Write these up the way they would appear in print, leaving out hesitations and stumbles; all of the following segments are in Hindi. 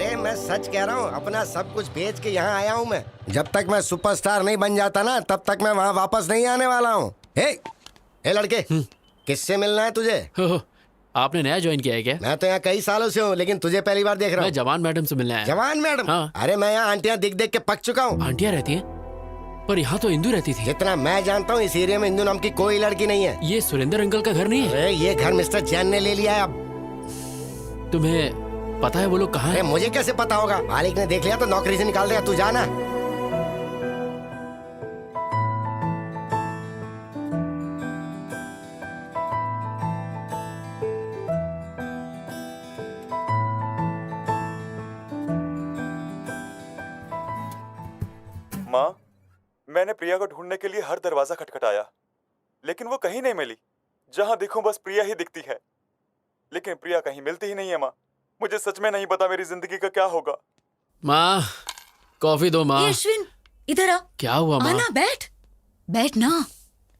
अरे मैं सच कह रहा हूँ, अपना सब कुछ बेच के यहाँ आया हूँ मैं। जब तक मैं सुपरस्टार नहीं बन जाता ना, तब तक मैं वहाँ वापस नहीं आने वाला हूँ। ए लड़के, किससे मिलना है तुझे? हो, आपने नया ज्वाइन किया है क्या? मैं तो यहाँ कई सालों से हूँ, लेकिन तुझे पहली बार देख रहा मैं हूँ। जवान मैडम से मिलने आया। जवान मैडम? हाँ। अरे मैं यहाँ आंटियाँ दिख देख के पक चुका हूँ। आंटियाँ रहती हैं, पर यहाँ तो इंदू रहती थी। जितना मैं जानता हूँ इस एरिया में इंदू नाम की कोई लड़की नहीं है। ये सुरेंद्र अंकल का घर नहीं है? अरे ये घर मिस्टर जैन ने ले लिया है अब। तुम्हें पता है वो लोग कहाँ अरे हैं? मुझे कैसे पता होगा? मालिक ने देख लिया तो नौकरी से निकाल देगा। तू जाना। माँ, मैंने प्रिया को ढूंढने के लिए हर दरवाजा खटखटाया, लेकिन वो कहीं नहीं मिली। जहाँ देखूं बस प्रिया ही दिखती है, लेकिन प्रिया कहीं मिलती ही नहीं है। माँ, मुझे सच में नहीं पता मेरी जिंदगी का क्या होगा। माँ, कॉफी दो माँ। अश्विन, इधर आ। क्या हुआ माँ? आना, बैठ ना।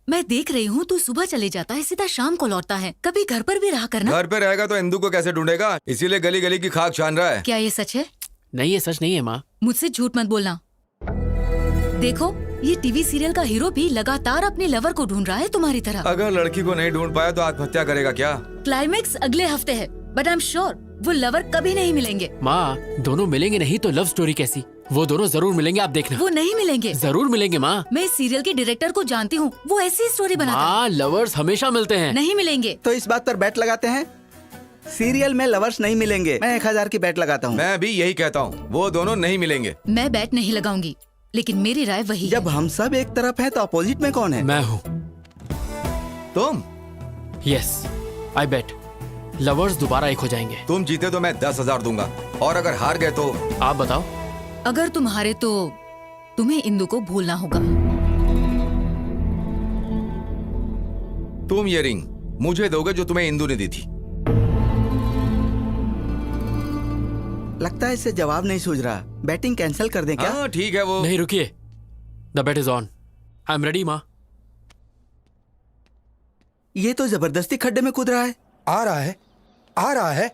मैं देख रही हूँ तू सुबह चले जाता है, सीधा शाम को लौटता है। कभी घर पर भी रहा करना। घर पे रहेगा तो इंदू को कैसे ढूंढेगा? इसीलिए गली गली की खाक छान रहा है। क्या ये सच है? नहीं, ये सच नहीं है माँ। मुझसे झूठ मत बोलना। देखो, ये टीवी सीरियल का हीरो भी लगातार अपने लवर को ढूंढ रहा है तुम्हारी तरह। अगर लड़की को नहीं ढूंढ पाया तो आत्महत्या करेगा क्या? क्लाइमेक्स अगले हफ्ते है, बट आई एम श्योर वो लवर कभी नहीं मिलेंगे। माँ, दोनों मिलेंगे नहीं तो लव स्टोरी कैसी? वो दोनों जरूर मिलेंगे, आप देखना। वो नहीं मिलेंगे। जरूर मिलेंगे माँ। मैं इस सीरियल के डायरेक्टर को जानती हूँ, वो ऐसी स्टोरी बनाता है। माँ, लवर्स हमेशा मिलते हैं। नहीं मिलेंगे। तो इस बात पर बैट लगाते हैं? सीरियल में लवर्स नहीं मिलेंगे। मैं 1000 की बैट लगाता हूँ। मैं भी यही कहता हूँ, वो दोनों नहीं मिलेंगे। मैं बैट नहीं लगाऊंगी, लेकिन मेरी राय वही है। जब हम सब एक तरफ हैं तो अपोजिट में कौन है? मैं हूँ। तुम? यस, आई बेट लवर्स दोबारा एक हो जाएंगे। तुम जीते तो मैं 10,000 दूंगा, और अगर हार गए तो? आप बताओ। अगर तुम हारे तो तुम्हें इंदु को भूलना होगा। तुम ये रिंग मुझे दोगे जो तुम्हें इंदु ने दी थी। लगता है इससे जवाब नहीं सूझ रहा। बैटिंग कैंसिल कर दें क्या? हाँ ठीक है। वो नहीं, रुकिए। The bet is on. I am ready माँ। ये तो जबरदस्ती खड्डे में कूद रहा है। आ रहा है, आ रहा है,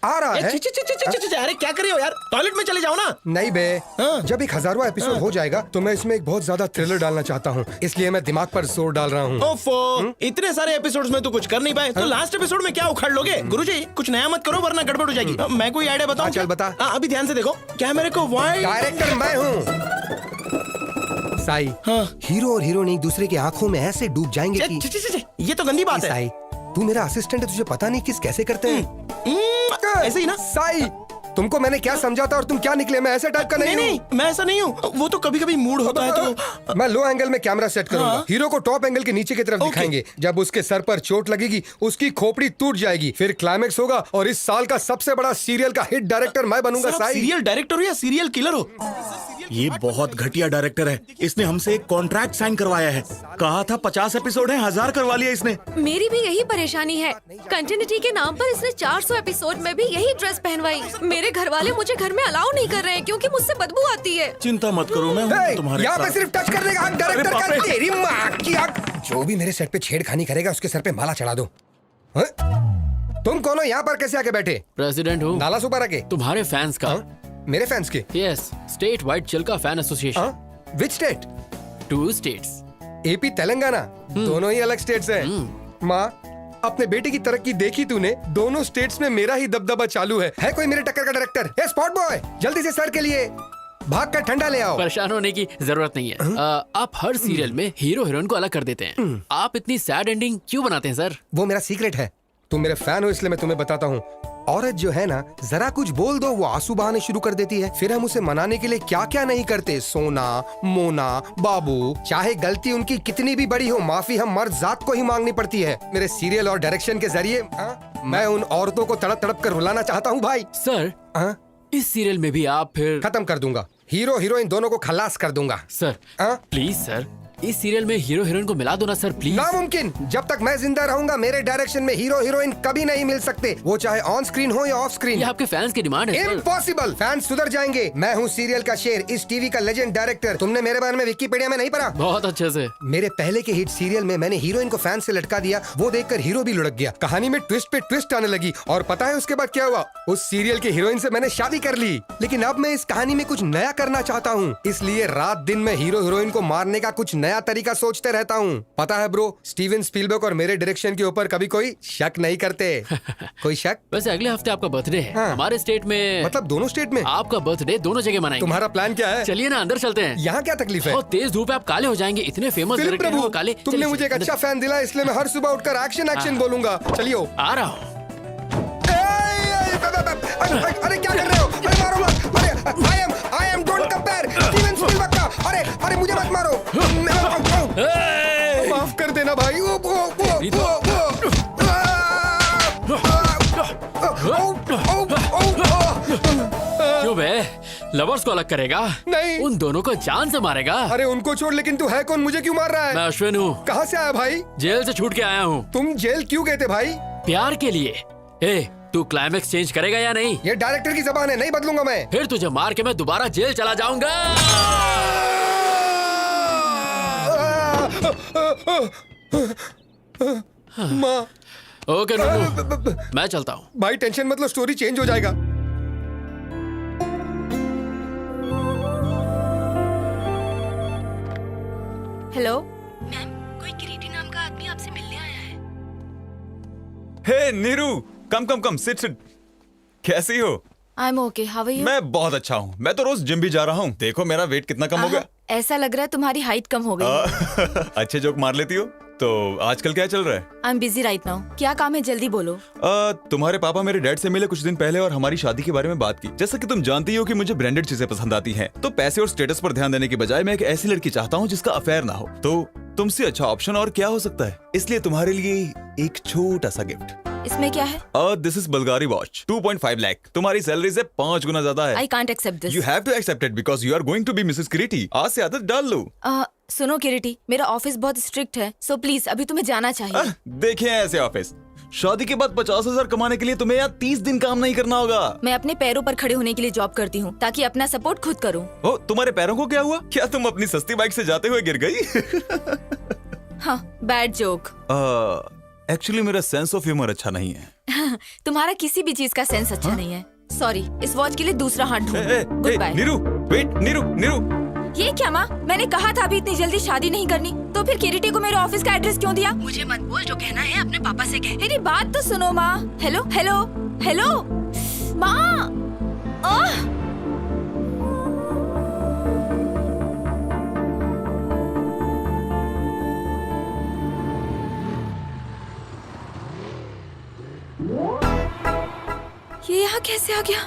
आ रहा है। अरे क्या कर रहे हो यार? टॉयलेट में चले जाओ ना। नहीं बे, जब 1000वां एपिसोड हो जाएगा तो मैं इसमें एक बहुत ज्यादा थ्रिलर डालना चाहता हूँ, इसलिए मैं दिमाग पर जोर डाल रहा हूँ। ओफो, इतने सारे एपिसोड्स में तो कुछ कर नहीं पाए, तो लास्ट एपिसोड में क्या उखाड़ लोगे? गुरुजी, कुछ नया मत करो वरना गड़बड़ हो जाएगी। मैं कोई आइडिया बताऊं? चल बता। अभी ध्यान से देखो, कैमरे को वाइड। डायरेक्टर मैं हूँ साई। हीरो और हीरोइन एक दूसरे की आंखों में ऐसे डूब जाएंगे कि ये तो गंदी बात है। साई, तू मेरा असिस्टेंट है, तुझे पता नहीं किस कैसे करते हैं। ऐसे ही ना साई, तुमको मैंने क्या समझाता और तुम क्या निकले? मैं ऐसे टाइप का नहीं नहीं, हूँ। मैं ऐसा नहीं हूँ। वो तो कभी कभी मूड होता है तो मैं लो एंगल में कैमरा सेट करूंगा। हीरो को टॉप एंगल के नीचे की तरफ दिखाएंगे। जब उसके सर पर चोट लगेगी, उसकी खोपड़ी टूट जाएगी, फिर क्लाइमेक्स होगा और इस साल का सबसे बड़ा सीरियल का हिट डायरेक्टर मैं बनूंगा। साई, सीरियल डायरेक्टर हो या सीरियल किलर हो? ये बहुत घटिया डायरेक्टर है। इसने हमसे एक कॉन्ट्रैक्ट साइन करवाया है। कहा था 50 एपिसोड है, 1000 करवा लिया इसने। मेरी भी यही परेशानी है। कंटिन्यूटी के नाम पर इसने 400 एपिसोड में भी यही ड्रेस पहनवाई। मेरे घर वाले मुझे घर में अलाउ नहीं कर रहे हैं क्योंकि मुझसे बदबू आती है। चिंता मत करो, मैं हूं तुम्हारे यहाँ पे साथ। सिर्फ टच करने का हक डायरेक्टर का है। तेरी माँ की आग। जो भी मेरे सेट पे छेड़खानी करेगा उसके सर पे माला चढ़ा दो। तुम कौन हो? यहाँ पर कैसे आके बैठे? प्रेसिडेंट हूँ। नाला सुपर आके? तुम्हारे फैंस का। मेरे फैंस के? Yes, state wide Chilka fan association. Which state? 2 states. AP Telangana, दोनों ही अलग स्टेट्स हैं। माँ, अपने बेटे की तरक्की देखी तूने? दोनों स्टेट्स में मेरा ही दबदबा चालू है कोई मेरे टक्कर का डायरेक्टर? ए स्पॉट बॉय, जल्दी से सर के लिए भाग कर ठंडा ले आओ। परेशान होने की जरूरत नहीं है। आप हर सीरियल में हीरो हीरोइन को अलग कर देते हैं। आप इतनी सैड एंडिंग क्यों बनाते हैं सर? वो मेरा सीक्रेट है। तुम मेरे फैन हो इसलिए मैं तुम्हें बताता हूँ। औरत जो है ना, जरा कुछ बोल दो वो आंसू बहाने शुरू कर देती है। फिर हम उसे मनाने के लिए क्या क्या नहीं करते। सोना, मोना, बाबू, चाहे गलती उनकी कितनी भी बड़ी हो, माफी हम मर्द जात को ही मांगनी पड़ती है। मेरे सीरियल और डायरेक्शन के जरिए मैं उन औरतों को तड़प तड़प कर रुलाना चाहता हूँ भाई। सर, इस सीरियल में भी आप फिर खत्म कर दूंगा। हीरो हीरोइन दोनों को खलास कर दूंगा। सर, प्लीज सर, इस सीरियल में हीरो हीरोइन को मिला दो ना सर प्लीज। नामुमकिन। जब तक मैं जिंदा रहूंगा मेरे डायरेक्शन में हीरो हीरोइन कभी नहीं मिल सकते, वो चाहे ऑन स्क्रीन हो या ऑफ स्क्रीन। ये आपके फैंस की डिमांड है सर। इम्पॉसिबल। फैंस सुधर जाएंगे। मैं हूँ सीरियल का शेर, इस टीवी का लेजेंड डायरेक्टर। तुमने मेरे बारे में विकिपीडिया में नहीं पढ़ा? बहुत अच्छे से। मेरे पहले के हिट सीरियल में मैंने हीरोइन को फैन से लटका दिया, वो देखकर हीरो भी लुढ़क गया। कहानी में ट्विस्ट पे ट्विस्ट आने लगी और पता है उसके बाद क्या हुआ? उस सीरियल के हीरोइन से मैंने शादी कर ली। लेकिन अब मैं इस कहानी में कुछ नया करना चाहता हूँ, इसलिए रात दिन में हीरो हीरोइन को मारने का कुछ नया तरीका सोचते रहता हूँ। पता है ब्रो, स्टीवन स्पीलबर्ग और मेरे डायरेक्शन के ऊपर कभी कोई शक नहीं करते। कोई शक? वैसे अगले हफ्ते आपका बर्थडे है। हाँ। हमारे स्टेट में, मतलब दोनों स्टेट में आपका बर्थडे दोनों जगह मनाएंगे। तुम्हारा प्लान क्या है? चलिए ना अंदर चलते हैं। यहाँ क्या तकलीफ है? बहुत तेज धूप है, आप काले हो जाएंगे। इतने फेमस फिल्म डायरेक्टर हैं प्रभु, वो काले। तुमने चलिए, मुझे एक अंदर- अच्छा फैन दिला, इसलिए मैं हर सुबह उठकर एक्शन एक्शन बोलूंगा। चलियो। आ रहा हूँ। अरे क्या कर रहे हो? अरे मारो मत। अरे I am don't compare Steven Spielberg का। अरे मुझे मत मारो। माफ कर देना भाई। क्यों बे? लवर्स को अलग करेगा? नहीं। उन दोनों को जान से मारेगा? अरे उनको छोड़, लेकिन तू है कौन? मुझे क्यों मार रहा है? मैं अश्विन हूँ। कहाँ से आया भाई? जेल से छूट के आया हूँ। तुम जेल क्यों गए थे भाई? प्यार के लिए। ए, तू क्लाइमेक्स चेंज करेगा या नहीं? ये डायरेक्टर की जबान है, नहीं बदलूंगा मैं। फिर तुझे मार के मैं दोबारा जेल चला जाऊंगा। माँ। ओके नुनू, मैं चलता हूँ। भाई टेंशन मत लो, स्टोरी चेंज हो जाएगा। हेलो मैम, कोई किरीटी नाम का आदमी आपसे मिलने आया है। Hey Neeru, come come come, sit sit. कैसी हो? I am okay, how are you? मैं बहुत अच्छा हूँ। मैं तो रोज जिम भी जा रहा हूँ। देखो मेरा वेट कितना कम हो गया। ऐसा लग रहा है तुम्हारी हाइट कम हो गई। अच्छे जोक मार लेती हो। तो आजकल क्या चल रहा है? I am busy right now. क्या काम है, जल्दी बोलो। तुम्हारे पापा मेरे डैड से मिले कुछ दिन पहले और हमारी शादी के बारे में बात की। जैसा कि तुम जानती हो कि मुझे ब्रांडेड चीजें पसंद आती हैं, तो पैसे और स्टेटस पर ध्यान देने के बजाय मैं एक ऐसी लड़की चाहता हूँ जिसका अफेयर ना हो। तो तुमसे अच्छा ऑप्शन और क्या हो सकता है? इसलिए तुम्हारे लिए एक छोटा सा गिफ्ट। इसमें क्या है? This is Bulgari watch, 2.5 lakh. तुम्हारी सैलरी से 5 गुना ज्यादा है। I can't accept this. You have to accept it because you are going to be Mrs Kiriti. आज से आदत डाल लो। सुनो किरीटी, मेरा ऑफिस बहुत स्ट्रिक्ट है, सो प्लीज अभी तुम्हें जाना चाहिए। देखें ऐसे ऑफिस। शादी के बाद 50,000 कमाने के लिए तुम्हें यहाँ 30 दिन काम नहीं करना होगा। मैं अपने पैरों पर खड़े होने के लिए जॉब करती हूँ ताकि अपना सपोर्ट खुद करूँ। ओ, तुम्हारे पैरों को क्या हुआ? क्या तुम अपनी सस्ती बाइक से जाते हुए गिर गई? हाँ, बैड जोक। एक्चुअली मेरा सेंस ऑफ ह्यूमर अच्छा नहीं है। तुम्हारा किसी भी चीज का सेंस अच्छा नहीं है। सॉरी, इस वॉच के लिए दूसरा हाथ ढूंढो। Good bye. Neeru, wait, Neeru. ये क्या माँ? मैंने कहा था अभी इतनी जल्दी शादी नहीं करनी, तो फिर किरीटी को मेरे ऑफिस का एड्रेस क्यों दिया? मुझे मत बोल, जो कहना है अपने पापा से कह। मेरी बात तो सुनो माँ। हेलो हेलो हेलो माँ। ये यहाँ कैसे आ गया?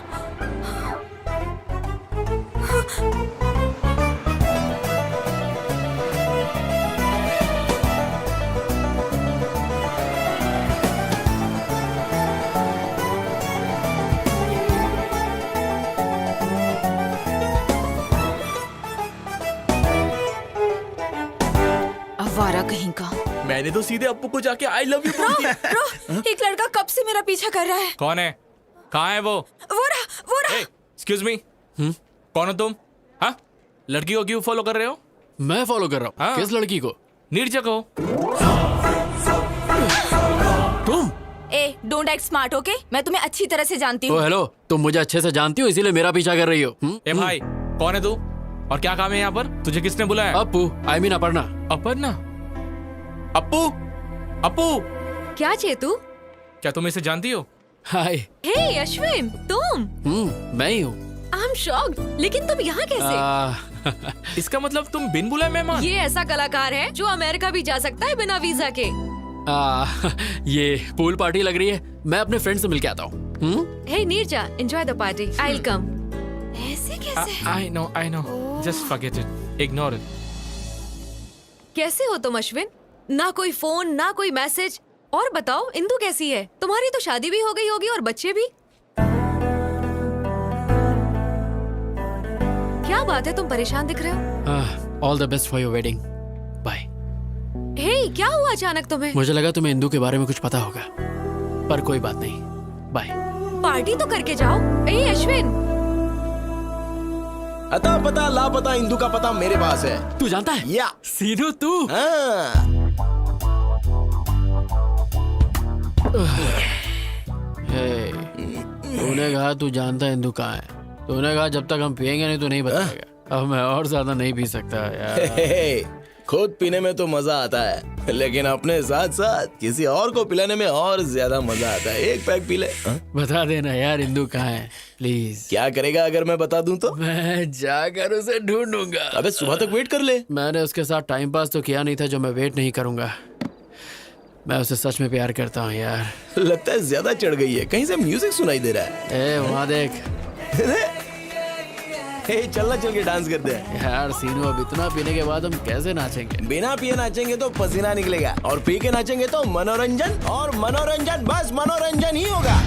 आवारा कहीं का। मैंने तो सीधे अप्पू को जाके आई लव यू बोल दिया। एक लड़का कब से मेरा पीछा कर रहा है। कौन है? कहाँ है वो? वो रहा। एक्सक्यूज मी, कौन हो तुम? हाँ, लड़की को क्यों फॉलो कर रहे हो? मैं फॉलो कर रहा हूँ। हाँ? किस लड़की को? नीरजा को। तुम? ए, डोंट एक्ट स्मार्ट, ओके? मैं तुम्हें अच्छी तरह से जानती ओ हूँ। हेलो, तुम मुझे अच्छे से जानती हो इसीलिए मेरा पीछा कर रही हो। ए भाई, कौन है तू और क्या काम है यहाँ पर? तुझे किसने बुलाया? Appu, I mean Aparna. अपर्णा? अप्पू? अप्पू? क्या चेतू? क्या तुम इसे जानती हो? हाय। हे अश्विन, तुम? मैं ही हूँ। आई एम शॉक्ड, लेकिन तुम यहाँ कैसे? इसका मतलब तुम बिन बुलाए मेहमान? ये ऐसा कलाकार है जो अमेरिका भी जा सकता है बिना वीजा के। ये पूल पार्टी लग रही है, मैं अपने फ्रेंड से मिलके आता हूँ। Hey Neerja, enjoy the party, I will come. ऐसे कैसे? I know, just forget it, ignore it. कैसे हो तुम अश्विन? ना कोई फोन, ना कोई मैसेज। और बताओ, इंदु कैसी है? तुम्हारी तो शादी भी हो गई होगी और बच्चे भी। क्या बात है, तुम परेशान दिख रहे हो? All the best for your wedding. Hey, क्या हुआ अचानक तुम्हें? मुझे लगा तुम्हें इंदू के बारे में कुछ पता होगा, पर कोई बात नहीं। बाय। पार्टी तो करके जाओ। ए अश्विन, अता पता लापता इंदू का पता मेरे पास है। तू जानता है? या सीनू तू। हे, तूने कहा तू जानता है इंदू कहाँ है। तूने कहा जब तक हम पियेंगे नहीं तो नहीं बताएगा। अब मैं और ज्यादा नहीं पी सकता यार। खुद पीने में तो मजा आता है, लेकिन अपने साथ साथ किसी और को पिलाने में और ज्यादा मजा आता है। एक पैक पी ले। बता देना यार इंदू कहाँ है प्लीज। क्या करेगा अगर मैं बता दूं तो? मैं जाकर उसे ढूंढूंगा। अबे सुबह तक वेट कर ले। मैंने उसके साथ टाइम पास तो किया नहीं था जो मैं वेट नहीं करूंगा। मैं उसे सच में प्यार करता हूँ यार। लगता है ज्यादा चढ़ गई है, कहीं से म्यूजिक सुनाई दे रहा है। ए वहाँ देख। चलना, चल के डांस करते हैं। यार सीनू, अब इतना पीने के बाद हम कैसे नाचेंगे? बिना पिए नाचेंगे तो पसीना निकलेगा, और पी के नाचेंगे तो मनोरंजन, और मनोरंजन बस मनोरंजन ही होगा।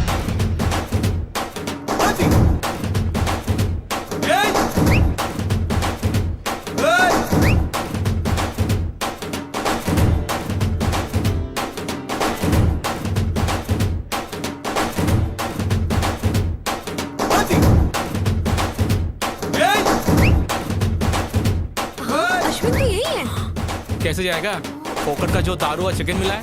अश्विन तो यही है। कैसे जाएगा? फोकट का जो दारू और चिकन मिला है।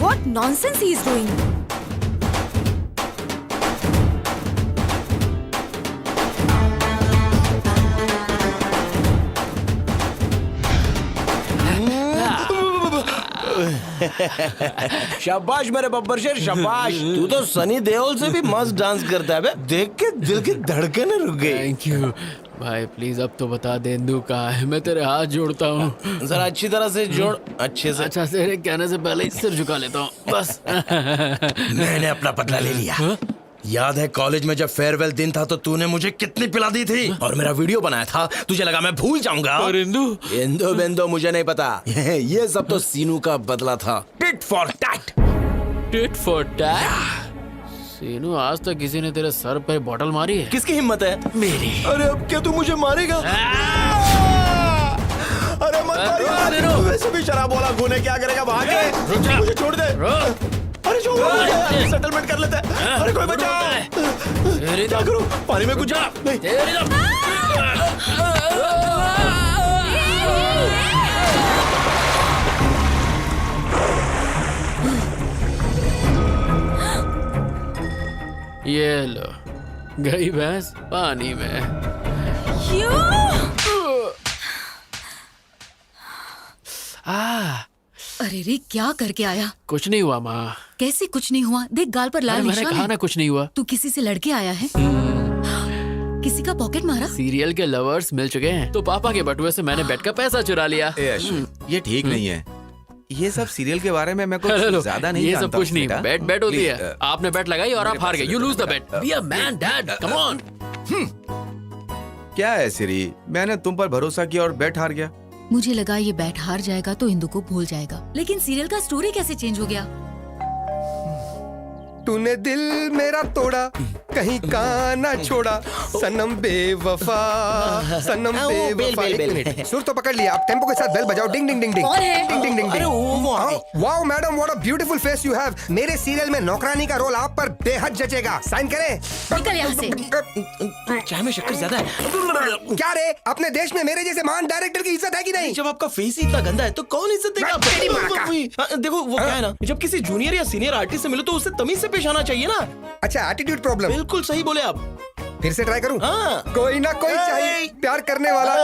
What nonsense he is doing? शाबाश मेरे बब्बर शेर, शाबाश। तू तो सनी देओल से भी मस्त डांस करता है बे। देख के दिल की धड़कनें रुक गई। थैंक यू भाई, प्लीज अब तो बता दे इंदू कहाँ है। मैं तेरे हाथ जोड़ता हूँ। जरा अच्छी तरह से जोड़, अच्छे से। अच्छा, तेरे कहने से पहले ही सिर झुका लेता हूँ बस। मैंने अपना बदला ले लिया। याद है कॉलेज में जब फेयरवेल दिन था तो तूने मुझे कितनी पिला दी थी, और मेरा वीडियो बनाया था। तुझे लगा मैं भूल जाऊंगा? और इंदू? इंदू बिंदु मुझे नहीं पता। ये सब तो सीनू का बदला था। Tit for tat. Tit for tat? Seenu, आज तक किसी ने तेरे सर पे बॉटल मारी है? किसकी हिम्मत है? मेरी। अरे अब क्या तू मुझे मारेगा? अरे मत मारियो। वैसे भी शराब वाला खून है, क्या करेगा? भाग के मुझे छोड़ दे। अरे छोड़, सेटलमेंट कर लेते हैं। अरे कोई बचाओ। क्या करूं? पानी में कुछ जा। ये लो, गई भैंस पानी में। अरे रे, क्या करके आया? कुछ नहीं हुआ माँ। कैसे कुछ नहीं हुआ? देख गाल पर लाल मैंने निशान कहा है। ना कुछ नहीं हुआ। तू किसी से लड़के आया है? किसी का पॉकेट मारा? सीरियल के लवर्स मिल चुके हैं तो पापा के बटुए से मैंने बेट का पैसा चुरा लिया। ये ठीक नहीं है। ये सब सीरियल के बारे में मैं हेलो, कुछ ज्यादा नहीं ये जानता सब कुछ हूँ, नहीं। बेटा। बेट बेट होती Please, है। आपने बेट लगाई और आप हार गए। You lose the bet. Be a man dad, come on. क्या है सिरी, मैंने तुम पर भरोसा किया और बेट हार गया। मुझे लगा ये बैट हार जाएगा तो इंदु को भूल जाएगा, लेकिन सीरियल का स्टोरी कैसे चेंज हो गया? तूने दिल मेरा तोड़ा, कहीं का ना छोड़ा, सनम बेवफा, सनम बेवफा। एक मिनट, सुर तो पकड़ लिया, अब टेम्पो के साथ बेल बजाओ। डिंग डिंग डिंग डिंग। कौन है? डिंग डिंग डिंग अरे वो आ गई। Wow madam, what a beautiful face you have. मेरे सीरियल में नौकरानी का रोल आप पर बेहद जचेगा। साइन करें? निकल यहाँ से। चाय में शक्कर ज्यादा है। क्या रे, अपने देश में मेरे जैसे महान डायरेक्टर की इज्जत है कि नहीं? जब आपका फेस ही इतना गंदा है तो कौन इज्जत देगा? तेरी माँ का। देखो वो क्या है ना, जब किसी जूनियर या सीनियर आर्टिस्ट से मिलो तो उससे तमीज से पेश आना चाहिए ना। अच्छा, एटीट्यूड प्रॉब्लम। बिल्कुल सही बोले आप। फिर से ट्राई करूं? हाँ। कोई ना कोई चाहिए प्यार करने वाला।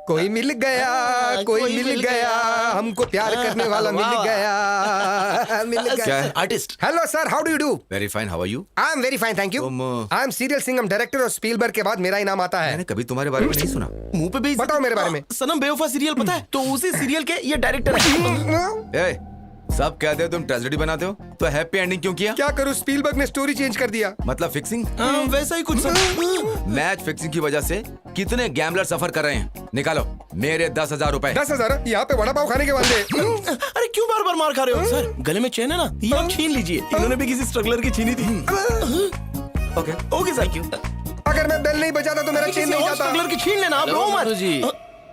कोई मिल गया, कोई मिल गया, हमको प्यार करने वाला मिल गया, मिल गया। Artist. Hello sir, how do you do? Very fine, how are you? I am very fine, thank you. I am serial Singham director और स्पीलबर्ग के बाद मेरा ही नाम आता है। मैंने कभी तुम्हारे बारे में नहीं सुना। मुंह पे भी बताओ मेरे बारे में। सनम बेवफा सीरियल पता है? तो उसी सीरियल के ये डायरेक्टर है। सब कहते हो तुम ट्रेजेडी बनाते हो, तो हैप्पी एंडिंग क्यों किया? क्या करूं, स्पीलबर्ग ने स्टोरी चेंज कर दिया। मतलब फिक्सिंग? वैसा ही कुछ। मैच फिक्सिंग की वजह से कितने गैम्बलर सफर कर रहे हैं। निकालो मेरे 10,000 रुपए। 10,000? यहाँ पे वड़ा पाव खाने के वाले। अरे क्यों बार बार मार खा रहे हो? सर गले में चेन है ना, ये आप छीन लीजिए। इन्होंने भी किसी स्ट्रगलर की छीनी थी। Okay okay sir. अगर मैं बेल नहीं बजाता तो मेरा चेन नहीं जाता। स्मगलर की छीन लेना आप, रो हेलो, मत। नंदू जी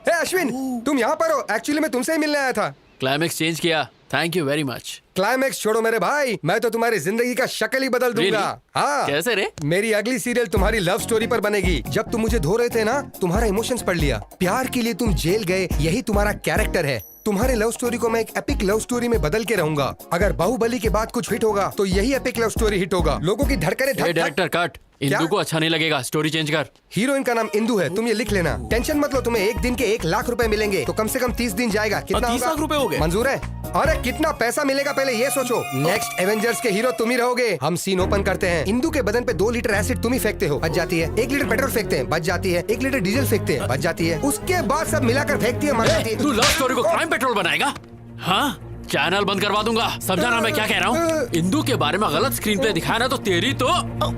हे अश्विन, तुम यहाँ पर हो? एक्चुअली मैं तुमसे ही मिलने आया था। क्लाइमेक्स चेंज किया, thank you very much. Climax छोड़ो मेरे भाई, मैं तो तुम्हारी जिंदगी का शक्ल ही बदल दूंगा। Really? हाँ, कैसे रे? मेरी अगली सीरियल तुम्हारी लव स्टोरी पर बनेगी। जब तुम मुझे धो रहे थे ना, तुम्हारा इमोशंस पढ़ लिया। प्यार के लिए तुम जेल गए, यही तुम्हारा कैरेक्टर है। तुम्हारे लव स्टोरी को मैं एक एपिक लव स्टोरी में बदल के रहूंगा। अगर बाहुबली के बाद कुछ हिट होगा तो यही एपिक लव स्टोरी हिट होगा। लोगों की धड़कने हे डायरेक्टर कट, इंदू को अच्छा नहीं लगेगा, स्टोरी चेंज कर। हीरोइन का नाम इंदू है, तुम ये लिख लेना। टेंशन मत लो, तुम्हें एक दिन के 1 लाख रुपए मिलेंगे, तो कम से कम 30 दिन जाएगा। कितना 30 लाख रुपए हो गए? मंजूर है? अरे कितना पैसा मिलेगा पहले ये सोचो। नेक्स्ट एवेंजर्स के हीरो तुम ही रहोगे। हम सीन ओपन करते हैं। इंदू के बदन पे 2 लीटर एसिड तुम ही फेंकते हो, बच जाती है। 1 लीटर पेट्रोल फेंकते हैं, बच जाती है। 1 लीटर डीजल फेंकते हैं, बच जाती है। उसके बाद सब मिलाकर फेंकती है, मर जाती है। तू लव स्टोरी को क्राइम पेट्रोल बनाएगा? हाँ, चैनल बंद करवा दूंगा। समझा ना मैं क्या कह रहा हूँ? इंदू के बारे में गलत स्क्रीन प्ले दिखाया ना तो तेरी तो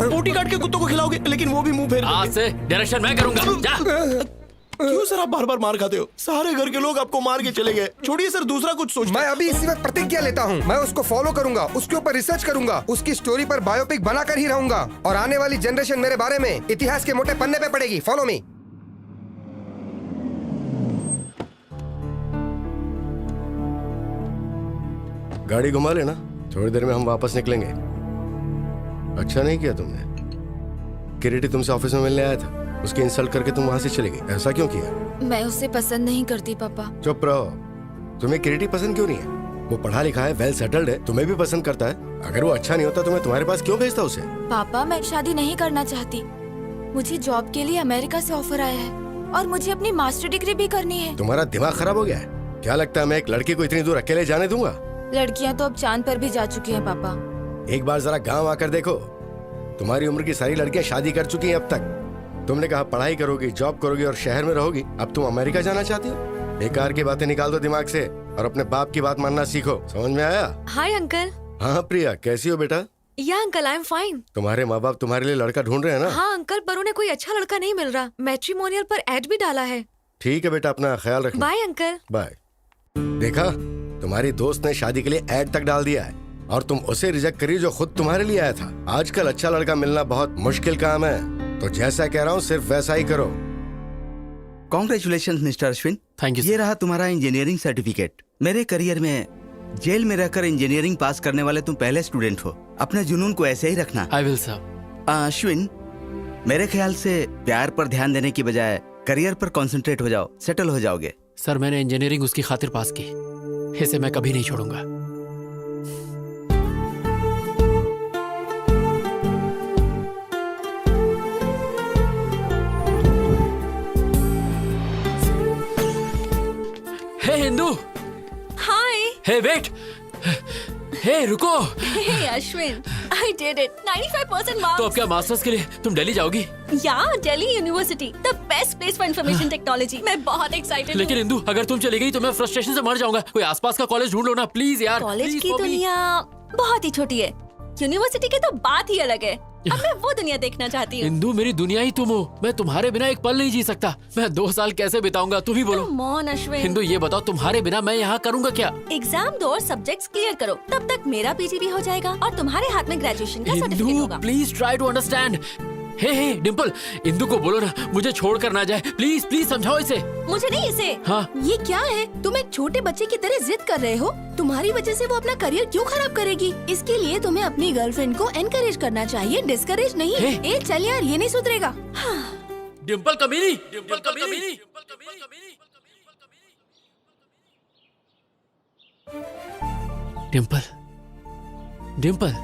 बोटी काट के कुत्तों को खिलाओगे, लेकिन वो भी मुंह फेर आज से डायरेक्शन मैं करूंगा। जा। क्यों सर आप बार बार मार खाते हो? सारे घर के लोग आपको मार के चले गए। छोड़िए सर, दूसरा कुछ सोच। मैं अभी इसी वक्त प्रतिज्ञा लेता हूँ, मैं उसको फॉलो करूंगा, उसके ऊपर रिसर्च करूंगा, उसकी स्टोरी पर बायोपिक बनाकर ही रहूंगा। और आने वाली जनरेशन मेरे बारे में इतिहास के मोटे पन्ने पे पड़ेगी। Follow me. गाड़ी घुमा लेना, थोड़ी देर में हम वापस निकलेंगे। अच्छा नहीं किया तुमने। किरीटी तुमसे ऑफिस में मिलने आया था, उसकी इंसल्ट करके तुम वहां से चले गई। ऐसा क्यों किया? मैं उसे पसंद नहीं करती पापा। चुप रहो। तुम्हें किरीटी पसंद क्यों नहीं है? वो पढ़ा लिखा है, वेल सेटल्ड है, तुम्हें भी पसंद करता है। अगर वो अच्छा नहीं होता तो मैं तुम्हारे पास क्यों भेजता उसे? पापा मैं शादी नहीं करना चाहती। मुझे जॉब के लिए अमेरिका से ऑफर आया है और मुझे अपनी मास्टर डिग्री भी करनी है। तुम्हारा दिमाग खराब हो गया है क्या? लगता है मैं एक लड़की को इतनी दूर अकेले जाने दूंगा? लड़कियां तो अब चांद पर भी जा चुकी हैं पापा। एक बार जरा गांव आकर देखो, तुम्हारी उम्र की सारी लड़कियां शादी कर चुकी हैं अब तक। तुमने कहा पढ़ाई करोगी, जॉब करोगी और शहर में रहोगी। अब तुम अमेरिका जाना चाहती हो? बेकार की बातें निकाल दो दिमाग से और अपने बाप की बात मानना सीखो। समझ में आया? Hi uncle. हाँ प्रिया, कैसी हो बेटा? या अंकल आई एम फाइन। तुम्हारे माँ बाप तुम्हारे लिए लड़का ढूंढ रहे हैं ना? हाँ अंकल, पर उन्हें कोई अच्छा लड़का नहीं मिल रहा। मैट्रिमोनियल पर एड भी डाला है। ठीक है बेटा, अपना ख्याल रखना। Bye uncle. बाय। देखा, तुम्हारी दोस्त ने शादी के लिए एड तक डाल दिया है और तुम उसे रिजेक्ट करी जो खुद तुम्हारे लिए आया था। आजकल अच्छा लड़का मिलना बहुत मुश्किल काम है, तो जैसा कह रहा हूँ सिर्फ वैसा ही करो। Congratulation mister Ashwin. Thank you. ये रहा तुम्हारा इंजीनियरिंग सर्टिफिकेट। मेरे करियर में जेल में रहकर इंजीनियरिंग पास करने वाले तुम पहले स्टूडेंट हो। अपने जुनून को ऐसे ही रखना। I will sir. अश्विन, मेरे ख्याल से प्यार पर ध्यान देने की बजाय करियर पर कंसंट्रेट हो जाओ, सेटल हो जाओगे। सर मैंने इंजीनियरिंग उसकी खातिर पास की, इसे मैं कभी नहीं छोड़ूंगा। हे हिंदू। हाय। हे वेट। हे रुको। हे Ashwin, I did it. 95% marks. तो अब क्या मास्टर्स के लिए तुम दिल्ली जाओगी? या Delhi university, the best place for information technology. मैं बहुत एक्साइटेड। लेकिन इंदू, अगर तुम चली गई तो मैं फ्रस्ट्रेशन से मर जाऊंगा। कोई आसपास का कॉलेज ढूंढ लो ना प्लीज यार। कॉलेज की दुनिया बहुत ही छोटी है, यूनिवर्सिटी की तो बात ही अलग है। अब मैं वो दुनिया देखना चाहती हूँ। इंदू मेरी दुनिया ही तुम हो, मैं तुम्हारे बिना एक पल नहीं जी सकता। मैं 2 साल कैसे बिताऊंगा, तुम ही बोलो। Come on, Ashwin. हिंदू ये बताओ, तुम्हारे बिना मैं यहाँ करूँगा क्या? एग्जाम दो और सब्जेक्ट्स क्लियर करो, तब तक मेरा पीजी भी हो जाएगा और तुम्हारे हाथ में ग्रेजुएशन का सर्टिफिकेट इंदू होगा। Please try to understand. Hey Dimple, Indu को बोलो ना मुझे छोड़ कर ना जाए। प्लीज प्लीज समझाओ इसे। मुझे नहीं इसे। हाँ। ये क्या है? तुम एक छोटे बच्चे की तरह जिद कर रहे हो। तुम्हारी वजह से वो अपना करियर क्यों खराब करेगी? इसके लिए तुम्हें अपनी गर्लफ्रेंड को एनकरेज करना चाहिए, डिस्करेज नहीं। ए चल यार, ये नहीं सुधरेगा। डिम्पल कमीनी, डिम्पल कमीनी। डिम्पल, डिम्पल।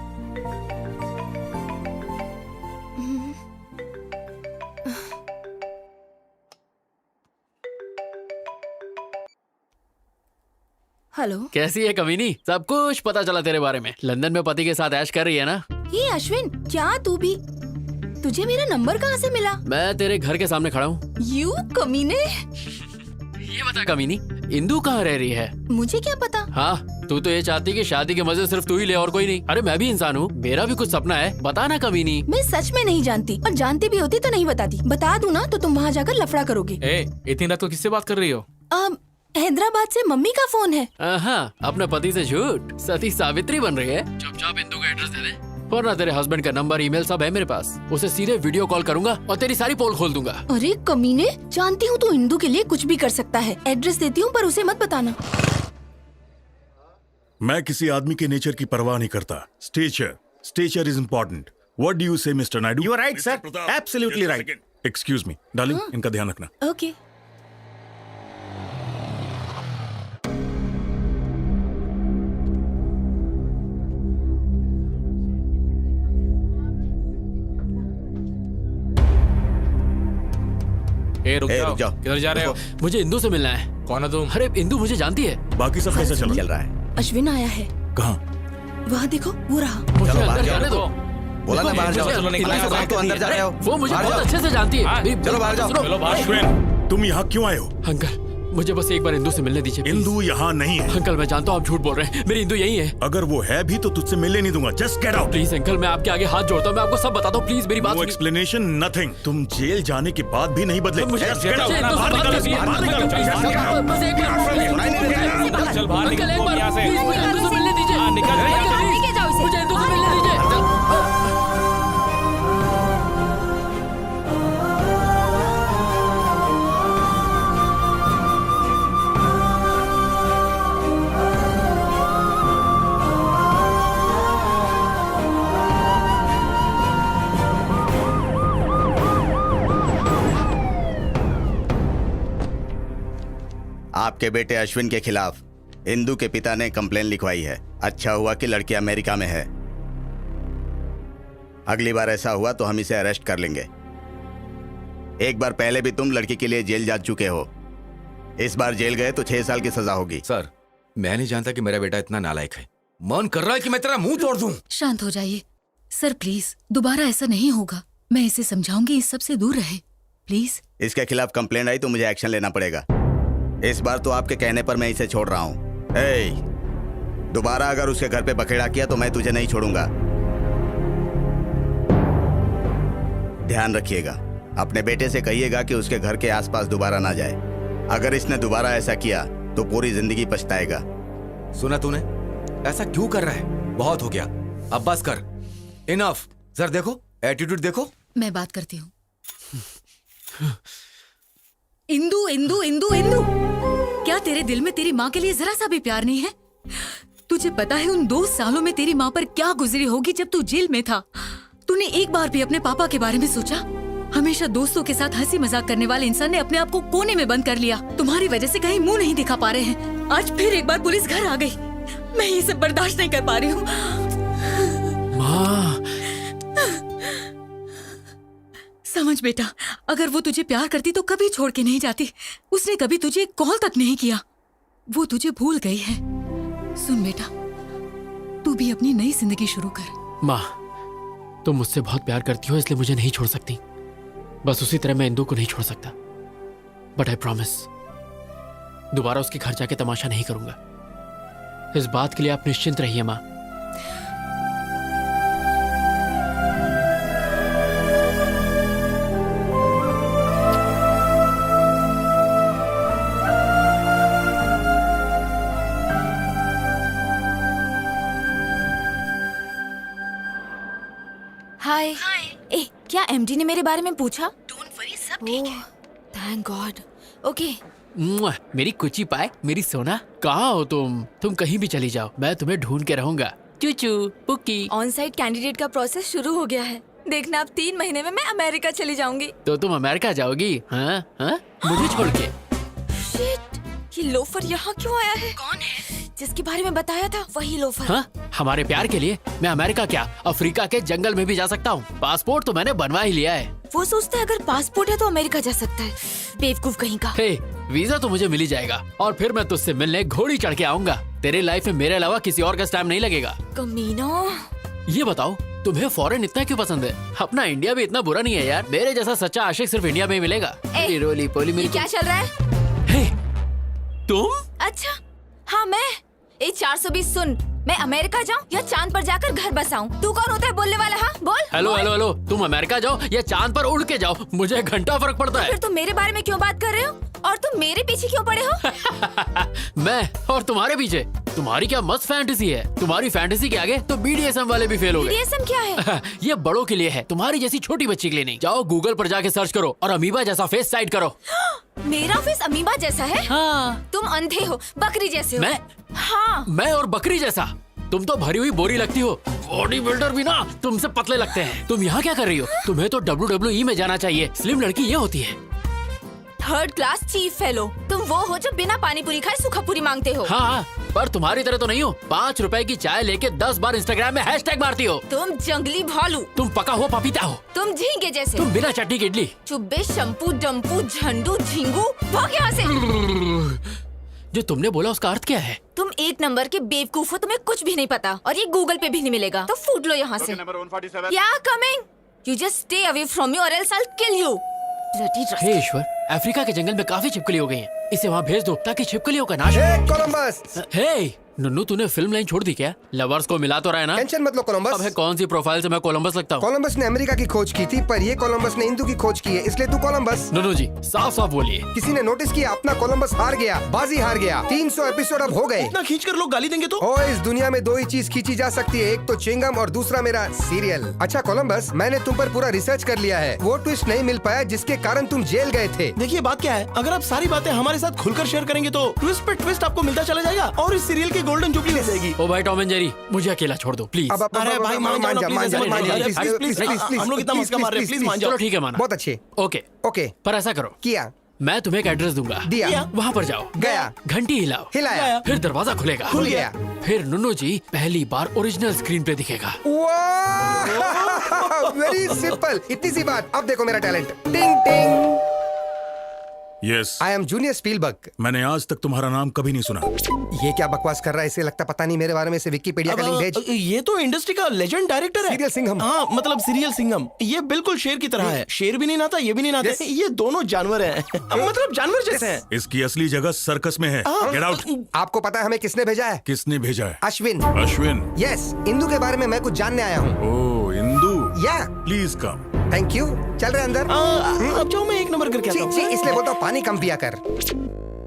हेलो। कैसी है कमीनी? सब कुछ पता चला तेरे बारे में। लंदन में पति के साथ ऐश कर रही है ना? ये अश्विन, क्या तू भी? तुझे मेरा नंबर कहाँ से मिला? मैं तेरे घर के सामने खड़ा हूँ। यू कमीने। ये बता कमीनी, इंदू कहाँ रह रही है? मुझे क्या पता? हाँ, तू तो ये चाहती कि शादी के मजे सिर्फ तू ही ले और कोई नहीं। अरे मैं भी इंसान हूँ, मेरा भी कुछ सपना है। बता ना कमीनी। मैं सच में नहीं जानती, और जानती भी होती तो नहीं बताती। बता दूँ ना तो तुम वहाँ जाकर लफड़ा करोगे। इतनी रात को किससे बात कर रही हो? हैदराबाद से मम्मी का फोन है। हाँ, अपने पति से झूठ। सती सावित्री बन रही है। चुपचाप इंदू का एड्रेस दे दे। वरना तेरे हस्बैंड का नंबर, ईमेल सब है मेरे पास। उसे सीधे वीडियो कॉल करूंगा और तेरी सारी पोल खोल दूंगा। अरे कमीने, जानती हूँ तू इंदु के लिए कुछ भी कर सकता है। एड्रेस देती हूँ पर उसे मत बताना। मैं किसी आदमी के नेचर की परवाह नहीं करता। Stature is important. What do you say Mr Naidu? You are right sir, absolutely right. Excuse me darling, इनका ध्यान रखना। ओके। रुक जाओ। किधर जा रहे हो? मुझे इंदु से मिलना है। कौन है तुम? अरे इंदु मुझे जानती है। बाकी सब कैसा चल रहा है? अश्विन आया है। कहाँ? वहाँ देखो, वो रहा। मुझे चलो, अंदर बाहर जाने जाओ। दो। बोला ना बाहर जाओ। चलो, निकलो, तो अंदर जा रहे हो। वो मुझे बहुत अच्छे से जानती है। चलो बाहर जाओ। चलो बाहर। अश्विन, तुम यहाँ क्यों आए हो? अंकल, मुझे बस एक बार इंदु से मिलने दीजिए। इंदु यहाँ नहीं है। अंकल मैं जानता हूँ आप झूठ बोल रहे हैं, मेरी इंदु यही है। अगर वो है भी तो तुझसे मिलने नहीं दूंगा। Just get out. Please uncle, मैं आपके आगे हाथ जोड़ता हूँ, मैं आपको सब बताता हूँ, प्लीज मेरी बात नो सुनिए। Explanation, nothing. तुम जेल जाने के बाद भी नहीं बदले। मुझे Just get out। मुझे इंदु से बाहर बात निकलो, करनी है। बाहर निकलो। बस एक बार, चल बाहर अंकल निकल एक बार यहाँ से। प्लीज मुझे इंदु से मिलने दीजिए। हाँ, निकल अंकल, यहाँ से। लेके जाओ इसे। मुझे इंदु से मिलने दीजिए। आपके बेटे अश्विन के खिलाफ इंदु के पिता ने कंप्लेन लिखवाई है। अच्छा हुआ कि लड़की अमेरिका में है। अगली बार ऐसा हुआ तो हम इसे अरेस्ट कर लेंगे। एक बार पहले भी तुम लड़की के लिए जेल जा चुके हो। इस बार जेल गए तो 6 साल की सजा होगी। सर, मैं नहीं जानता कि मेरा बेटा इतना नालायक है। मन कर रहा है कि मैं तेरा मुंह तोड़ दूं। शांत हो जाइए सर, प्लीज। दोबारा ऐसा नहीं होगा। मैं इसे समझाऊंगी, इस सब से दूर रहे, प्लीज। इसके खिलाफ कंप्लेंट आई तो मुझे एक्शन लेना पड़ेगा। इस बार तो आपके कहने पर मैं इसे छोड़ रहा हूँ। दोबारा अगर उसके घर पे बखेड़ा किया तो मैं तुझे नहीं छोड़ूंगा। ध्यान रखिएगा। अपने बेटे से कहिएगा कि उसके घर के आसपास दोबारा ना जाए। अगर इसने दोबारा ऐसा किया तो पूरी जिंदगी पछताएगा। सुना तूने? ऐसा क्यों कर रहा है? बहुत हो गया, अब बस कर। इनफ। सर देखो, एटीट्यूड देखो। मैं बात करती हूँ। इंदु, इंदु, इंदु, इंदु, क्या तेरे दिल में तेरी माँ के लिए जरा सा भी प्यार नहीं है? तुझे पता है उन 2 सालों में तेरी माँ पर क्या गुजरी होगी जब तू जेल में था? तूने एक बार भी अपने पापा के बारे में सोचा? हमेशा दोस्तों के साथ हंसी मजाक करने वाले इंसान ने अपने आप को कोने में बंद कर लिया। तुम्हारी वजह से कहीं मुंह नहीं दिखा पा रहे हैं। आज फिर एक बार पुलिस घर आ गई। मैं ये सब बर्दाश्त नहीं कर पा रही हूँ। माँ, समझ बेटा, अगर वो तुझे प्यार करती तो कभी छोड़ के नहीं जाती। उसने कभी तुझे कॉल तक नहीं किया। वो तुझे भूल गई है। सुन बेटा, तू भी अपनी नई जिंदगी शुरू कर। माँ, तुम मुझसे बहुत प्यार करती हो इसलिए मुझे नहीं छोड़ सकती। बस उसी तरह मैं इंदु को नहीं छोड़ सकता। बट आई प्रॉमिस, दोबारा उसके घर जाके तमाशा नहीं करूंगा। इस बात के लिए आप निश्चिंत रहिए माँ। हाय। ए, क्या एमडी ने मेरे बारे में पूछा? डोंट वरी, सब ठीक है। Thank God. ओके। मेरी कुची पाए, मेरी सोना, कहाँ हो तुम? तुम कहीं भी चली जाओ, मैं तुम्हें ढूंढ के रहूंगा। चूचू पुक्की। ऑन साइट कैंडिडेट का प्रोसेस शुरू हो गया है। देखना, अब 3 महीने में मैं अमेरिका चली जाऊंगी। तो तुम अमेरिका जाओगी? हाँ हाँ, मुझे छोड़ के। शिट, ये लोफर यहाँ क्यों आया है? कौन है? जिसके बारे में बताया था वही लोफर। हाँ, हमारे प्यार के लिए मैं अमेरिका क्या, अफ्रीका के जंगल में भी जा सकता हूँ। पासपोर्ट तो मैंने बनवा ही लिया है। वो सोचता है अगर पासपोर्ट है तो अमेरिका जा सकता है। बेवकूफ कहीं का। हे, वीजा तो मुझे मिल ही जाएगा और फिर मैं तुझसे मिलने घोड़ी चढ़ के आऊंगा। तेरे लाइफ में मेरे अलावा किसी और का स्टैम्प नहीं लगेगा। कमीना। ये बताओ, तुम्हें फॉरेन इतना क्यों पसंद है? अपना इंडिया भी इतना बुरा नहीं है यार। मेरे जैसा सच्चा आशिक सिर्फ इंडिया में ही मिलेगा। रोली पोली मिल। क्या चल रहा है? तुम? अच्छा, हाँ मैं। 420 सुन, मैं अमेरिका जाऊँ या चांद पर जाकर घर बसाऊं? तू कौन होता है बोलने वाला? हाँ बोल। हेलो हेलो हेलो, तुम अमेरिका जाओ या चांद पर उड़ के जाओ, मुझे एक घंटा फर्क पड़ता है। फिर तुम मेरे बारे में क्यों बात कर रहे हो और तुम मेरे पीछे क्यों पड़े हो? मैं और तुम्हारे पीछे? तुम्हारी क्या मस्त फैंटेसी है। तुम्हारी फैंटेसी के आगे तो BDSM वाले भी फेल हो गए। BDSM क्या है? ये बड़ों के लिए है, तुम्हारी जैसी छोटी बच्ची के लिए नहीं। जाओ गूगल पर जाके सर्च करो और अमीबा जैसा फेस साइड करो। मेरा फेस अमीबा जैसा है? हाँ। तुम अंधे हो, बकरी जैसे हो। मैं? हाँ। मैं और बकरी जैसा? तुम तो भरी हुई बोरी लगती हो, बॉडी बिल्डर भी ना तुमसे पतले लगते हैं। तुम यहाँ क्या कर रही हो? तुम्हें तो WWE में जाना चाहिए। स्लिम लड़की ये होती है। Third class chief fellow. तुम वो हो जो बिना पानी पूरी खाए सूखा पूरी मांगते हो। हाँ, पर तुम्हारी तरह तो नहीं हो। 5 रुपए की चाय लेके 10 बार इंस्टाग्राम में हैशटैग मारती हो। तुम जंगली भालू। तुम पका हुआ पपीता हो। तुम झींगे जैसे। तुम बिना चटनी की इडली। चुब्बे, शंपू, डम्पू, झंडू, झिंगू, भाग यहाँ से। जो तुमने बोला उसका अर्थ क्या है? तुम एक नंबर के बेवकूफ हो, तुम्हें कुछ भी नहीं पता और ये गूगल पे भी नहीं मिलेगा, तो फूट लो यहाँ से। Yeah coming, you just stay away from me or else I will kill you. Hey ईश्वर, अफ्रीका के जंगल में काफी छिपकली हो गई हैं। इसे वहाँ भेज दो ताकि छिपकलियों का नाश हो। कोलंबस। हे नन्नू, तूने फिल्म लाइन छोड़ दी क्या? लवर्स को मिला तो रहा है ना? टेंशन मत लो कोलंबस। अब है कौन सी प्रोफाइल से मैं कोलंबस लगता हूँ? कोलंबस ने अमेरिका की खोज की थी, पर ये कोलंबस ने हिंदू की खोज की है, इसलिए तू कोलंबस। नन्नू जी साफ साफ बोलिए। किसी ने नोटिस किया अपना कोलंबस हार गया, बाजी हार गया। 300 एपिसोड अब हो गए। इतना खींच कर लोग गाली देंगे तो? ओ, इस दुनिया में 2 ही चीज खींची जा सकती है, एक तो चिंगम और दूसरा मेरा सीरियल। अच्छा कोलंबस, मैंने तुम पर पूरा रिसर्च कर लिया है। वो ट्विस्ट नहीं मिल पाया जिसके कारण तुम जेल गए थे। देखिए बात क्या है, अगर आप सारी बातें हमारे साथ खुलकर शेयर करेंगे तो ट्विस्ट पे ट्विस्ट आपको मिलता चला जाएगा और इस सीरियल की गोल्डन जुबली हो जाएगी। ओ भाई टॉम एंड जेरी, मुझे अकेला छोड़ दो प्लीज। अरे भाई मान जाओ, प्लीज हम लोग इतना मस्का मार रहे हैं, प्लीज मान जाओ। चलो ठीक है, माना। बहुत अच्छे। ओके ओके, पर ऐसा करो, किया। मैं तुम्हें एक एड्रेस दूंगा, दिया। वहाँ पर जाओ, गया। घंटी हिलाओ, हिलाया। फिर दरवाजा खुलेगा, खुल गया। फिर नुन्नू जी पहली बार ओरिजिनल स्क्रीन पे दिखेगा। वेरी सिंपल, इतनी सी बात। अब देखो मेरा टैलेंट। टिंग टिंग। Yes, I am junior Spielberg. मैंने आज तक तुम्हारा नाम कभी नहीं सुना। ये क्या बकवास कर रहा है? इसे लगता पता नहीं मेरे बारे में। से विकिपीडिया का लिंक भेज। ये तो इंडस्ट्री का लेजेंड डायरेक्टर है। सीरियल सिंघम। हाँ मतलब सीरियल सिंघम। ये बिल्कुल शेर की तरह है। शेर भी नहीं नाता, ये भी नहीं नाते। ये दोनों जानवर हैं। मतलब जानवर जैसे हैं। इसकी असली जगह सर्कस में है। Get out. आपको पता है हमें किसने भेजा है? किसने भेजा है? अश्विन। अश्विन? यस, इंदू के बारे में मैं कुछ जानने आया हूँ। ओह इंदू, या प्लीज कम। Thank you. चल रहे अंदर। अब जाओ, मैं एक नंबर करके आता हूँ। इसलिए बोलता हूँ पानी कम पिया कर।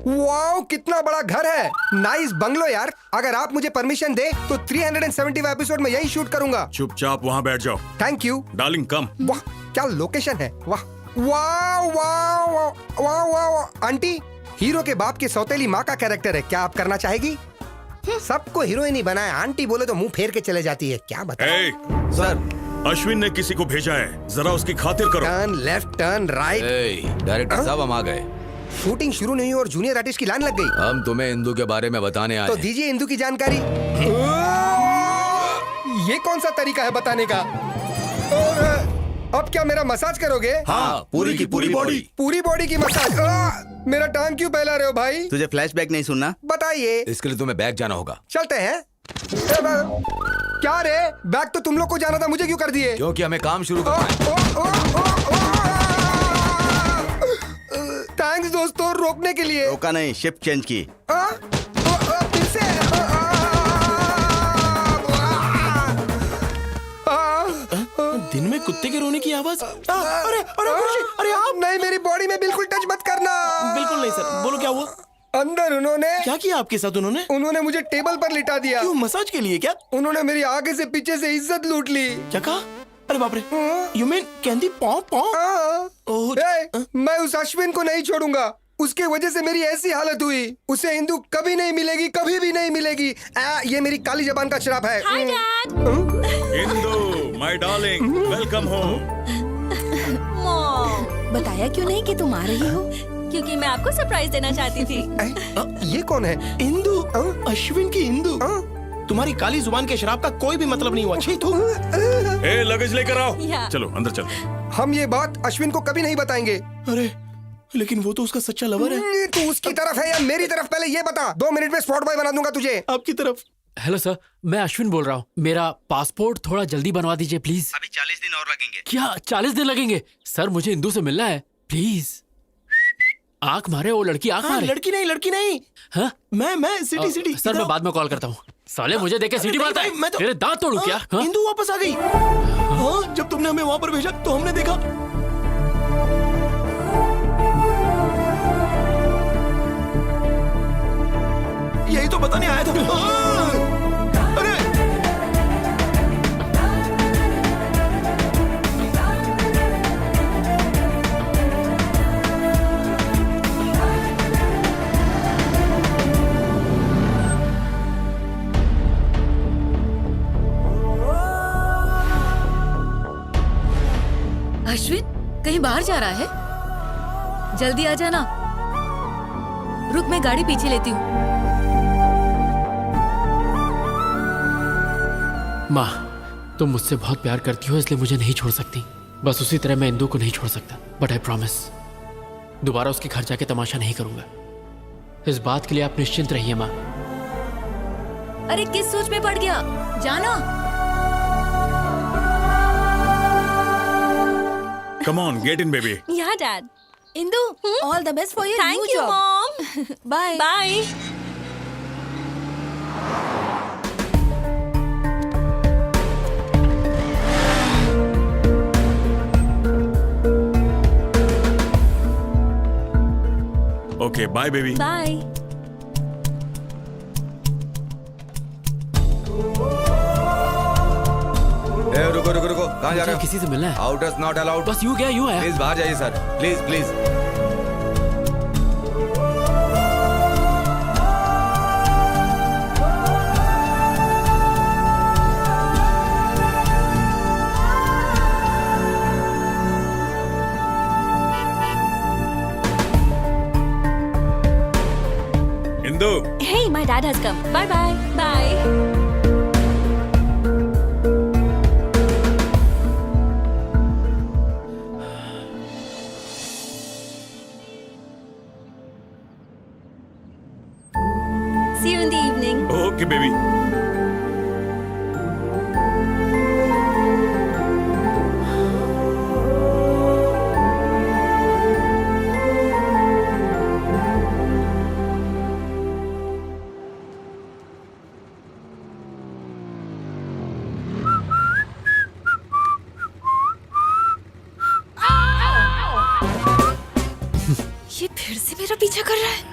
वाओ, कितना बड़ा घर है। नाइस बंगलो यार। अगर आप मुझे परमिशन दे तो 375 एपिसोड में यही शूट करूंगा। चुपचाप वहाँ बैठ जाओ। Thank you darling come. वाह क्या लोकेशन है। वाह वाह वाह वाह वाह। आंटी, हीरो के बाप की सौतेली माँ का कैरेक्टर है, क्या आप करना चाहेगी? सबको हीरोइन ही बनाया, आंटी बोले तो मुंह फेर के चले जाती है। क्या बताएं? सर, अश्विन ने किसी को भेजा है, जरा उसकी खातिर करो। Turn left, turn right. Director साहब हम आ गए। शूटिंग शुरू नहीं हुई और जूनियर आर्टिस्ट की लाइन लग गई। हम तुम्हें इंदू के बारे में बताने आए तो हैं। दीजिए इंदू की जानकारी। ये कौन सा तरीका है बताने का? और अब क्या मेरा मसाज करोगे? हाँ, पूरी की पूरी बॉडी। पूरी बॉडी की मसाज। मेरा टांग क्यों फैला रहे हो भाई? तुझे फ्लैशबैक नहीं सुनना? बताइए। इसके लिए तुम्हें बैग जाना होगा। चलते हैं। क्या रे, बैग तो तुम लोग को जाना था, मुझे क्यों कर दिए? क्योंकि हमें काम शुरू करना है। थैंक्स दोस्तों, रोकने के लिए। रोका नहीं, शिफ्ट चेंज की। फिर से। दिन में कुत्ते के रोने की आवाज। अरे अरे अरे आप नहीं, मेरी बॉडी में बिल्कुल टच मत करना। बिल्कुल नहीं सर। बोलो क्या हुआ? अंदर उन्होंने क्या किया आपके साथ? उन्होंने मुझे टेबल पर लिटा दिया। क्यों? मसाज के लिए क्या? उन्होंने मेरी आगे से पीछे से इज्जत लूट ली। क्या कहा? अरे बाप रे। यू मीन कैंडी पॉ पॉ? मैं उस अश्विन को नहीं छोड़ूंगा। उसके वजह से मेरी ऐसी हालत हुई। उसे हिंदू कभी नहीं मिलेगी, कभी भी नहीं मिलेगी। ये मेरी काली जबान का शराब है। Hi dad. Indu my darling, welcome home. बताया क्यों नहीं कि तुम आ रही हो? क्योंकि मैं आपको सरप्राइज देना चाहती थी। ये कौन है? इंदू। अश्विन की इंदू। तुम्हारी काली जुबान के शराब का कोई भी मतलब नहीं हुआ। छी तू। ए लगेज लेकर आओ। चलो अंदर चलो। हम ये बात अश्विन को कभी नहीं बताएंगे। अरे लेकिन वो तो उसका सच्चा लवर है। तू उसकी तरफ है या मेरी तरफ, पहले ये बता। 2 मिनट में स्पॉट बॉय बना दूंगा तुझे। आपकी तरफ। हेलो सर, मैं अश्विन बोल रहा हूँ। मेरा पासपोर्ट थोड़ा जल्दी बनवा दीजिए प्लीज। अभी 40 दिन और लगेंगे। क्या 40 दिन लगेंगे? सर मुझे इंदू से मिलना है प्लीज। आंख मारे वो लड़की, आंख मारे। लड़की नहीं, लड़की नहीं। हाँ? मैं सिटी सर मैं बाद में कॉल करता हूँ। साले मुझे देख के सीटी मारता है। मैं तो- तेरे दांत तोड़ू क्या? हाँ? इंदु वापस आ गई। हाँ, जब तुमने हमें वहां पर भेजा तो हमने देखा। यही तो पता नहीं आया था। हाँ, अरे अश्विन कहीं बाहर जा रहा है? जल्दी आ जाना। रुक, मैं गाड़ी पीछे लेती हूँ। माँ, तुम मुझसे बहुत प्यार करती हो इसलिए मुझे नहीं छोड़ सकती। बस उसी तरह मैं इंदु को नहीं छोड़ सकता। बट आई प्रॉमिस, दोबारा उसके घर जाके तमाशा नहीं करूंगा। इस बात के लिए आप निश्चिंत रहिए माँ। अरे किस सोच में पड़ गया? जाना। Come on, get in baby. Yeah, Dad. Indu, all the best for your Thank new you, job. Mom. Bye. Bye. Okay, bye baby. Bye. रुको रुको रुको, कहाँ जा रहे हो? किसी से मिलना है। Outers not allowed. बस यूं गया यूं आया। प्लीज बाहर जाइए sir, please please. Indu, Hey, my dad has come. Bye bye. Bye. See you in the evening. Okay baby. ये फिर से मेरा पीछा कर रहा है।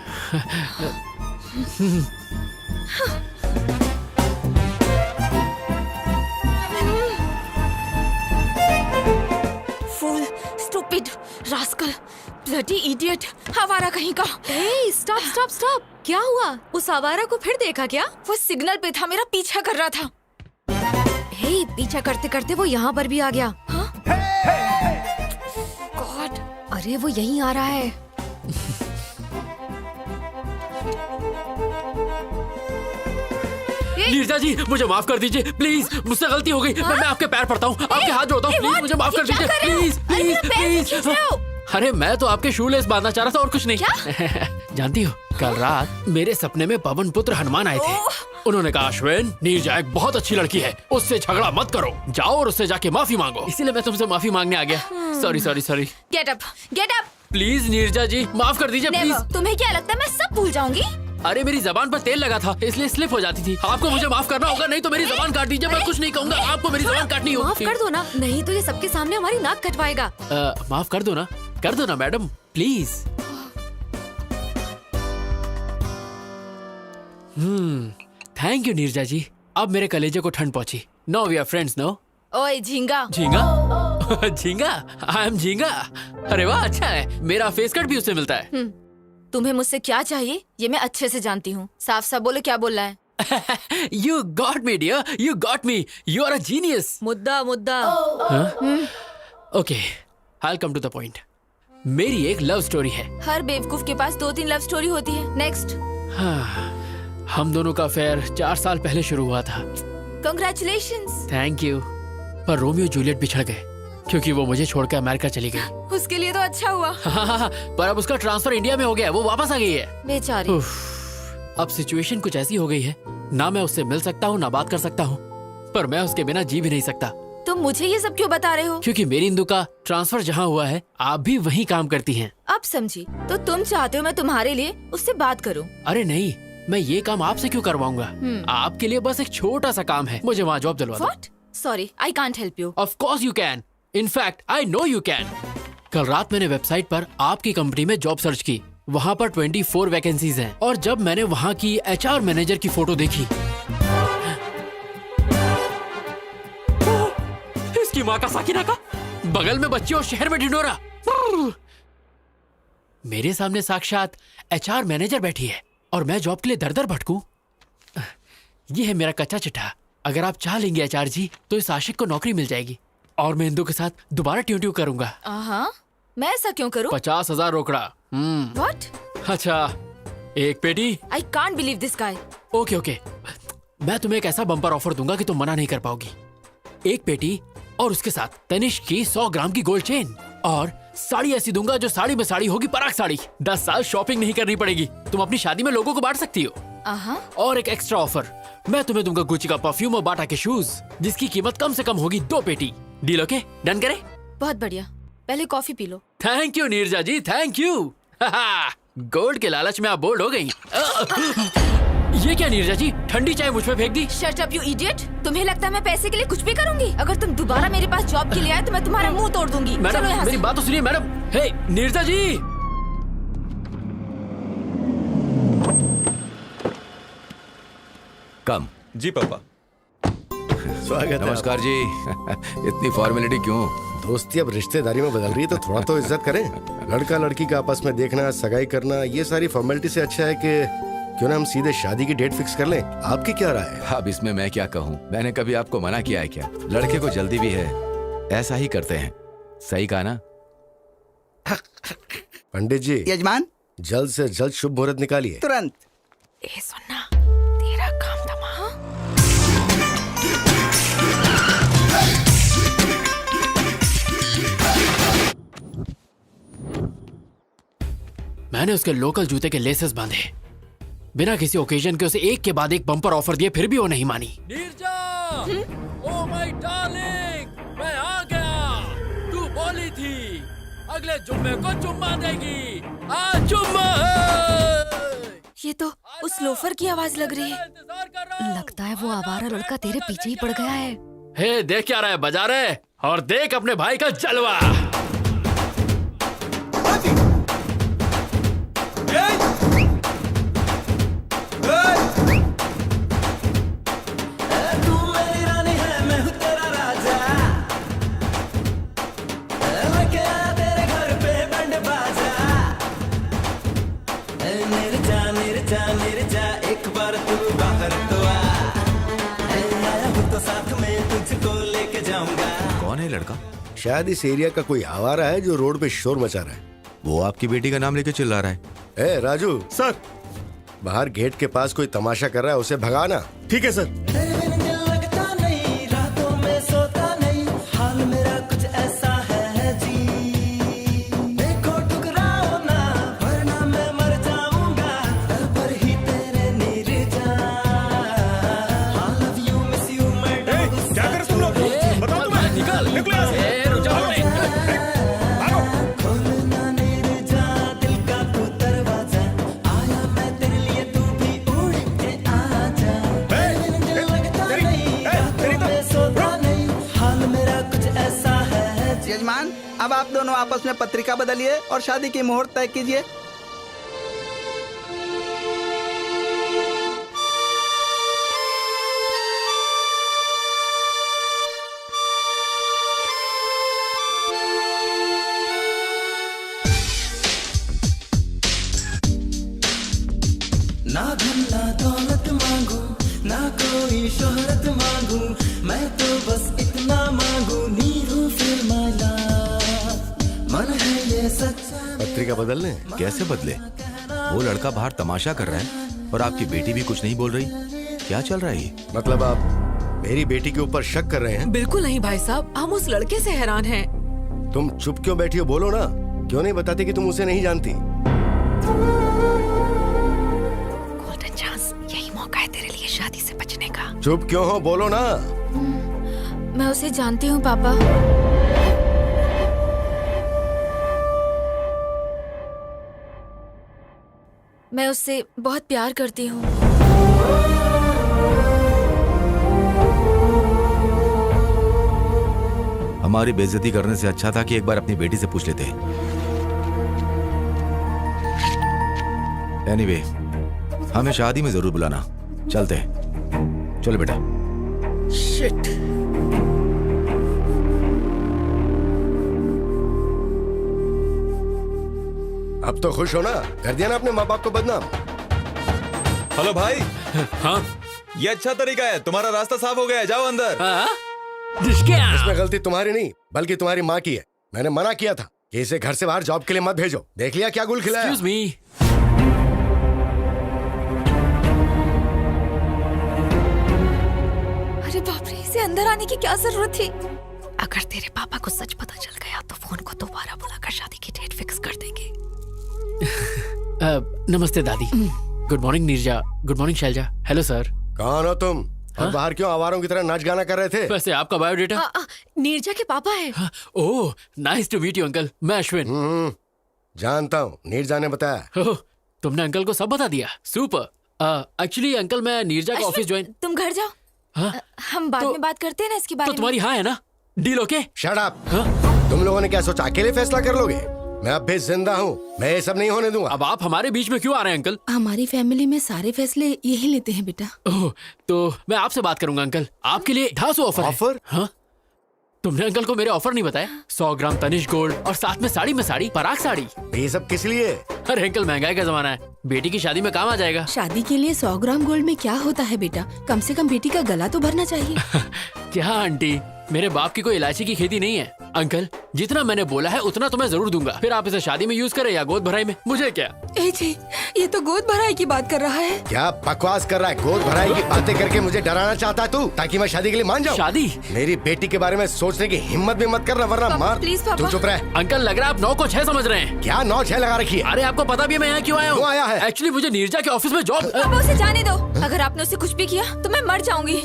Fool, stupid, rascal, bloody idiot, हवारा कहीं का। Hey, stop, stop, stop. क्या हुआ? उस आवारा को फिर देखा क्या? वो सिग्नल पे था, मेरा पीछा कर रहा था। हे, पीछा करते करते वो यहाँ पर भी आ गया। गॉड, अरे वो यहीं आ रहा है। नीरजा जी, मुझे माफ कर दीजिए प्लीज, मुझसे गलती हो गई। मैं आपके पैर पड़ता हूँ, आपके हाथ जोड़ता हूँ, प्लीज मुझे माफ कर दीजिए प्लीज प्लीज प्लीज। अरे मैं तो आपके शूलेस बांधना चाह रहा था और कुछ नहीं। जानती हो, कल रात मेरे सपने में पवन पुत्र हनुमान आए थे। उन्होंने कहा, अश्विन, नीरजा एक बहुत अच्छी लड़की है, उससे झगड़ा मत करो, जाओ और उससे जाके माफी मांगो। इसीलिए मैं तुमसे माफी मांगने आ गया। Sorry sorry sorry. Get up, get up. Please Neerja ji, माफ कर दीजिए प्लीज। तुम्हें क्या लगता है मैं सब भूल जाऊंगी? अरे मेरी जबान पर तेल लगा था इसलिए स्लिप हो जाती थी। आपको मुझे माफ करना होगा, नहीं तो मेरी जबान काट दीजिए। मैं कुछ नहीं कहूंगा, आपको मेरी जबान काटनी होगी। माफ कर दो ना, नहीं तो ये सबके सामने हमारी नाक कटवाएगा। माफ कर दो ना madam, please. Thank you Neerja ji, अब मेरे कलेजे को ठंड पहुंची। No we are friends no. ओए झींगा। झींगा? झींगा? आई एम झींगा। अरे वाह, अच्छा है, मेरा फेस कट भी उससे मिलता है। तुम्हें मुझसे क्या चाहिए ये मैं अच्छे से जानती हूँ। साफ साफ बोलो, क्या बोलना है? You got me dear, you got me, you are a genius. मुद्दा मुद्दा। Okay, I'll come to the point. मेरी एक लव स्टोरी है। हर बेवकूफ के पास 2-3 लव स्टोरी होती है। नेक्स्ट। हम दोनों का अफेयर 4 साल पहले शुरू हुआ था। Congratulations. Thank you. पर रोमियो जूलियट बिछड़ गए क्योंकि वो मुझे छोड़कर अमेरिका चली गई। उसके लिए तो अच्छा हुआ। पर अब उसका ट्रांसफर इंडिया में हो गया, वो वापस आ गई है। बेचारी। अब सिचुएशन कुछ ऐसी हो गई है, ना मैं उससे मिल सकता हूँ ना बात कर सकता हूँ, पर मैं उसके बिना जी भी नहीं सकता। तुम मुझे ये सब क्यों बता रहे हो? क्योंकि मेरी इंदु का ट्रांसफर जहाँ हुआ है, आप भी वहीं काम करती हैं। अब समझी। तो तुम चाहते हो मैं तुम्हारे लिए उससे बात करूं? अरे नहीं, मैं ये काम आपसे क्यों करवाऊंगा? आपके लिए बस एक छोटा सा काम है, मुझे वहाँ जॉब दिलवा दो। What? Sorry, I can't help you. Of course you can. In fact, I know you can. कल रात मैंने वेबसाइट पर आपकी कंपनी में जॉब सर्च की, वहाँ पर 24 वैकेंसीज हैं और जब मैंने वहाँ की HR मैनेजर की फोटो देखी, इसकी माँ का साकिना का बगल में बच्ची और शहर में ढिंढोरा। मेरे सामने साक्षात HR मैनेजर बैठी है और मैं जॉब के लिए दर दर भटकूं। ये है मेरा कच्चा चिट्ठा। अगर आप चाह लेंगे HR जी तो इस आशिक को नौकरी मिल जाएगी और मैं इंदु के साथ दोबारा ट्यूट्यू करूंगा। मैं ऐसा क्यों करूं? 50,000 रोकड़ा। What? अच्छा, एक पेटी। I can't believe this guy. Okay, मैं तुम्हें एक ऐसा बम्पर ऑफर दूंगा कि तुम मना नहीं कर पाओगी। एक पेटी और उसके साथ तनिष्क की 100 ग्राम की गोल्ड चेन और साड़ी ऐसी दूंगा जो साड़ी में साड़ी होगी, पराग साड़ी। 10 साल शॉपिंग नहीं करनी पड़ेगी, तुम अपनी शादी में लोगों को बांट सकती हो। और एक एक्स्ट्रा ऑफर, मैं तुम्हें दूंगा गुच्ची का परफ्यूम और बाटा के शूज जिसकी कीमत कम से कम होगी 2 पेटी। Deal okay? डन करें? बहुत बढ़िया, पहले कॉफी पी लो। Thank you Neerja ji, thank you. Gold के लालच में आप बोल्ड हो गई। ये क्या नीरजा जी, ठंडी चाय मुझ पे फेंक दी? Shut up, you idiot! तुम्हें लगता है मैं पैसे के लिए कुछ भी करूंगी? अगर तुम दोबारा मेरे पास जॉब के लिए आए तो मैं तुम्हारा मुंह तोड़ दूंगी। मैडम, चलो यहाँ मेरी से। बात तो सुनिए मैडम। हे नीरजा जी, कम। जी पापा। स्वागत है। नमस्कार जी। इतनी फॉर्मेलिटी क्यों? दोस्ती अब रिश्तेदारी में बदल रही है तो थोड़ा तो इज्जत करें। लड़का लड़की का आपस में देखना, सगाई करना, ये सारी फॉर्मेलिटी से अच्छा है कि क्यों ना हम सीधे शादी की डेट फिक्स कर लें। आपकी क्या राय है? अब इसमें मैं क्या कहूँ, मैंने कभी आपको मना किया है क्या? लड़के को जल्दी भी है, ऐसा ही करते हैं। सही कहा ना? पंडित जी, यजमान, जल्द से जल्द शुभ मुहूर्त निकालिए। तुरंत। ए सुनना, तेरा काम तमाम। मैंने उसके लोकल जूते के लेसेस बांधे, बिना किसी ओकेजन के उसे एक के बाद एक बम्पर ऑफर दिए, फिर भी वो नहीं मानी। नीरजा, ओह माय डार्लिंग, मैं आ गया। तू बोली थी अगले जुम्मे को चुम्मा देगी, आज जुम्मा है। ये तो उस लोफर की आवाज लग रही है। लगता है वो आवारा लड़का तेरे पीछे ही पड़ गया है। हे देख क्या रहा है, बजा रहे, और देख अपने भाई का जलवा। कौन है लड़का? शायद इस एरिया का कोई आवारा है जो रोड पे शोर मचा रहा है। वो आपकी बेटी का नाम लेके चिल्ला रहा है। ए राजू सर। बाहर गेट के पास कोई तमाशा कर रहा है, उसे भगाना। ठीक है सर। यजमान, अब आप दोनों आपस में पत्रिका बदलिए और शादी की मुहूर्त तय कीजिए। ना धन ना दौलत मांगू, ना कोई शोहरत मांगू, मैं तो बस इतना मांगू, नीरू फिर माला मन है ये सच्चा। पत्रिका बदलने? कैसे बदले? वो लड़का बाहर तमाशा कर रहा है और आपकी बेटी भी कुछ नहीं बोल रही। क्या चल रहा है ये? मतलब आप मेरी बेटी के ऊपर शक कर रहे हैं? बिल्कुल नहीं भाई साहब, हम उस लड़के से हैरान हैं। तुम चुप क्यों बैठी हो? बोलो ना, क्यों नहीं बताती कि तुम उसे नहीं जानती? गोल्डन चांस, यही मौका है तेरे लिए शादी से बचने का। चुप क्यों हो? बोलो ना। मैं उसे जानती हूँ पापा। मैं उससे बहुत प्यार करती हूँ। हमारी बेइज्जती करने से अच्छा था कि एक बार अपनी बेटी से पूछ लेते। एनीवे, हमें शादी में जरूर बुलाना। चलते हैं। चलो बेटा। शिट। अब तो खुश हो ना, कर दिया ना अपने माँ बाप को बदनाम। हेलो भाई। हाँ ये अच्छा तरीका है, तुम्हारा रास्ता साफ हो गया है, जाओ अंदर। इसमें गलती तुम्हारी नहीं बल्कि तुम्हारी माँ की है। मैंने मना किया था कि इसे घर से बाहर जॉब के लिए मत भेजो। देख लिया क्या गुल खिलाया। Excuse me. अरे बाप रे, इसे अंदर आने की क्या जरूरत थी? अगर तेरे पापा को सच पता चल गया तो फोन को दोबारा बुलाकर शादी की डेट फिक्स कर देंगे। नमस्ते दादी। Good morning Neerja. Good morning Shailja. Hello sir. कौन हो तुम? और बाहर क्यों आवारों की तरह नाच गाना कर रहे थे? वैसे आपका बायोडेटा? नीरजा के पापा है। Oh, nice to meet you uncle. मैं अश्विन। जानता हूँ, नीरजा ने बताया। ओह, तुमने अंकल को सब बता दिया। सुपर। एक्चुअली अंकल, मैं नीरजा का ऑफिस ज्वाइन। तुम घर जाओ। हाँ? हम बाद में बात करते हैं ना इसके बारे तो में। तुम्हारी हाँ है ना? Deal okay? Shut up. तुम लोगों ने क्या सोचा अकेले फैसला कर लोगे? मैं अब भी जिंदा हूँ, मैं ये सब नहीं होने दूंगा। अब आप हमारे बीच में क्यों आ रहे हैं अंकल? हमारी फैमिली में सारे फैसले यही लेते हैं बेटा। ओह, तो मैं आपसे बात करूंगा अंकल। आपके लिए 250 ऑफर है। ऑफर? हाँ? तुमने अंकल को मेरे ऑफर नहीं बताया? 100 ग्राम तनिष गोल्ड और साथ में साड़ी में साड़ी, पराग साड़ी। ये सब किस लिए? अरे अंकल, महंगाई का जमाना है, बेटी की शादी में काम आ जाएगा। शादी के लिए 100 ग्राम गोल्ड में क्या होता है बेटा? कम से कम बेटी का गला तो भरना चाहिए। क्या आंटी, मेरे बाप की कोई इलायची की खेती नहीं है। अंकल, जितना मैंने बोला है उतना तो मैं जरूर दूंगा। फिर आप इसे शादी में यूज करें या गोद भराई में, मुझे क्या। ए जी, ये तो गोद भराई की बात कर रहा है। क्या बकवास कर रहा है? गोद भराई की बातें करके मुझे डराना चाहता तू, ताकि मैं शादी के लिए मान जाऊं? शादी? मेरी बेटी के बारे में सोचने की हिम्मत भी मत करना, वरना मार। प्लीज पापा। तू चुप रह। अंकल, लग रहा है आप 9 को 6 समझ रहे हैं। क्या 9-6 लगा रखी है? अरे आपको पता भी है मैं यहाँ क्यों आया हूँ? क्यों आया है? एक्चुअली मुझे नीरजा के ऑफिस में जॉब। पापा, उसे जाने दो। अगर आपने उसे कुछ भी किया तो मैं मर जाऊंगी।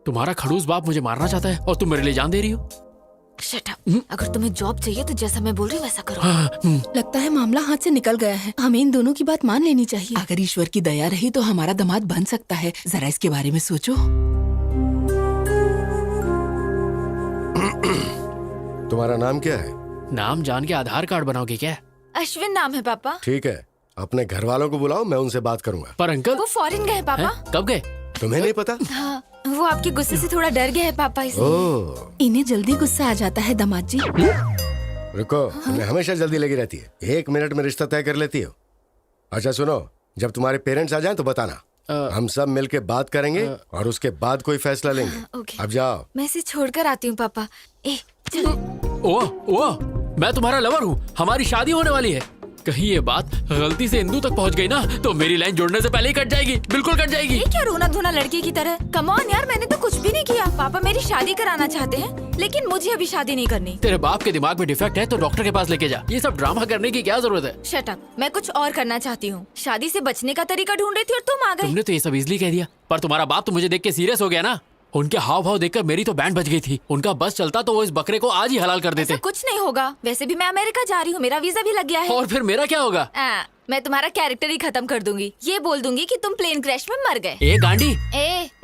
तुम्हारा खड़ूस बाप मुझे मारना चाहता है और तुम मेरे लिए जान दे रही हो। Shut up. अगर तुम्हें जॉब चाहिए तो जैसा मैं बोल रही हूँ वैसा करो। लगता है मामला हाथ से निकल गया है। हमें इन दोनों की बात मान लेनी चाहिए। अगर ईश्वर की दया रही तो हमारा दामाद बन सकता है। जरा इसके बारे में सोचो। तुम्हारा नाम क्या है? नाम जान के आधार कार्ड बनाओगे क्या? अश्विन नाम है पापा। ठीक है, अपने घर वालों को बुलाओ, मैं उनसे बात करूंगा। पर अंकल, वो फॉरेन गए पापा। हैं? कब गए? तुम्हें नहीं पता? हाँ, वो आपके गुस्से से थोड़ा डर गए हैं पापा, इसलिए। ओह, इन्हें जल्दी गुस्सा आ जाता है दामाद जी। रुको, तुम्हें हमेशा जल्दी लगी रहती है। 1 मिनट में रिश्ता तय कर लेती हो। अच्छा सुनो, जब तुम्हारे पेरेंट्स आ जाएं तो बताना। हम सब मिलके बात करेंगे और उसके बाद कोई फैसला लेंगे। ओके। अब जाओ। मैं इसे छोड़कर आती हूँ पापा। ए, चलो। ओह, मैं तुम्हारा लवर हूँ, हमारी शादी होने वाली है। कहीं ये बात गलती से इंदू तक पहुंच गई ना तो मेरी लाइन जोड़ने से पहले ही कट जाएगी, बिल्कुल कट जाएगी। ये क्या रोना धोना लड़के की तरह? कम ऑन यार, मैंने तो कुछ भी नहीं किया। पापा मेरी शादी कराना चाहते हैं, लेकिन मुझे अभी शादी नहीं करनी। तेरे बाप के दिमाग में डिफेक्ट है तो डॉक्टर के पास लेके जा। ये सब ड्रामा करने की क्या जरूरत है? Shut up. मैं कुछ और करना चाहती हूँ। शादी से बचने का तरीका ढूंढ रही थी और तुम आ गए। तुमने तो ये सब इजली कह दिया, पर तुम्हारा बाप तो मुझे देख के सीरियस हो गया ना। उनके हाव भाव देखकर मेरी तो बैंड बज गई थी। उनका बस चलता तो वो इस बकरे को आज ही हलाल कर देते। कुछ नहीं होगा, वैसे भी मैं अमेरिका जा रही हूँ, मेरा वीजा भी लग गया है। और फिर मेरा क्या होगा? मैं तुम्हारा कैरेक्टर ही खत्म कर दूंगी। ये बोल दूंगी कि तुम प्लेन क्रैश में मर गए। ए गांडी।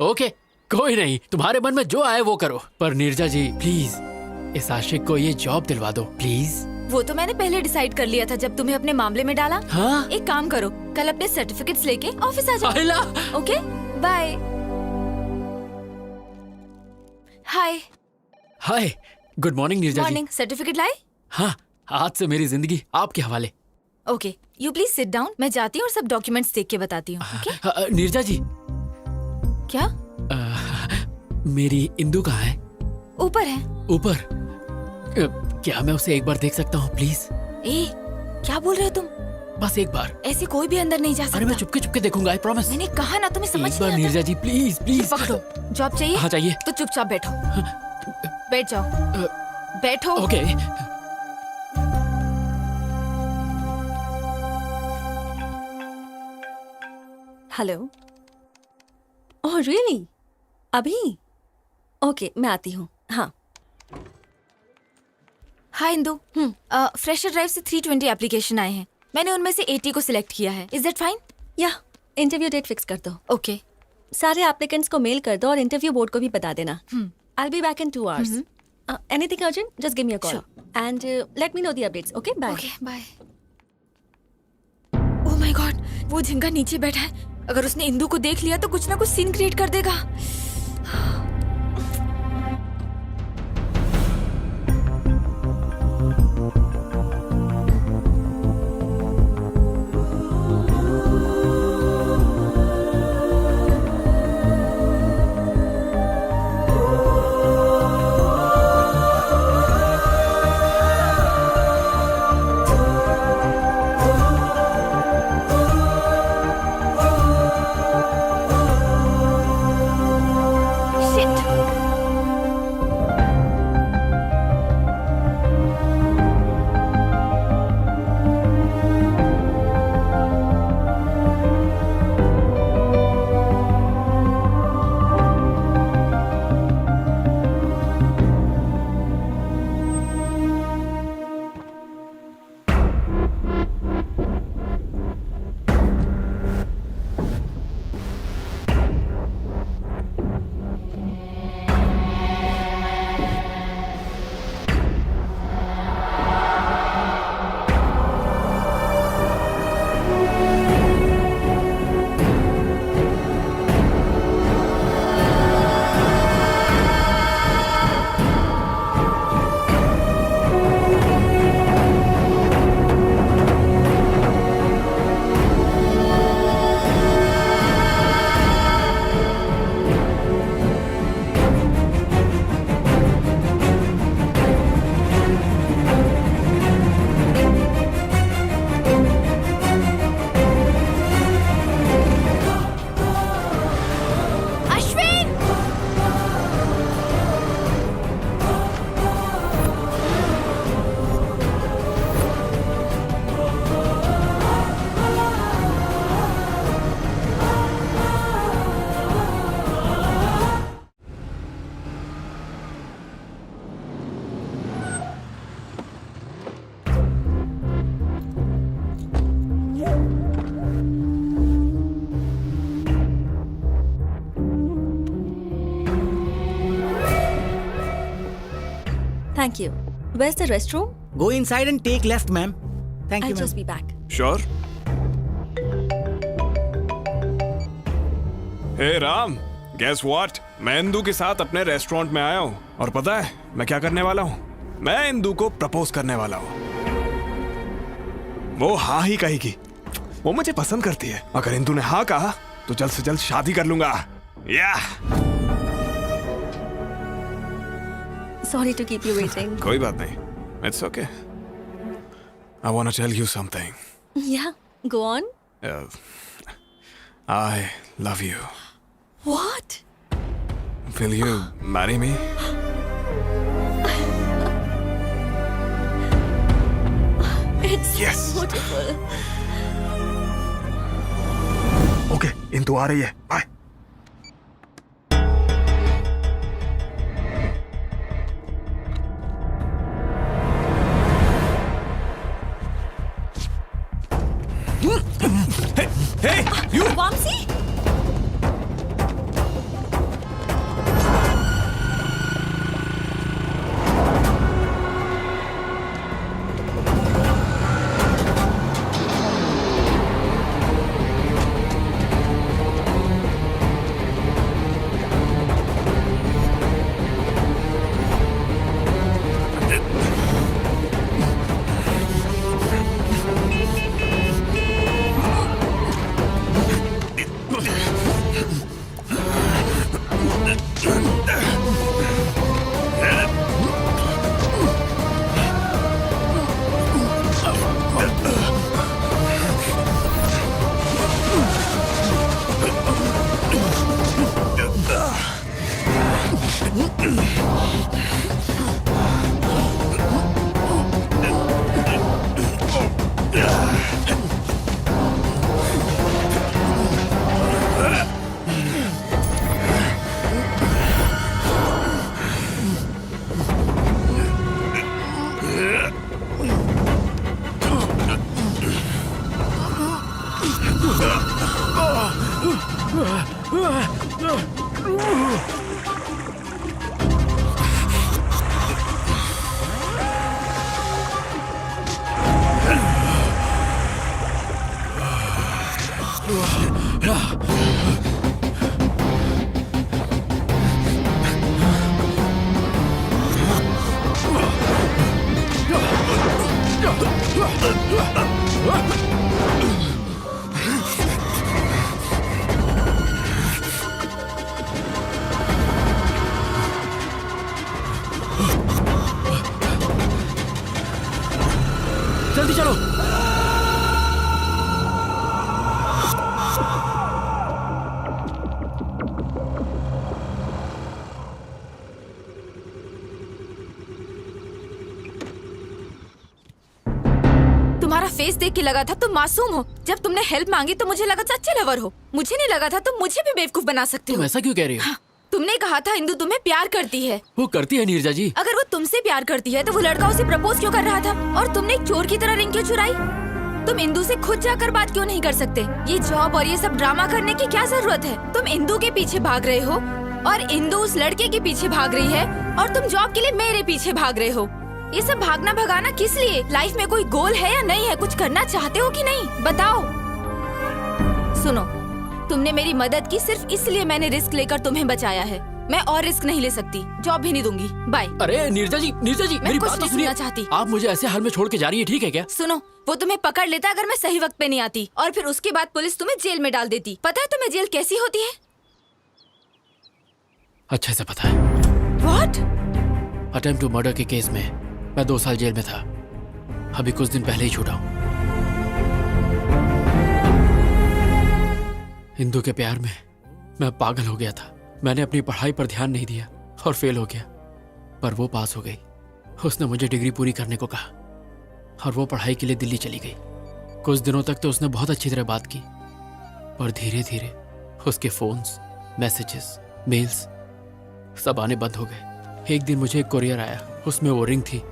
ओके, कोई नहीं, तुम्हारे मन में जो आए वो करो। पर नीरजा जी प्लीज इस आशिक को ये जॉब दिलवा दो प्लीज। वो तो मैंने पहले डिसाइड कर लिया था जब तुम्हें अपने मामले में डाला। हाँ? एक काम करो, कल अपने सर्टिफिकेट्स लेके ऑफिस आ जाओ। Okay, bye. Hi. Hi, good morning Neerja ji. Morning. Certificate लाए? हाँ, आज से मेरी जिंदगी आपके हवाले। Okay, you please sit down. मैं जाती हूँ और सब डॉक्यूमेंट्स देख के बताती हूँ। ओके? नीरजा जी। क्या? मेरी इंदू कहाँ है? ऊपर है। ऊपर? क्या मैं उसे एक बार देख सकता हूँ प्लीज? ए, क्या बोल रहे हो तुम? बस एक बार। ऐसे कोई भी अंदर नहीं जा सकता। अरे मैं चुपके चुपके देखूंगा, आई प्रॉमिस। मैंने कहा ना, तुम्हें समझ एक बार नहीं आता। नीरजा जी प्लीज प्लीज। पकड़ो। जॉब चाहिए? हाँ चाहिए। तो चुपचाप बैठो। बैठ जाओ। बैठो। ओके। हेलो। Oh really? अभी? ओके, मैं आती हूँ. हाँ. हाय इंदु, फ्रेशर ड्राइव से 320 एप्लीकेशन आए हैं. मैंने उनमें से 80 को सिलेक्ट किया है. Is that fine? या इंटरव्यू डेट फिक्स कर दो. ओके. सारे एप्लीकेंट्स को मेल कर दो और इंटरव्यू बोर्ड को भी बता देना. I'll be back in 2 hours. Anything urgent? Just give me a call. Sure. And let me know the updates. Okay? Bye. Okay, bye. Oh my god, वो झिंगा नीचे बैठा है. अगर उसने इंदु को देख लिया तो कुछ ना कुछ सीन क्रिएट कर देगा. Thank you. Where's the restroom? Go inside and take left, ma'am. Thank I'll you, ma'am. just be back. Sure. हे राम, guess what? मैं इंदु के साथ अपने रेस्टोरेंट में आया हूँ और पता है मैं क्या करने वाला हूँ? मैं इंदु को प्रपोज करने वाला हूँ. वो हाँ ही कहेगी. वो मुझे पसंद करती है. अगर इंदु ने हाँ कहा तो जल्द से जल्द शादी कर लूंगा. या Sorry to keep you waiting. कोई बात नहीं. It's okay. I want to tell you something. Yeah, go on. I love you. What? Will you marry me? It's Yes. beautiful. Okay, Indu आ रही है. Bye. Hey, you! Vamsi? जल्दी चलो। तुम्हारा फेस देख के लगा था तुम मासूम हो। जब तुमने हेल्प मांगी तो मुझे लगा सच्चे लवर हो। मुझे नहीं लगा था तुम मुझे भी बेवकूफ बना सकते हो। तुम ऐसा क्यों कह रही हो? हाँ, तुमने कहा था इंदु तुम्हें प्यार करती है। वो करती है नीरजा जी। अगर वो तुमसे प्यार करती है तो वो लड़का उसे प्रपोज क्यों कर रहा था? और तुमने एक चोर की तरह रिंग क्यों चुराई? तुम इंदु से खुद जाकर बात क्यों नहीं कर सकते? ये जॉब और ये सब ड्रामा करने की क्या जरूरत है? तुम इंदु के पीछे भाग रहे हो और इंदु उस लड़के के पीछे भाग रही है और तुम जॉब के लिए मेरे पीछे भाग रहे हो। ये सब भागना भगाना किस लिए? लाइफ में कोई गोल है या नहीं है? कुछ करना चाहते हो कि नहीं? बताओ। सुनो, तुमने मेरी मदद की सिर्फ इसलिए मैंने रिस्क लेकर तुम्हें बचाया है। मैं और रिस्क नहीं ले सकती। जॉब भी नहीं दूंगी। बाय। अरे नीरजा जी मेरी बात तो सुनिए। चाहती। आप मुझे ऐसे हाल में छोड़ के जा रही है, ठीक है क्या? सुनो, वो तुम्हें पकड़ लेता अगर मैं सही वक्त पे नहीं आती, और फिर उसके बाद पुलिस तुम्हें जेल में डाल देती। पता है तुम्हें जेल कैसी होती है? अच्छे से पता है। What? अटेम्प्ट टू मर्डर के केस में मैं 2 साल जेल में था। अभी कुछ दिन पहले ही छूटा हूँ। इंदु के प्यार में मैं पागल हो गया था। मैंने अपनी पढ़ाई पर ध्यान नहीं दिया और फेल हो गया, पर वो पास हो गई। उसने मुझे डिग्री पूरी करने को कहा और वो पढ़ाई के लिए दिल्ली चली गई। कुछ दिनों तक तो उसने बहुत अच्छी तरह बात की, पर धीरे धीरे उसके फोन्स, मैसेजेस, मेल्स सब आने बंद हो गए। एक दिन मुझे एक कोरियर आया, उसमें वो रिंग थी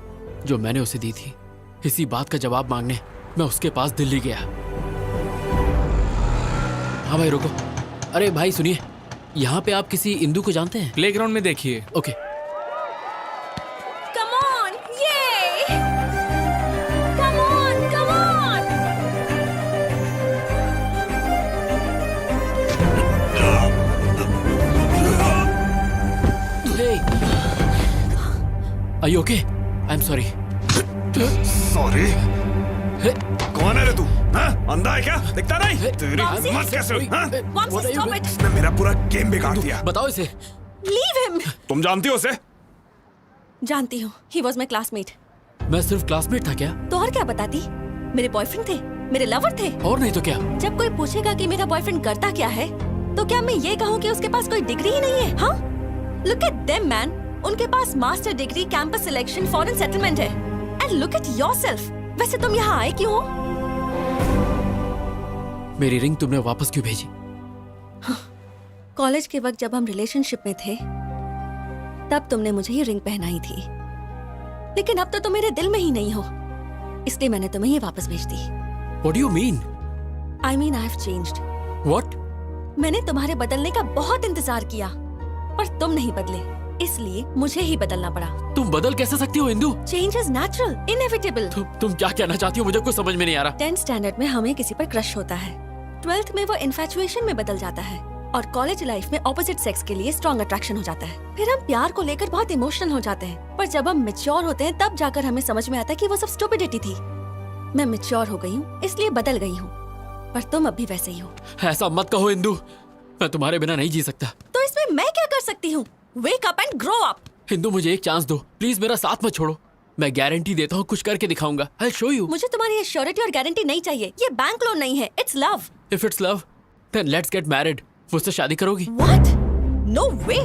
जो मैंने उसे दी थी। इसी बात का जवाब मांगने मैं उसके पास दिल्ली गया। हाँ भाई रुको। अरे भाई सुनिए, यहाँ पे आप किसी इंदु को जानते हैं? प्लेग्राउंड में देखिए। Okay. Come on, yay! Come on, come on! Hey, are you okay? I'm sorry. Sorry. कौन है रे तू? हाँ? अंधा है क्या? दिखता नहीं? तेरी हिम्मत कैसे हुई? हाँ? Vamsi, stop it! इसने मेरा पूरा गेम बिगाड़ दिया। बताओ इसे। Leave him! तुम जानती हो उसे? जानती हूँ। He was my classmate. मैं सिर्फ क्लासमेट था क्या? तो और क्या बताती? मेरे बॉयफ्रेंड थे, मेरे लवर थे। और नहीं तो क्या? जब कोई पूछेगा कि मेरा बॉयफ्रेंड करता क्या है, तो क्या मैं ये कहूँ कि उसके पास कोई डिग्री ही नहीं है? हाँ? Look at them, man. उनके पास master degree, campus selection, foreign settlement है। And look at yourself. वैसे तुम यहाँ आए क्यों हो? मेरी रिंग तुमने वापस क्यों भेजी? कॉलेज के वक्त जब हम रिलेशनशिप में थे, तब तुमने मुझे ये रिंग पहनाई थी। लेकिन अब तो तुम मेरे दिल में ही नहीं हो, इसलिए मैंने तुम्हें ये वापस भेज दी। What do you mean? I mean I have changed. What? मैंने तुम्हारे बदलने का बहुत इंतजार किया, पर तुम नहीं बदले, इसलिए मुझे ही बदलना पड़ा। तुम बदल कैसे सकती हो Indu? Change is natural, inevitable. तुम क्या कहना चाहती हो? मुझे कुछ समझ में नहीं आ रहा। 10th स्टैंडर्ड में हमें किसी पर क्रश होता है, 12th में वो इन्फैचुएशन में बदल जाता है, और कॉलेज लाइफ में ऑपोजिट सेक्स के लिए स्ट्रॉन्ग अट्रैक्शन हो जाता है। फिर हम प्यार को लेकर बहुत इमोशनल हो जाते हैं, पर जब हम मैच्योर होते हैं तब जाकर हमें समझ में आता है कि वो सब स्टुपिडिटी थी। मैं मैच्योर हो गई हूँ, इसलिए बदल गई हूँ, पर तुम अब भी वैसे ही हो। ऐसा मत कहो इंदु, मैं तुम्हारे बिना नहीं जी सकता। तो इसमें मैं क्या कर सकती हूँ? Wake up and grow up. Indu मुझे एक चांस दो, प्लीज मेरा साथ मत छोड़ो। मैं गारंटी देता हूँ कुछ करके दिखाऊंगा। I'll show you. मुझे तुम्हारी ये श्योरिटी और गारंटी नहीं चाहिए। ये बैंक लोन नहीं है, it's love. If it's love, then let's get married. मुझसे शादी करोगी? What? No way.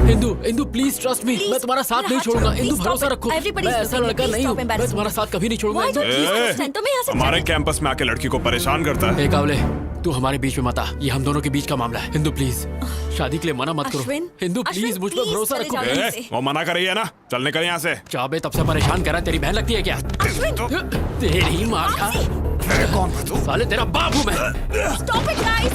Indu please trust me, मैं तुम्हारा साथ नहीं छोड़ूंगा। इंदु भरोसा रखो, मैं ऐसा लड़का नहीं हूँ, मैं तुम्हारा साथ कभी नहीं छोड़ूंगा। हमारे कैंपस में आके लड़की को परेशान करता है। कावले, तू हमारे बीच में मत आ, ये हम दोनों के बीच का मामला है। इंदु प्लीज शादी के लिए मना मत करो। इंदु प्लीज मुझ पर भरोसा रखो। वो मना कर रही है ना, चल निकल यहाँ से। चाबे तब से परेशान करा, तेरी बहन लगती है क्या? तेरी माँ का कौन? साले तेरा बाप हूँ मैं। Stop it, guys.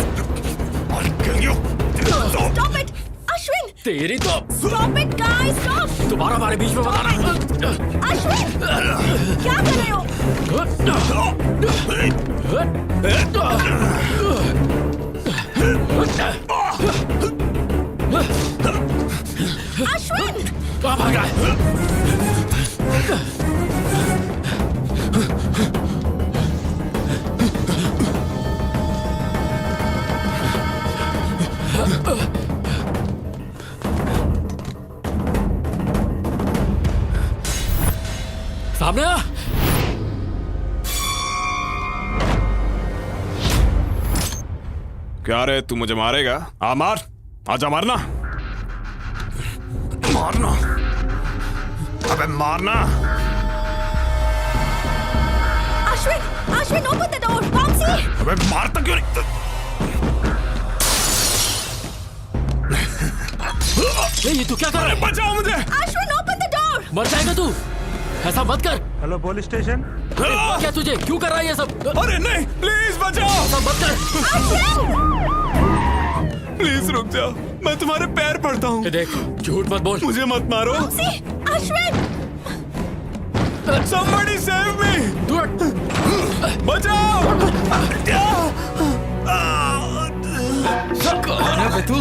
Stop it! Ashwin! तेरी तो Stop it, guys! Stop! दोबारा हमारे बीच में बताना। Ashwin! क्या कर रहे हो? Ashwin! कहाँ भाग रहा है? सामने आ! क्या रे, तू मुझे मारेगा? आ मार, आजा मारना, मारना, अबे मारना। Ashwin! Ashwin, open the door! Vamsi! अबे मारता क्यों नहीं? ये तू क्या कर रहा है? बचाओ मुझे! Ashwin, open the door! मर जाएगा तू। ऐसा मत कर। Hello police station. क्या तुझे क्यों कर रहा है ये सब? अरे नहीं, प्लीज बचाओ! ऐसा मत कर। प्लीज रुक जाओ, मैं तुम्हारे पैर पड़ता हूँ। देख, झूठ मत बोल। मुझे मत मारो। Vamsi! Ashwin! Somebody save me! बचाओ! तू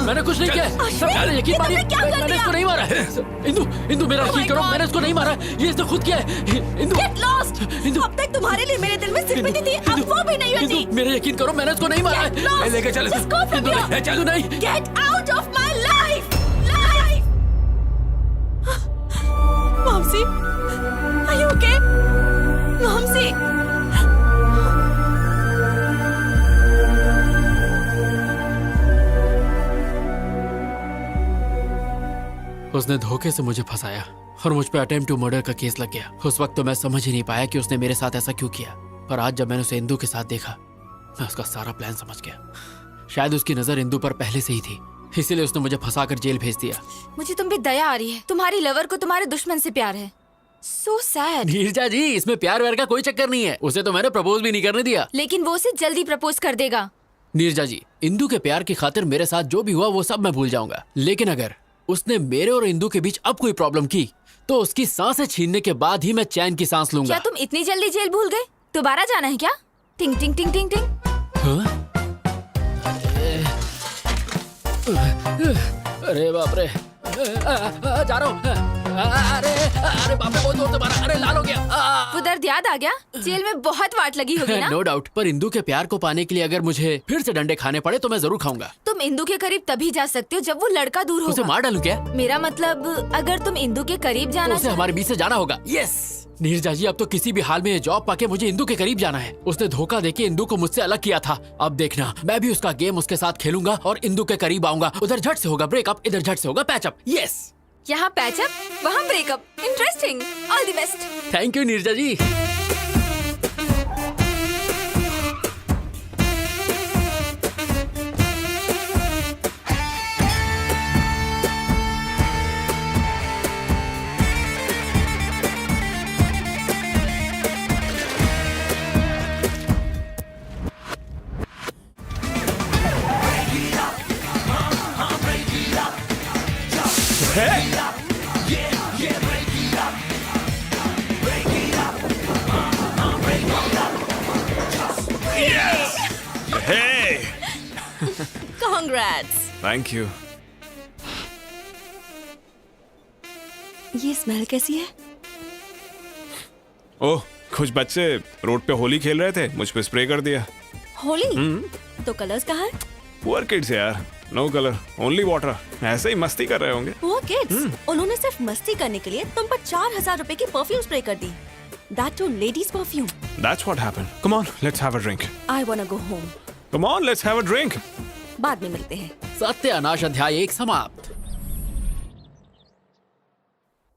मैंने कुछ नहीं किया। मैंने यकीन मानिए, क्या कर मैंने दिया? इसको नहीं मारा है। इंदु मेरा यकीन करो, मैंने इसको नहीं मारा। ये इसने खुद किया है। Indu Get lost! अब तक तुम्हारे लिए मेरे दिल में सिंपैथी थी, अब वो भी नहीं बची। मेरा यकीन करो, मैंने इसको नहीं मारा है। Get lost! लेके चल। Just go from here. चलो नहीं। Get out of my life! Life! Vamsi? Are you okay? Vamsi? उसने धोखे से मुझे फंसाया और मुझ पे अटेम्प्ट टू मर्डर का केस लग गया। उस वक्त तो मैं समझ ही नहीं पाया कि उसने मेरे साथ ऐसा क्यों किया, पर आज जब मैंने उसे इंदु के साथ देखा, मैं उसका सारा प्लान समझ गया। शायद उसकी नजर इंदु पर पहले से ही थी, इसीलिए उसने मुझे फंसाकर जेल भेज दिया। मुझे तुम पे दया आ रही है। तुम्हारी लवर को तुम्हारे दुश्मन से प्यार है। So sad. नीरजा जी, इसमें प्यार व्यार का कोई चक्कर नहीं है। उसे तो मैंने प्रपोज भी नहीं करने दिया। लेकिन वो उसे जल्दी प्रपोज कर देगा। नीरजा जी, इंदु के प्यार की खातिर मेरे साथ जो भी हुआ वो सब मैं भूल जाऊंगा, लेकिन अगर उसने मेरे और इंदु के बीच अब कोई प्रॉब्लम की तो उसकी सांसें छीनने के बाद ही मैं चैन की सांस लूंगा। क्या तुम इतनी जल्दी जेल भूल गए? दोबारा जाना है क्या? टिंग टिंग टिंग टिंग टिंग। हाँ? अरे बाप रे, जा रहा हूँ। अरे बाप रे, बहुत जोर से मारा। अरे लाल हो गया। वो दर्द याद आ गया? जेल में बहुत वाट लगी होगी ना? नो डाउट, पर इंदु के प्यार को पाने के लिए अगर मुझे फिर से डंडे खाने पड़े तो मैं जरूर खाऊंगा। तुम इंदु के करीब तभी जा सकते हो जब वो लड़का दूर उसे होगा। मार डालूं क्या? मेरा मतलब अगर तुम इंदु के करीब तो जाना उसे हमारे बीच से जाना होगा। यस नीरजा जी, अब तो किसी भी हाल में ये जॉब पाके मुझे इंदु के करीब जाना है। उसने धोखा देके इंदु को मुझसे अलग किया था। अब देखना, मैं भी उसका गेम उसके साथ खेलूंगा और इंदु के करीब आऊंगा। उधर झट से होगा ब्रेकअप, इधर झट से होगा पैचअप। यस, यहाँ पैचअप, वहाँ breakup. Interesting. All the best. Thank you Neerja ji. Congrats! Thank you. ये स्मेल कैसी है? ओह, कुछ बच्चे रोड पे होली खेल रहे थे, मुझको स्प्रे कर दिया। होली? तो कलर्स कहाँ हैं? पुअर किड्स यार, नो कलर, ओनली वाटर। ऐसे ही मस्ती कर रहे होंगे। वो किड्स, उन्होंने सिर्फ मस्ती करने के लिए तुम पर 4000 रुपए की परफ्यूम स्प्रे कर दी। That too, ladies perfume. That's what happened. Come on, let's have a drink. I wanna go home. Come on, let's have a drink. बाद में मिलते हैं। सत्यानाश अध्याय 1 समाप्त।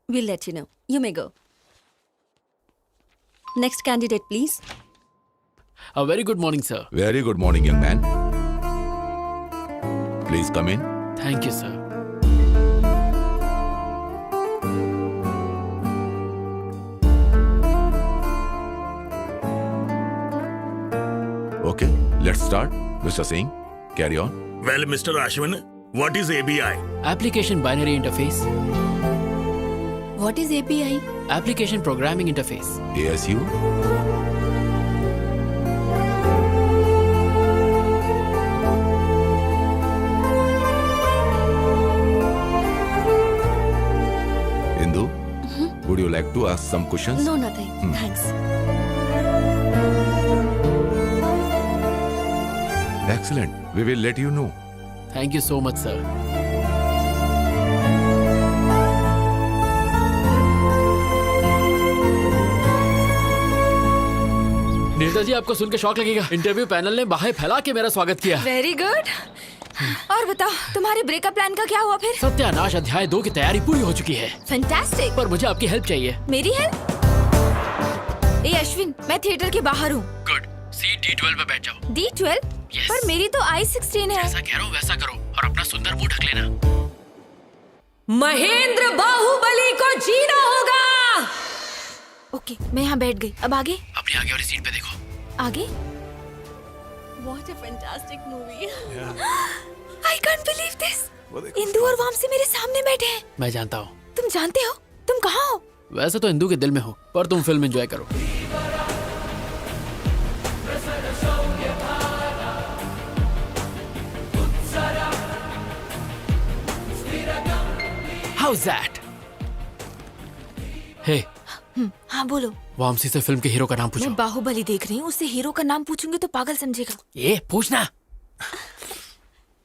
We'll let you know. You may go. Next candidate, please. A very good morning, sir. Very good morning, young man. Please come in. Thank you, sir. Okay, let's start. Mr. Singh, carry on. Well Mr Ashwin, what is ABI? Application binary interface, what is API? Application programming interface. ASU। Indu, would you like to ask some questions? No nothing, thanks. Excellent. We will let you know. Thank you so much sir. Neerja ji, आपको सुन के शौक लगेगा। इंटरव्यू पैनल ने बाहें फैला के मेरा स्वागत किया। Very good. और बताओ, तुम्हारे ब्रेकअप प्लान का क्या हुआ फिर? सत्यानाश अध्याय 2 की तैयारी पूरी हो चुकी है, फैंटास्टिक। पर मुझे आपकी हेल्प चाहिए। मेरी हेल्प? ए अश्विन, मैं थिएटर के बाहर हूँ। गुड, सीट D12 पे बैठ जाओ। D12? Yes. पर मेरी तो I16 है। जैसा कह रहा हूँ वैसा करो और अपना सुंदर मुंह ढक लेना। महेंद्र बाहुबली को जीना होगा। ओके, मैं यहाँ बैठ गई। अब आगे? अपनी आगे वाली सीट पे देखो। आगे? What a fantastic movie. I can't believe this. Indu और वामसी मेरे सामने बैठे हैं। मैं जानता हूँ। तुम जानते हो? तुम कहाँ हो? वैसे तो इंदु के दिल में हो, पर तुम फिल्म एंजॉय करो। How's that? Hey, हाँ बोलो। वामसी से फिल्म के हीरो का नाम पूछो। मैं बाहुबली देख रही हूँ, उससे हीरो का नाम पूछूंगी तो पागल समझेगा। ये पूछना।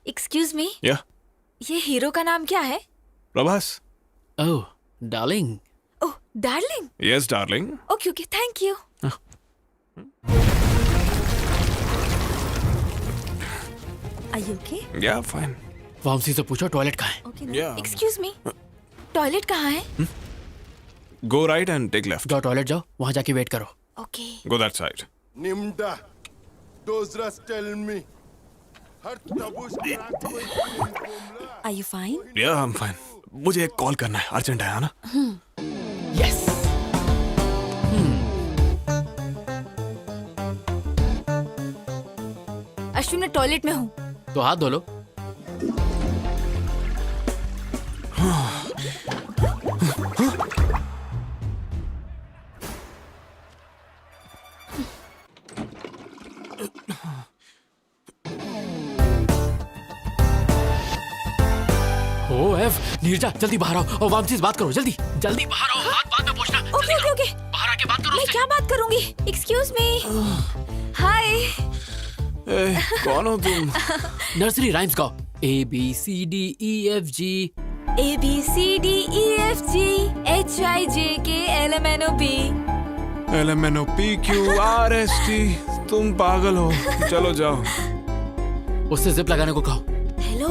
एक्सक्यूज मी, या ये हीरो का नाम क्या है? Prabhas. Oh, darling. Oh, darling. Yes darling. Okay okay, thank you. Are you okay? Yeah fine. Vamsi से पूछो टॉयलेट कहाँ है। Okay. Yeah. Excuse me, toilet कहाँ है? Go right and take left. जाओ टॉयलेट जाओ, वहाँ जाके वेट करो। ओके। Go that side. निम्डा दोसरस टेल मी हर तबुश are you fine? Yeah I am fine. मुझे एक कॉल करना है, अर्जेंट है ना? यस। अश्विन, मैं टॉयलेट में हूँ। तो हाथ धो लो। नीरजा, जल्दी बाहर आओ और वामसी से बात करो। जल्दी जल्दी बाहर आओ, हाथ बाद में पूछना। ओके ओके ओके, बाहर आके बात करो। मैं क्या बात करूंगी? Excuse me. हाय। कौन हो तुम? नर्सरी राइम्स गाओ। ABCDEFG ABCDEFG HIJK LMNOP LMNOPQRST। तुम पागल हो, चलो जाओ। उससे जिप लगाने को कहो। हेलो,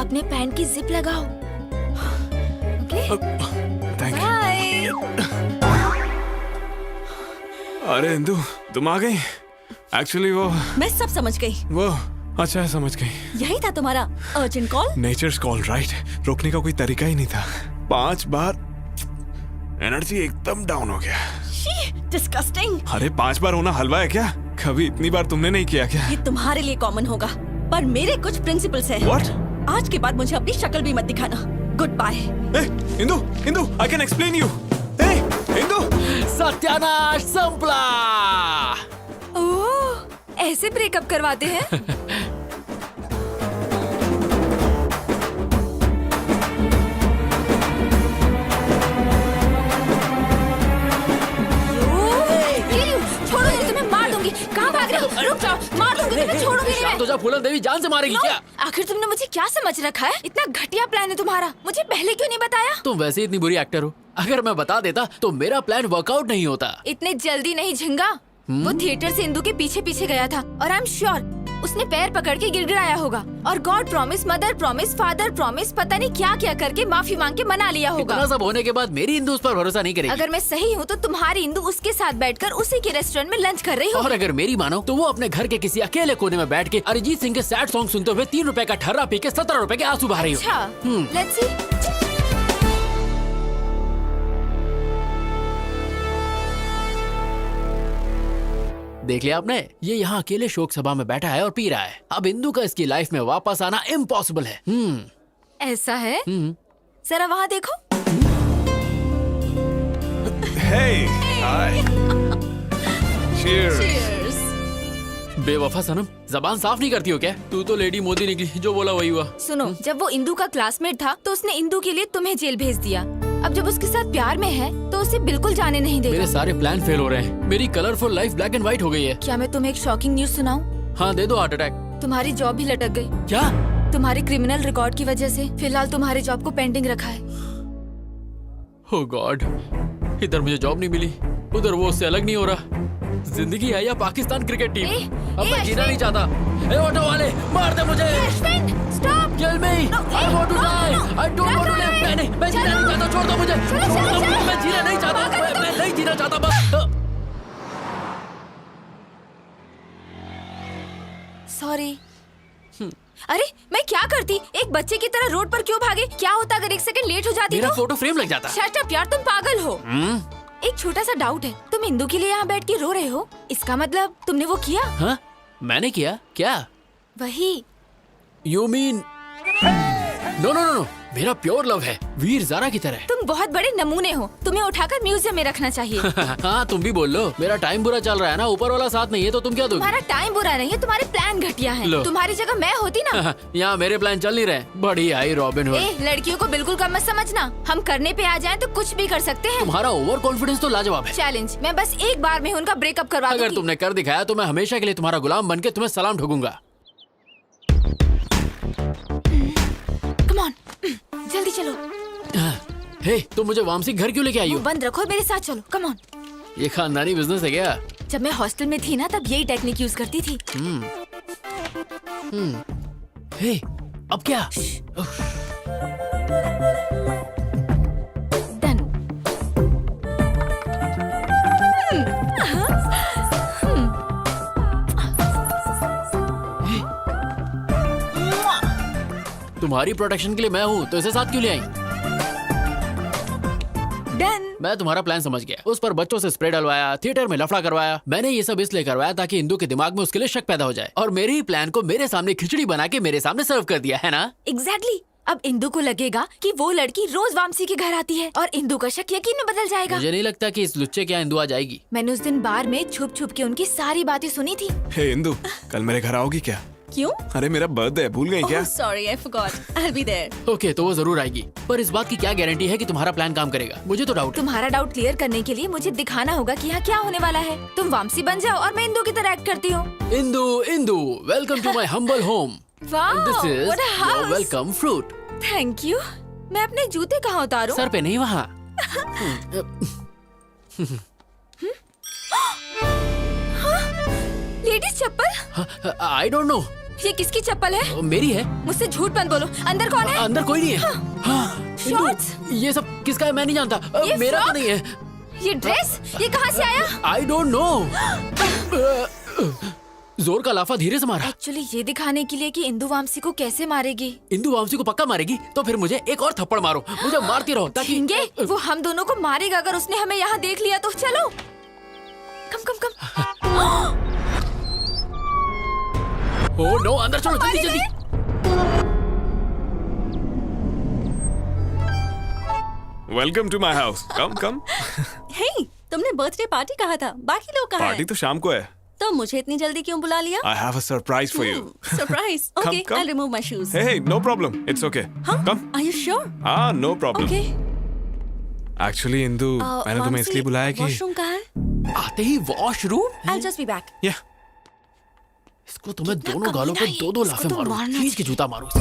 अपने पैंट की जिप लगाओ। Okay, thank you. बाय। अरे इंदु, तुम आ गई? एक्चुअली वो मैं सब समझ गई। अच्छा है, समझ गई। यही था तुम्हारा urgent call? Nature's call, right. रोकने का कोई तरीका ही नहीं था। 5 बार एनर्जी एकदम डाउन हो गया। डिस्गस्टिंग। अरे 5 बार होना हलवा है क्या? कभी इतनी बार तुमने नहीं किया क्या? ये तुम्हारे लिए कॉमन होगा, पर मेरे कुछ प्रिंसिपल्स हैं। What? आज के बाद मुझे अपनी शक्ल भी मत दिखाना। Good bye. Indu, Indu, I can explain you. Indu, सत्यानाश संपला। ओह, ऐसे ब्रेकअप करवाते हैं? छोड़ो, मैं तुम्हें मार दूंगी। कहाँ भाग रहे हो? रुक जाओ, मार दूंगी तुम्हें, छोड़ूंगी नहीं मैं। तो जा, फूलन देवी जान से मारेगी क्या? आखिर तुमने मुझे क्या समझ रखा है? इतना घटिया प्लान है तुम्हारा, मुझे पहले क्यों नहीं बताया? तुम वैसे ही इतनी बुरी एक्टर हो। अगर मैं बता देता तो मेरा प्लान वर्कआउट नहीं होता। इतने जल्दी नहीं झिंगा। वो थिएटर से इंदु के पीछे पीछे गया था और आई एम श्योर उसने पैर पकड़ के गिड़गिड़ाया होगा और God promise, mother promise, father promise, पता नहीं क्या क्या करके माफी मांग के मना लिया होगा। इतना सब होने के बाद मेरी इंदु उस पर भरोसा नहीं करेगी। अगर मैं सही हूँ तो तुम्हारी इंदु उसके साथ बैठकर उसी के रेस्टोरेंट में लंच कर रही हो। और अगर मेरी मानो तो वो अपने घर के किसी अकेले कोने में बैठ के अरिजीत सिंह के सैड सॉन्ग सुनते हुए 3 रुपए का ठर्रा पी के 17 रुपए के आंसू बहा रही हो। अच्छा, लेट्स सी। देख लिया आपने, ये यहाँ अकेले शोक सभा में बैठा है और पी रहा है। अब इंदु का इसकी लाइफ में वापस आना इम्पॉसिबल है। ऐसा है? जरा वहाँ देखो। Hey, hi. Cheers. बेवफा सनम, जबान साफ नहीं करती हो क्या? तू तो लेडी मोदी निकली, जो बोला वही हुआ। सुनो, जब वो इंदु का क्लासमेट था तो उसने इंदु के लिए तुम्हें जेल भेज दिया। अब जब उसके साथ प्यार में है तो उसे बिल्कुल जाने नहीं देगा। मेरे सारे प्लान फेल हो रहे हैं। मेरी colourful life black and white हो गई है। क्या मैं तुम्हें एक शॉकिंग न्यूज सुनाऊं? हाँ दे दो हार्ट अटैक। तुम्हारी जॉब भी लटक गई। क्या? तुम्हारे क्रिमिनल रिकॉर्ड की वजह से फिलहाल तुम्हारे जॉब को पेंडिंग रखा है। ओह गॉड, इधर मुझे जॉब नहीं मिली, उधर वो उससे अलग नहीं हो रहा। जिंदगी है या पाकिस्तान क्रिकेट टीम? अब मैं जीना नहीं चाहता। ए ऑटो वाले, मार दे मुझे। Stop! Kill me! I want to die! I don't want to live! मैं जीना नहीं चाहता, छोड़ दो मुझे। छोड़ दो मुझे, मैं जीना नहीं चाहता। मैं नहीं जीना चाहता बस। सॉरी। अरे मैं क्या करती? एक बच्चे की तरह रोड पर क्यों भागे? क्या होता अगर एक सेकंड लेट हो जाती? मेरा फोटो फ्रेम लग जाता। शट अप यार, तुम पागल हो। एक छोटा सा डाउट है, तुम इंदु के लिए यहाँ बैठ के रो रहे हो, इसका मतलब तुमने वो किया? हाँ, मैंने किया क्या? वही। You mean? No no no, मेरा प्योर लव है, वीर ज़ारा की तरह। तुम बहुत बड़े नमूने हो, तुम्हें उठाकर म्यूजियम में रखना चाहिए। हाँ तुम भी बोल लो, मेरा टाइम बुरा चल रहा है ना, ऊपर वाला साथ नहीं है तो तुम क्या दोगे? तुम्हारा टाइम बुरा नहीं है, तुम्हारे प्लान घटिया हैं। तुम्हारी जगह मैं होती ना। यहाँ मेरे प्लान चल नहीं रहे। बड़ी आई रॉबिन हुड। लड़कियों को बिल्कुल कम मत समझना, हम करने पे आ जाएं तो कुछ भी कर सकते हैं। तुम्हारा ओवर कॉन्फिडेंस तो लाजवाब है। चैलेंज, मैं बस एक बार में उनका ब्रेकअप करवा दूंगी। अगर तुमने कर दिखाया तो मैं हमेशा के लिए तुम्हारा गुलाम बनके तुम्हें सलाम ठोकूंगा। कम ऑन, जल्दी चलो। हे, तुम मुझे वामसी घर क्यों लेके आई हो? बंद रखो, मेरे साथ चलो। Come on. ये खानदानी बिजनेस है क्या? जब मैं हॉस्टल में थी ना, तब यही टेक्निक यूज करती थी। हे, अब क्या? डन। तुम्हारी प्रोटेक्शन के लिए मैं हूँ तो इसे साथ क्यों ले आई? डन। मैं तुम्हारा प्लान समझ गया। उस पर बच्चों से स्प्रे डलवाया, थिएटर में लफड़ा करवाया। मैंने ये सब इसलिए करवाया ताकि इंदु के दिमाग में उसके लिए शक पैदा हो जाए, और मेरे ही प्लान को मेरे सामने खिचड़ी बना के मेरे सामने सर्व कर दिया है ना? एग्जैक्टली। अब इंदु को लगेगा कि वो लड़की रोज वामसी के घर आती है और इंदु का शक यकीन में बदल जाएगा। मुझे नहीं लगता कि इस लुच्चे के यहाँ इंदु आ जाएगी। मैंने उस दिन बार में छुप छुप के उनकी सारी बातें सुनी थी। हे इंदु, कल मेरे घर आओगी क्या? क्यों? अरे मेरा बर्थडे है, भूल गई क्या? Sorry, I forgot. I will be there. Okay, तो वो जरूर आएगी, पर इस बात की क्या गारंटी है कि तुम्हारा प्लान काम करेगा? मुझे तो डाउट है। तुम्हारा डाउट क्लियर करने के लिए मुझे दिखाना होगा कि यहाँ क्या होने वाला है। तुम वामसी बन जाओ और मैं इंदु की तरह एक्ट करती हूँ। Indu, Indu, welcome to my humble home. Wow, this is what a house. Welcome fruit. Thank you. मैं अपने जूते कहाँ उतारूं? सर पे नहीं, वहाँ। लेडीज चप्पल? I don't know. ये किसकी चप्पल है? मेरी है। मुझसे झूठ मत बोलो। अंदर कौन है? अंदर कोई नहीं है। हाँ, शॉर्ट्स? ये सब किसका है मैं नहीं जानता। ये मेरा तो फ्रॉक? नहीं है। ये ड्रेस? ये कहाँ से आया? आई डोंट नो। जोर का लाफा धीरे से मारा। एक्चुअली ये दिखाने के लिए कि इंदु वामसी को कैसे मारेगी। इंदु वामसी को पक्का मारेगी तो फिर मुझे एक और थप्पड़ मारो, मुझे मारती रहो ताकि वो हम दोनों को मारेगा अगर उसने हमें यहाँ देख लिया तो। चलो कम कम कम। ओह नो, अंदर चलो जल्दी जल्दी। वेलकम टू माय हाउस, कम कम। हे, तुमने बर्थडे पार्टी कहा था, बाकी लोग कहाँ पार्टी हैं? तो शाम को है। तो मुझे इतनी जल्दी क्यों बुला लिया? I have a surprise for you. Surprise. Okay, I'll remove my shoes. Hey, no problem. It's okay. Come. Are you sure? हाँ, no problem. Okay. Actually, Indu, मैंने तुम्हें इसलिए बुलाया कि वॉशरूम कहाँ है? आते ही washroom. I'll just be back. Yeah. इसको तुम्हें दोनों गालों पे दो लाफे तो मारो, मारना खींच के जूता मारो इसे।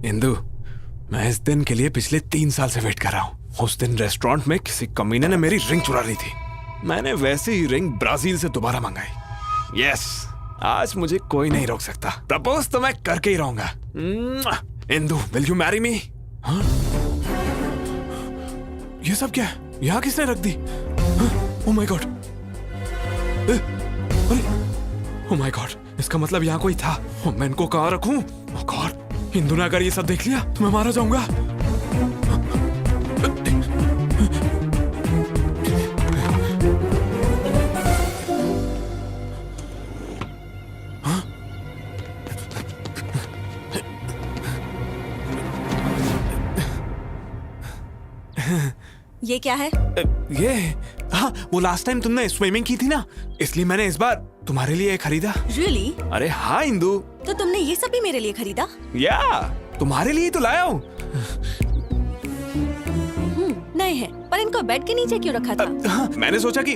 इंदु, मैं इस दिन के लिए पिछले 3 साल से वेट कर रहा हूँ। उस दिन रेस्टोरेंट में किसी कमीने ने मेरी रिंग चुरा ली थी। मैंने वैसे ही रिंग ब्राजील से दोबारा मंगाई। यस, आज मुझे कोई नहीं रोक सकता। प्रपोज तो मैं करके ही रहूंगा। Indu, will you marry me? ये सब क्या है? यहाँ किसने रख दी? Oh my God! Oh my God! इसका मतलब यहाँ कोई था। मैं इनको कहाँ रखूं? ओह गॉड! हिंदू ने अगर ये सब देख लिया तो मैं मारा जाऊंगा। ये क्या है? ये हाँ, वो लास्ट टाइम तुमने स्विमिंग की थी ना, इसलिए मैंने इस बार तुम्हारे लिए खरीदा। Really? अरे हाँ इंदू। तो तुमने ये सब भी मेरे लिए खरीदा? या तुम्हारे लिए तो लाया हूँ। नए हैं, पर इनको बेड के नीचे क्यों रखा था? हाँ, मैंने सोचा कि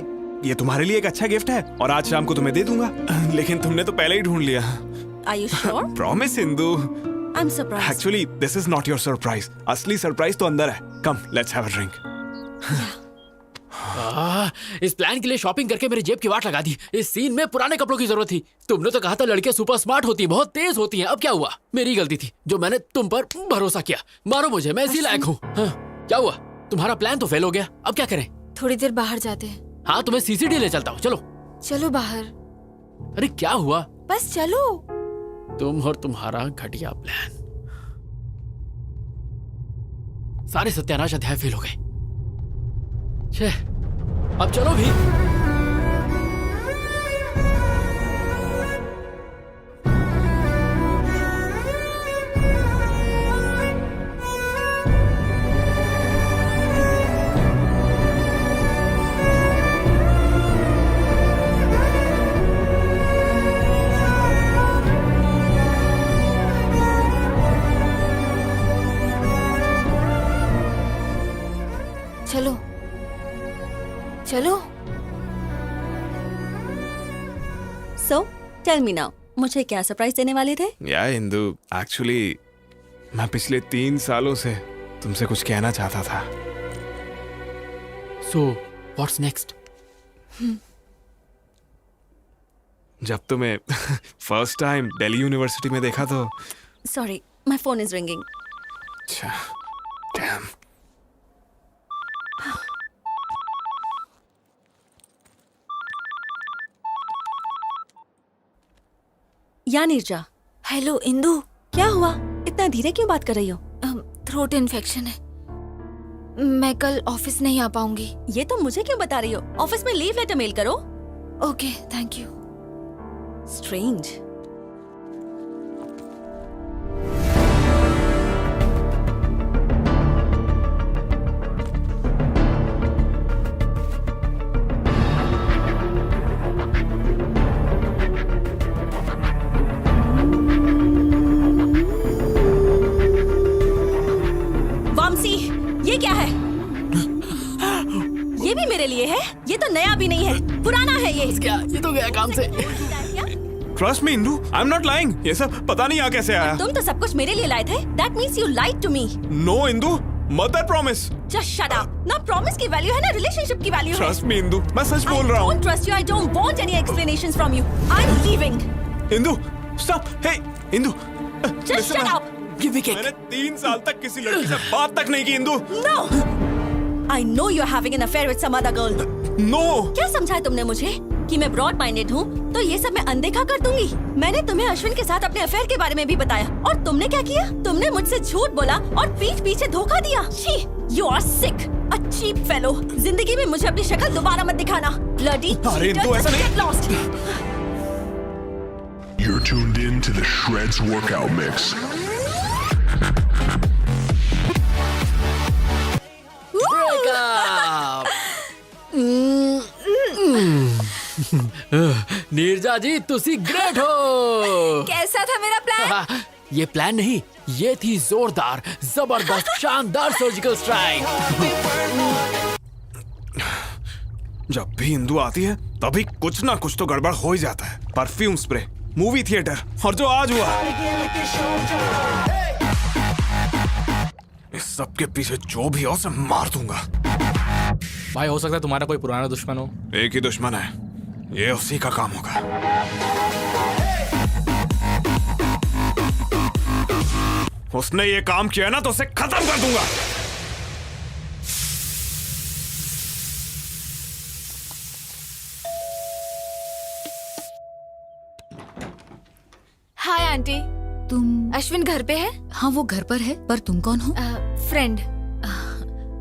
ये तुम्हारे लिए एक अच्छा गिफ्ट है और आज शाम को तुम्हें दे दूंगा, लेकिन तुमने तो पहले ही ढूंढ लिया। Are you sure? Promise Indu. I'm surprised. Actually, this is not your surprise. असली सरप्राइज तो अंदर है। Come, let's have a drink. इस प्लान के लिए शॉपिंग करके मेरी जेब की वाट लगा दी। इस सीन में पुराने कपड़ों की जरूरत थी। तुमने तो कहा था लड़कियां सुपर स्मार्ट होती हैं, बहुत तेज होती हैं। अब क्या हुआ? मेरी गलती थी जो मैंने तुम पर भरोसा किया। मारो मुझे, मैं इसी लायक हूँ। हाँ, क्या हुआ? तुम्हारा प्लान तो फेल हो गया। अब क्या करें? थोड़ी देर बाहर जाते हैं। हाँ, तुम्हें सीसीडी ले चलता हूँ। चलो चलो बाहर। अरे क्या हुआ? बस चलो। तुम और तुम्हारा घटिया प्लान। सारे सत्यानाश अध्याय फेल हो गए। अब चलो भी। चलो चलो। So, tell me now, मुझे क्या सरप्राइज देने वाले थे? या इंदू, एक्चुअली मैं पिछले 3 सालों से तुमसे कुछ कहना चाहता था। So, what's next? जब तुम्हें फर्स्ट टाइम दिल्ली यूनिवर्सिटी में देखा तो Sorry, my phone is ringing. अच्छा, damn. या नीरजा। हेलो इंदु। क्या हुआ? इतना धीरे क्यों बात कर रही हो? थ्रोट इन्फेक्शन है, मैं कल ऑफिस नहीं आ पाऊंगी। ये तो मुझे क्यों बता रही हो? ऑफिस में लीव लेटर मेल करो। Okay, thank you. स्ट्रेंज। ये क्या है? ये भी मेरे लिए है? ये तो नया भी नहीं है, पुराना है ये। क्या? ये तो गया काम से। Trust me, Indu, I'm not lying. ये सब पता नहीं यहाँ कैसे आया। तुम तो सब कुछ मेरे लिए लाए थे। That means you lied to me. No, Indu, mother promise. Just shut up. ना promise की वैल्यू है ना रिलेशनशिप की वैल्यू है। Trust me, इंदू, मैं सच बोल रहा हूँ। I don't trust you. I don't want any explanations from you. I'm leaving. Indu, stop. Hey, Indu. Just shut up. मैंने 3 साल तक किसी लड़की से बात तक नहीं की Indu. No. I know you're having an affair with some other girl. No. क्या समझा तुमने मुझे कि मैं ब्रॉड माइंडेड हूँ तो ये सब मैं अनदेखा कर दूंगी? मैंने तुम्हें अश्विन के साथ अपने अफेयर के बारे में भी बताया और तुमने क्या किया? तुमने मुझसे झूठ बोला और पीठ पीछे धोखा दिया। छी, you are sick, a cheap fellow. जिंदगी में मुझे अपनी शक्ल दोबारा मत दिखाना। Bloody cheater, get lost. You're tuned in to the Shreds Workout Mix. Neerja जी, तुसी ग्रेट हो। कैसा था मेरा प्लान? ये प्लान नहीं, ये थी जोरदार, जबरदस्त, शानदार सर्जिकल स्ट्राइक। जब भी इंदू आती है तभी कुछ ना कुछ तो गड़बड़ हो ही जाता है। परफ्यूम स्प्रे, मूवी थिएटर और जो आज हुआ, इस सब के पीछे जो भी हो उसे मार दूंगा। भाई हो सकता है तुम्हारा कोई पुराना दुश्मन हो। एक ही दुश्मन है, ये उसी का काम होगा। उसने ये काम किया ना तो उसे खत्म कर दूंगा। Hi aunty. तुम? अश्विन घर पे है? हाँ वो घर पर है, पर तुम कौन हो? फ्रेंड।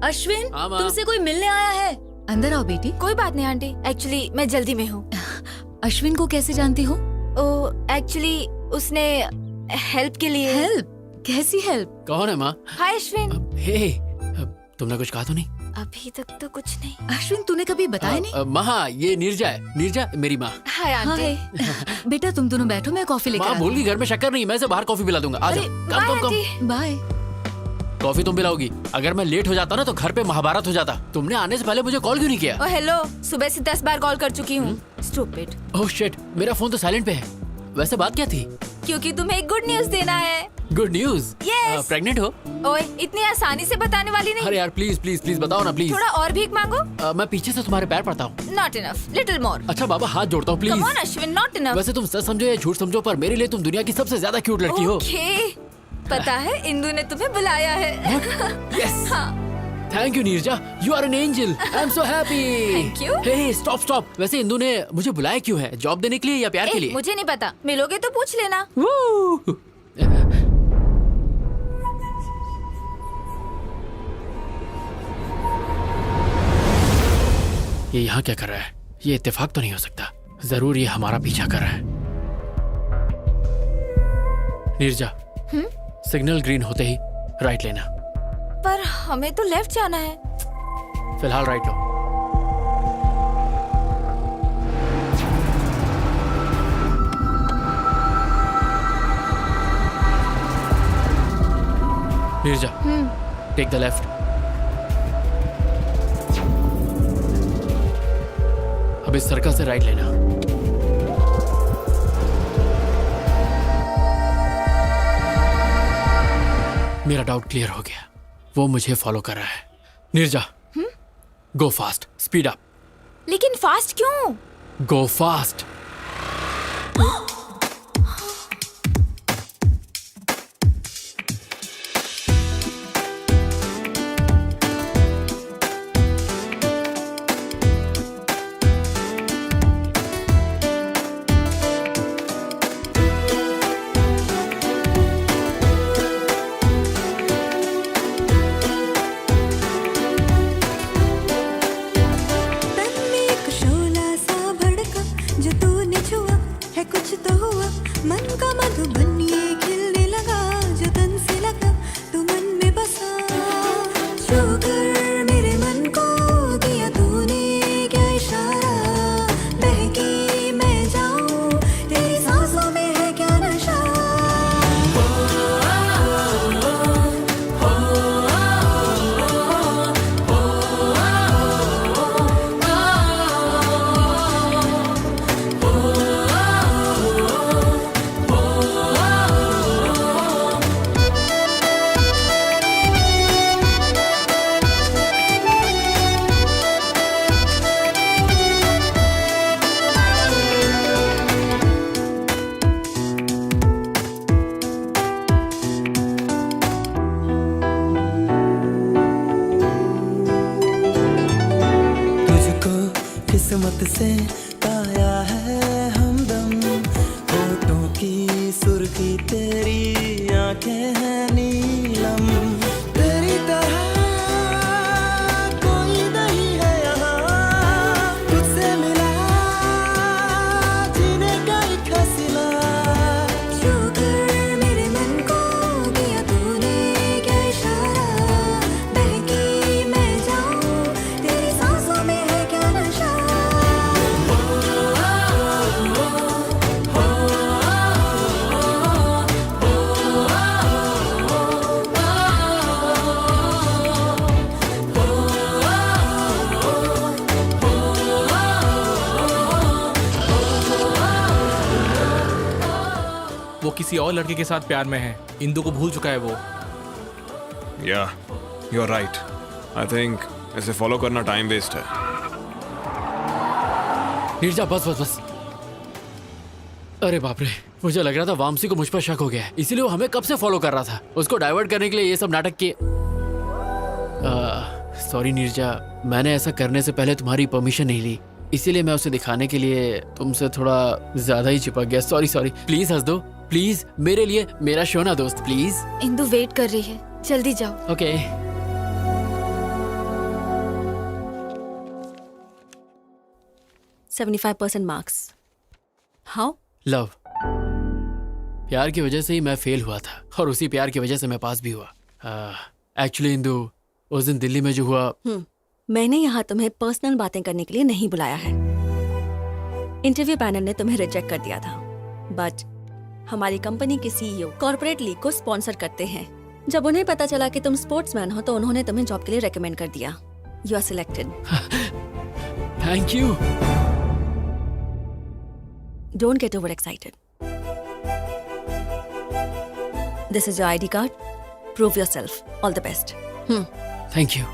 अश्विन, हाँ, माँ। तुमसे कोई मिलने आया है। अंदर आओ बेटी। कोई बात नहीं आंटी, एक्चुअली मैं जल्दी में हूँ। अश्विन को कैसे जानती हो? एक्चुअली उसने हेल्प के लिए। हेल्प? कैसी हेल्प? कौन है माँ? हाय अश्विन। हे, तुमने कुछ कहा तो नहीं? अभी तक तो कुछ नहीं। अश्विन तूने कभी बताया नहीं? माँ, ये नीरजा है। नीरजा मेरी माँ। Hi aunty. बेटा तुम दोनों बैठो, मैं कॉफी लेकर माँ भूल गई, घर में शक्कर नहीं, मैं से बाहर कॉफी पिला दूंगा। आ जाओ। कम कम कम। बाय। कॉफी तुम पिलाओगी? अगर मैं लेट हो जाता ना तो घर पे महाभारत हो जाता। तुमने आने से पहले मुझे कॉल क्यों नहीं किया? ओ हेलो, सुबह से 10 बार कॉल कर चुकी हूँ। स्टूपिड। ओह शिट, मेरा फोन तो साइलेंट पे है। वैसे बात क्या थी? क्योंकि तुम्हें एक गुड न्यूज देना है। Good news? Yes. प्रेग्नेंट हो? ओए, इतनी आसानी से बताने वाली नहीं। अरे यार प्लीज प्लीज प्लीज बताओ ना प्लीज। थोड़ा और भीख मांगो। मैं पीछे से तुम्हारे पैर पड़ता हूँ। Not enough, little more. अच्छा बाबा हाथ जोड़ता हूँ please. Come on Ashwin, not enough. वैसे तुम सच समझो या झूठ समझो, पर मेरे लिए तुम दुनिया की सबसे ज्यादा क्यूट लड़की हो। ओके, पता है इंदु ने तुम्हें बुलाया है। यस। हाँ। Thank you Neerja, you are an angel. I am so happy. Thank you. Hey stop stop. वैसे इंदु ने मुझे बुलाया क्यों है? जॉब देने के लिए या प्यार के लिए? मुझे नहीं पता, मिलोगे तो पूछ लेना। ये यहाँ क्या कर रहा है? ये इत्तेफाक तो नहीं हो सकता। जरूर ये हमारा पीछा कर रहा है। नीरजा, सिग्नल ग्रीन होते ही राइट लेना। पर हमें तो लेफ्ट जाना है। फिलहाल राइट लो। Neerja, take the left. अब इस सर्कल से राइट लेना। मेरा डाउट क्लियर हो गया, वो मुझे फॉलो कर रहा है। नीरजा, गो फास्ट, स्पीड अप। लेकिन फास्ट क्यों? गो फास्ट। किस्मत से पाया है हमदम, होठों की सुर्खी तेरी आंखें हैं नीलम, तेरी तरह कोई नहीं है यहाँ, तुझसे मिला जीने का एक हसीना, छू कर मेरे मन को दिया तूने क्या इशारा, बहकी मैं जाऊं तेरी सांसों में है क्या नशा। वो किसी और लड़के के साथ प्यार में है, इंदु को भूल चुका है वो। या you are right. I think ऐसे फॉलो करना टाइम वेस्ट है। नीरजा बस बस बस। अरे बाप रे, मुझे लग रहा था वामसी को मुझ पर शक हो गया है, इसीलिए वो हमें कब से फॉलो कर रहा था। उसको डाइवर्ट करने के लिए ये सब नाटक किए। सॉरी नीरजा, मैंने ऐसा करने से पहले तुम्हारी परमिशन नहीं ली, इसीलिए मैं उसे दिखाने के लिए तुमसे थोड़ा ज्यादा ही चिपक गया। सॉरी सॉरी, प्लीज हंस दो। प्लीज मेरे लिए मेरा शो ना दोस्त प्लीज। इंदु वेट कर रही है, जल्दी जाओ। ओके। 75% मार्क्स। हाउ? लव। प्यार की वजह से ही मैं फेल हुआ था और उसी प्यार की वजह से मैं पास भी हुआ। एक्चुअली इंदु, उस दिन दिल्ली में जो हुआ। मैंने यहाँ तुम्हें पर्सनल बातें करने के लिए नहीं बुलाया है। इंटरव्यू पैनल ने तुम्हें रिजेक्ट कर दिया था, बट हमारी कंपनी के सीईओ कॉर्पोरेट लीग को स्पॉन्सर करते हैं। जब उन्हें पता चला कि तुम स्पोर्ट्समैन हो तो उन्होंने तुम्हें जॉब के लिए रेकमेंड कर दिया। You are selected. Thank you. Don't get overexcited. This is your ID card. Prove yourself. All the best. Thank you.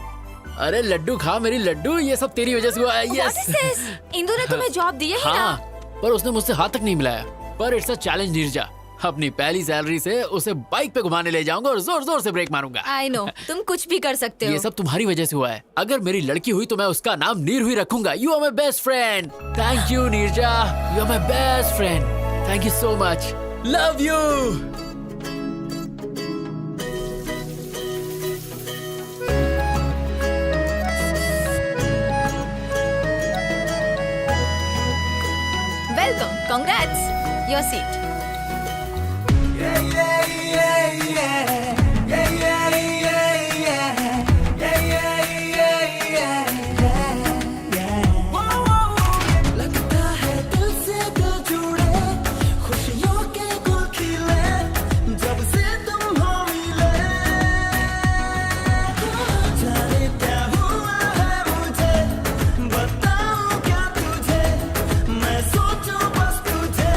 अरे लड्डू खा मेरी लड्डू, ये सब तेरी वजह से हुआ है। What is this? इंदु ने तुम्हें जॉब दी है ही ना? पर उसने मुझसे हाथ तक नहीं मिलाया। पर इट्स अ चैलेंज नीरजा। अपनी पहली सैलरी से उसे बाइक पे घुमाने ले जाऊंगा और जोर जोर से ब्रेक मारूंगा। I know, तुम कुछ भी कर सकते हो। ये सब तुम्हारी वजह से हुआ है। अगर मेरी लड़की हुई तो मैं उसका नाम नीरू ही रखूंगा। You are my best friend. Thank you Neerja, you are my best friend. Thank you so much. Love you. Welcome, congrats. Your seat. लगता है दिल से दिल जुड़े, खुशियों के गुल खिले, जब से तुम हो मिले। जाने क्या हुआ है मुझे, बताऊं क्या तुझे, मैं सोचूं बस तुझे।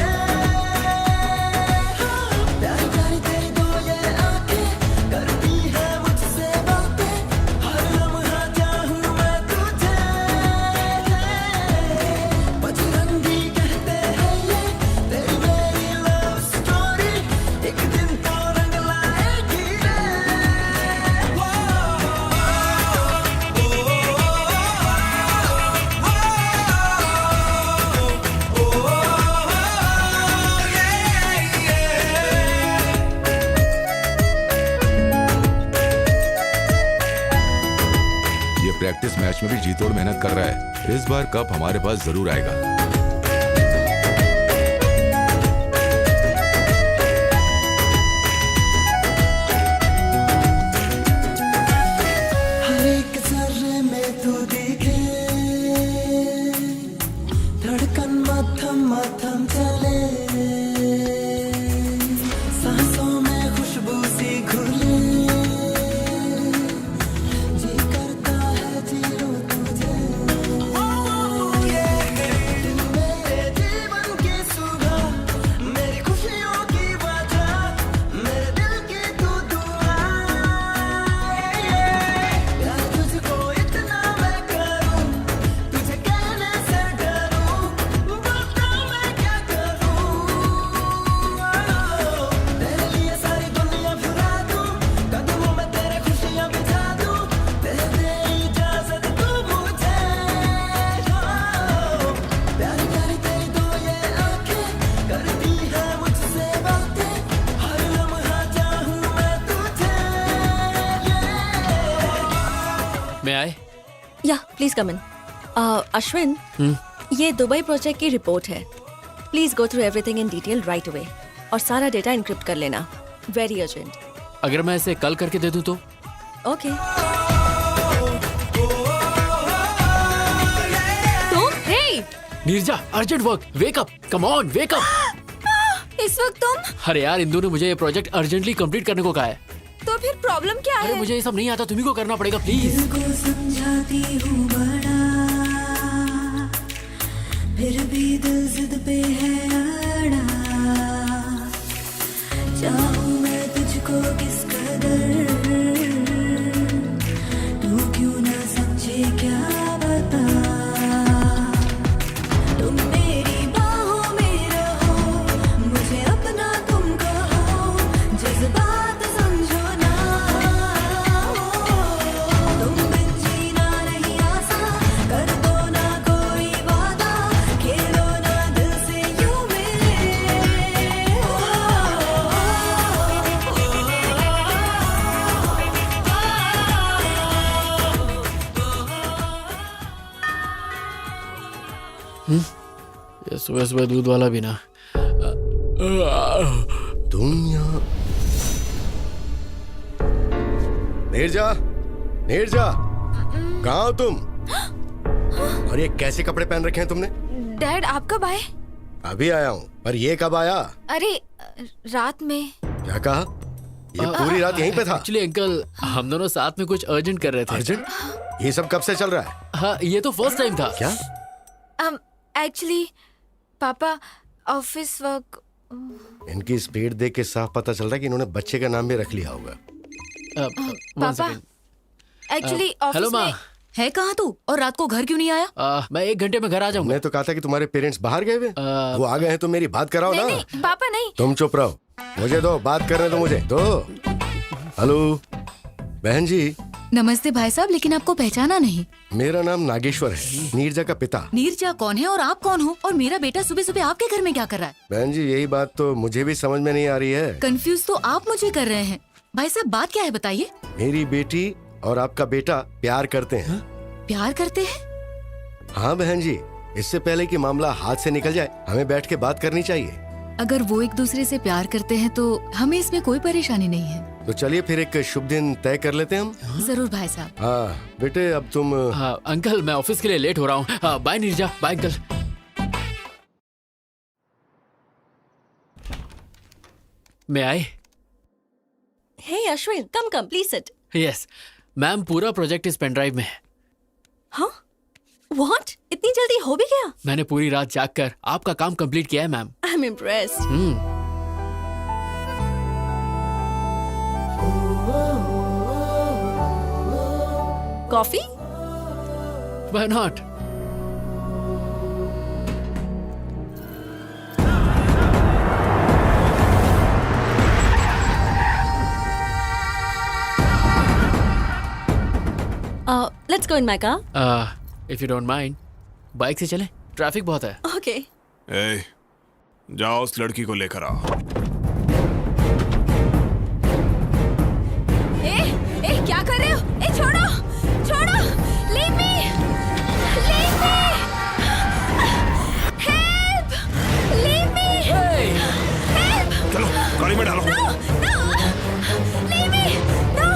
प्यारी प्यारी तेरी दो ये आंखें करती है मुझसे बातें, हर लम्हा चाहूं मैं तुझे। बजरंगी कहते हैं ये तेरी मेरी लव स्टोरी, एक दिन तो रंग लाएगी रे। ये प्रैक्टिस मैच में भी जी तोड़ मेहनत कर रहा है। इस बार कप हमारे पास जरूर आएगा। हर एक जर्रे में तू दिखे, धड़कन मथम मथम चले, सांसों में खुशबू सी घुले, जी करता है जी लूं तुझे। दिन मेरे जीवन की सुबह, मेरी खुशियों की वजह, मेरे दिल की तू दुआ। यार तुझको इतना मैं करूं, तुझे कहने से डरूं, बता मैं क्या करूं। तेरे लिए सारी दुनिया भुला दूं, कदमों में तेरे खुशियां बिछा दूं, दे दे इजाजत तू मुझे। प्यारी प्यारी तेरी दो ये आंखें करती है मुझसे बातें, हर लम्हा चाहूं मैं तुझे। मैं आए? या प्लीज कम इन। अश्विन, ये दुबई प्रोजेक्ट की रिपोर्ट है। Please go through everything in detail right away और सारा डेटा इनक्रिप्ट कर लेना। Very urgent. अगर मैं इसे कल करके दे दूं तो? ओके। तुम? Hey! Neerja, urgent work. Wake up, come on, wake up. इस वक्त तुम? अरे यार, इंदु ने मुझे ये प्रोजेक्ट अर्जेंटली कंप्लीट करने को कहा है। तो फिर प्रॉब्लम क्या अरे है? मुझे ये सब नहीं आता, तुम्ही को करना पड़ेगा प्लीज। दिल को समझाती हूँ बड़ा, फिर भी दिल जिद पे है अड़ा। चाहूँ मैं तुझको किस कदर, तू क्यों ना समझे क्या बता। तुम मेरी बाहों में रहो, मुझे अपना तुम कहो, जज्बात समझो ना। तुम बिन जीना नहीं आसान, कर दो ना कोई वादा, खेलो ना दिल से यूं मेरे। सुबह सुबह दूध वाला भी ना। तुम यहाँ नीरजा, नीरजा, कहाँ हो तुम? और ये कैसे कपड़े पहन रखे हैं तुमने? डैड आप कब आए? अभी आया हूँ, पर ये कब आया? अरे रात में। क्या कहा? ये पूरी रात यहीं पे था? एक्चुअली अंकल हम दोनों साथ में कुछ अर्जेंट कर रहे थे। अर्जेंट? ये सब कब से चल रहा है? हाँ ये तो फर्स्ट टाइम था। क्या? एक्चुअली पापा ऑफिस वर्क। इनकी स्पीड देख के साफ पता चल रहा है कि इन्होंने बच्चे का नाम भी रख लिया होगा। पापा एक्चुअली हेलो ऑफिस माँ। में। है कहाँ तू? और रात को घर क्यों नहीं आया? मैं 1 घंटे में घर आ जाऊंगा। मैं तो कहा था कि तुम्हारे पेरेंट्स बाहर गए हुए। वो आ गए हैं तो मेरी बात कराओ ना। नहीं, पापा नहीं। तुम चुप रहो, मुझे दो बात करने दो, मुझे दो। हेलो बहन जी। नमस्ते भाई साहब, लेकिन आपको पहचाना नहीं। मेरा नाम नागेश्वर है, नीरजा का पिता। नीरजा कौन है और आप कौन हो? और मेरा बेटा सुबह सुबह आपके घर में क्या कर रहा है? बहन जी यही बात तो मुझे भी समझ में नहीं आ रही है। कंफ्यूज तो आप मुझे कर रहे हैं। भाई साहब बात क्या है बताइए। मेरी बेटी और आपका बेटा प्यार करते हैं। प्यार करते हैं? हाँ बहन जी, इससे पहले कि मामला हाथ से निकल जाए हमें बैठ के बात करनी चाहिए। अगर वो एक दूसरे से प्यार करते हैं तो हमें इसमें कोई परेशानी नहीं है। तो चलिए फिर एक शुभ दिन तय कर लेते हैं हम। जरूर भाई साहब। हाँ बेटे अब तुम। हाँ अंकल मैं ऑफिस के लिए लेट हो रहा हूँ। Bye Neerja, bye uncle. मैं आए। Hey Ashwin, come please sit. Yes ma'am, पूरा प्रोजेक्ट इस पेन ड्राइव में है। हाँ व्हाट? इतनी जल्दी हो भी गया? मैंने पूरी रात जागकर आपका काम कंप्लीट किया है ma'am. I am impressed. Coffee? Why not? Let's go in my car. If you don't mind, bike से चलें, ट्रैफिक बहुत है। Okay. ए, जाओ उस लड़की को लेकर आओ। ए क्या कर रहे हो? ए छोड़ो, छोड़ो, leave me, leave me, help, leave me, help. चलो गाड़ी में डालो। No, no, leave me, no,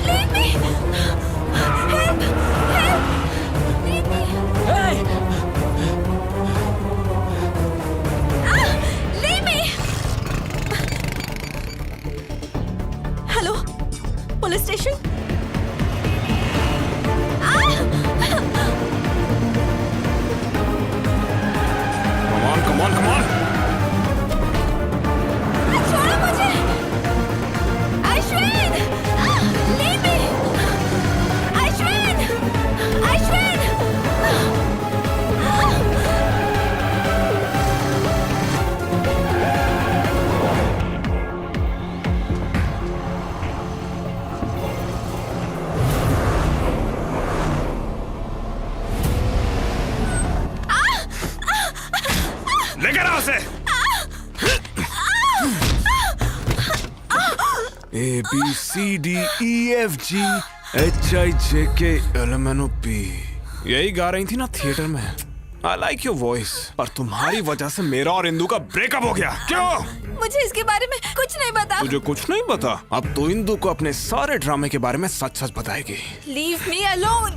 leave me, help, help, leave me. Leave me. Hello, police station? Come on, come on. छोड़ो मुझे, अश्विन, leave me, अश्विन, अश्विन. लेकर आओ उसे। ABCDEFGHIJKLMNOP यही गा रही थी ना थिएटर में। I like your voice, पर तुम्हारी वजह से मेरा और इंदु का ब्रेकअप हो गया। क्यों? मुझे इसके बारे में कुछ नहीं पता। तुझे कुछ नहीं पता? अब तो इंदु को अपने सारे ड्रामे के बारे में सच सच बताएगी। Leave me alone.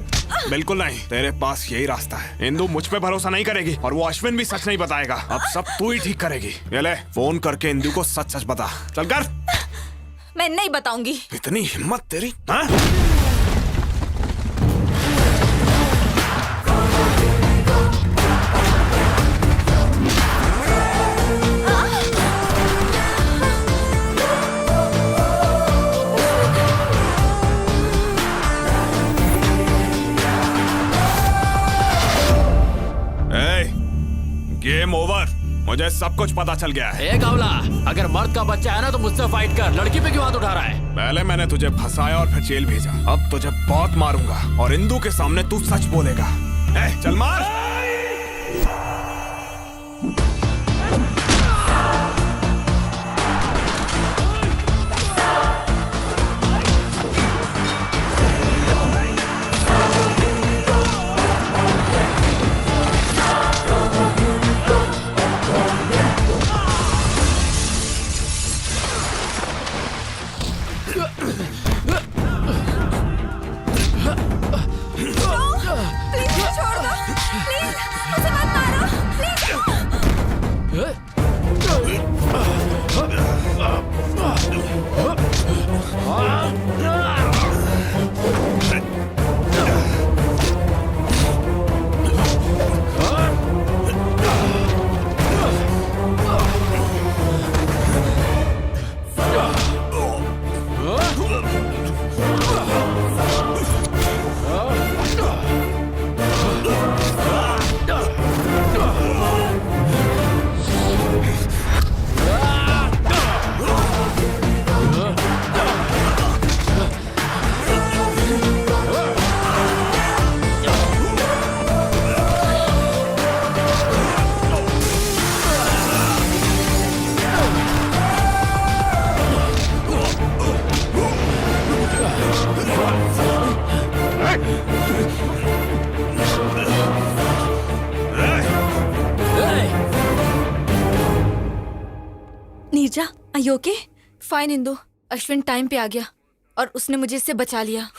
बिल्कुल नहीं, तेरे पास यही रास्ता है। इंदु मुझ पे भरोसा नहीं करेगी और वो अश्विन भी सच नहीं बताएगा। अब सब तू ही ठीक करेगी। ये ले फोन करके इंदु को सच सच बता। चल कर। मैं नहीं बताऊंगी। इतनी हिम्मत तेरी? हाँ? Game over. मुझे सब कुछ पता चल गया है। कावला, अगर मर्द का बच्चा है ना तो मुझसे फाइट कर। लड़की पे क्यों हाथ उठा रहा है? पहले मैंने तुझे फंसाया और फिर जेल भेजा। अब तुझे बहुत मारूंगा और इंदु के सामने तू सच बोलेगा। चल मार। Are you okay? Fine Indu, Ashwin time पे आ गया और उसने मुझे इससे बचा लिया।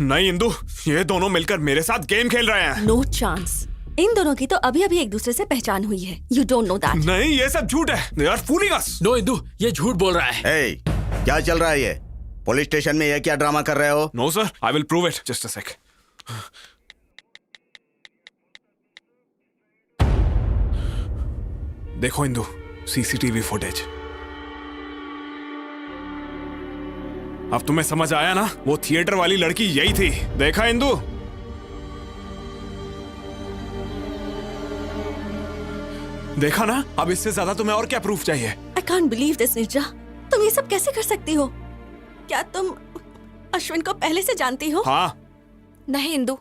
नहीं इंदु, ये दोनों मिलकर मेरे साथ गेम खेल रहे हैं। No chance. इन दोनों की तो अभी अभी एक दूसरे से पहचान हुई है। You don't know that. नहीं, ये सब झूठ है। They are fooling us. No Indu, ये झूठ बोल रहा है। Hey, क्या चल रहा है ये? पुलिस स्टेशन में ये क्या ड्रामा कर रहे हो? No sir, I will prove it. Just a sec. देखो इंदु, CCTV फुटेज। अब तुम्हें समझ आया ना? वो थिएटर वाली लड़की यही थी। देखा इंदु? देखा ना? अब इससे ज्यादा तुम्हें और क्या प्रूफ चाहिए? I can't believe this, Neerja. तुम ये सब कैसे कर सकती हो? क्या तुम अश्विन को पहले से जानती हो? हाँ। नहीं इंदु,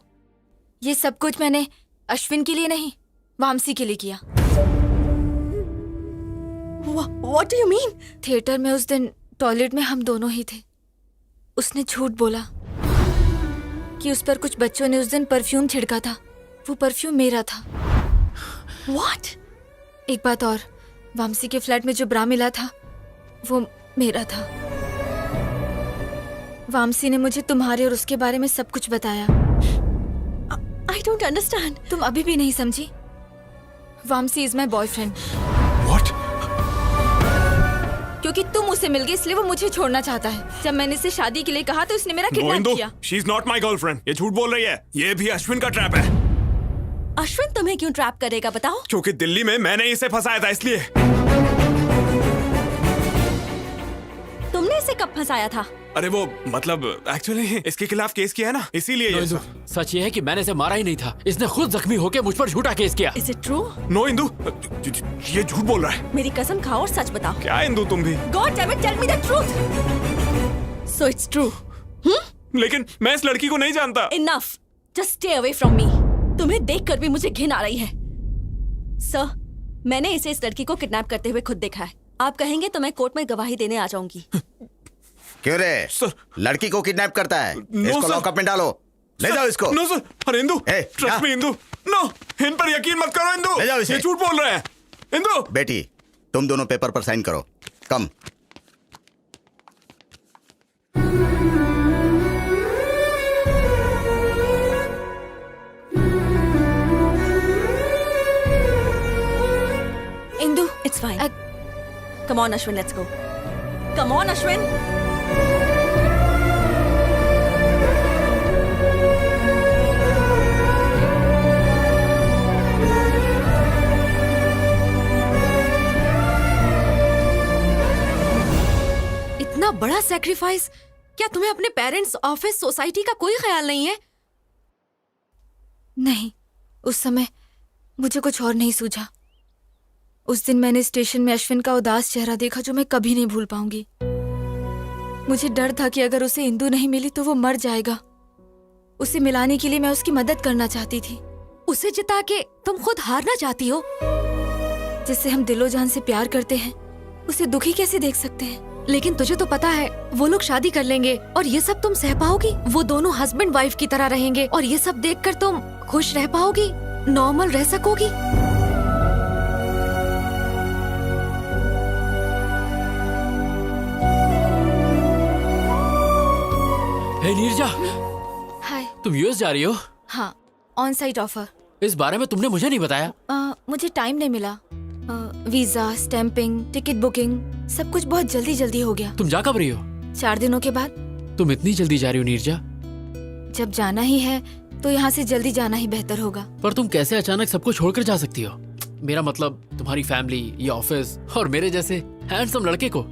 ये सब कुछ मैंने अश्विन के लिए नहीं, वामसी के लिए किया। What do you mean? Theatre में उस दिन टॉयलेट में हम दोनों ही थे। उसने झूठ बोला कि उस पर कुछ बच्चों ने उस दिन परफ्यूम छिड़का था। वो परफ्यूम मेरा था। What? एक बात और, वामसी के फ्लैट में जो ब्रा मिला था वो मेरा था। वामसी ने मुझे तुम्हारे और उसके बारे में सब कुछ बताया। I don't understand. तुम अभी भी नहीं समझी? Vamsi is my boyfriend. What? क्योंकि तुम उससे मिल गए इसलिए वो मुझे छोड़ना चाहता है। जब मैंने इसे शादी के लिए कहा तो उसने मेरा किडनैप किया। She's not my girlfriend. ये झूठ बोल रही है। ये भी अश्विन का ट्रैप है। अश्विन तुम्हें क्यों ट्रैप करेगा बताओ? क्योंकि दिल्ली में मैंने इसे फंसाया था इसलिए। तुमने इसे कब फंसाया था? अरे वो मतलब एक्चुअली इसके खिलाफ केस किया है ना, इसीलिए ये सब। सच ये है कि मैंने इसे मारा ही नहीं था। इसने खुद जख्मी होकर मुझ पर झूठा केस किया। Is it true? No Indu, ये झूठ बोल रहा है। मेरी कसम खाओ और सच बताओ। क्या इंदु तुम भी? God damn it, tell me the truth. So it's true. लेकिन मैं इस लड़की को नहीं जानता। Enough. Just stay away from me. तुम्हें देखकर भी मुझे घिन आ रही है। सर, मैंने इसे इस लड़की को किडनैप करते हुए खुद देखा है। आप कहेंगे तो मैं कोर्ट में गवाही देने आ जाऊंगी। क्यों रे? सर, लड़की को किडनैप करता है? इसको लॉकअप में डालो। ले जाओ इसको। No sir. अरे Indu, trust me Indu. No, इन पर यकीन मत करो इंदु। ले जाओ इसे। ये झूठ बोल रहे हैं। इंदु। बेटी, तुम दोनों पेपर पर साइन करो। कम। Indu, It's fine. Come on, Ashwin, let's go. Come on, Ashwin. इतना बड़ा सैक्रिफाइस, क्या तुम्हें अपने पेरेंट्स, ऑफिस, सोसाइटी का कोई ख्याल नहीं है? नहीं, उस समय मुझे कुछ और नहीं सूझा। उस दिन मैंने स्टेशन में अश्विन का उदास चेहरा देखा जो मैं कभी नहीं भूल पाऊंगी। मुझे डर था कि अगर उसे इंदु नहीं मिली तो वो मर जाएगा। उसे मिलाने के लिए मैं उसकी मदद करना चाहती थी। उसे जिता के तुम खुद हारना चाहती हो? जिससे हम दिलो जान से प्यार करते हैं उसे दुखी कैसे देख सकते हैं? लेकिन तुझे तो पता है वो लोग शादी कर लेंगे और ये सब तुम सह पाओगी? वो दोनों हस्बैंड वाइफ की तरह रहेंगे और ये सब देखकर तुम खुश रह पाओगी? नॉर्मल रह सकोगी? हे नीरजा, हाय। तुम यूएस जा रही हो? हाँ, ऑन साइट ऑफर। इस बारे में तुमने मुझे नहीं बताया। मुझे टाइम नहीं मिला। वीजा, स्टैंपिंग, टिकट बुकिंग, सब कुछ बहुत जल्दी जल्दी हो गया। तुम जा कब रही हो? 4 दिनों के बाद। तुम इतनी जल्दी जा रही हो नीरजा? जब जाना ही है तो यहाँ से जल्दी जाना ही बेहतर होगा। पर तुम कैसे अचानक सबको छोड़कर जा सकती हो? मेरा मतलब तुम्हारी फैमिली, ये ऑफिस और मेरे जैसे हैंडसम लड़के को।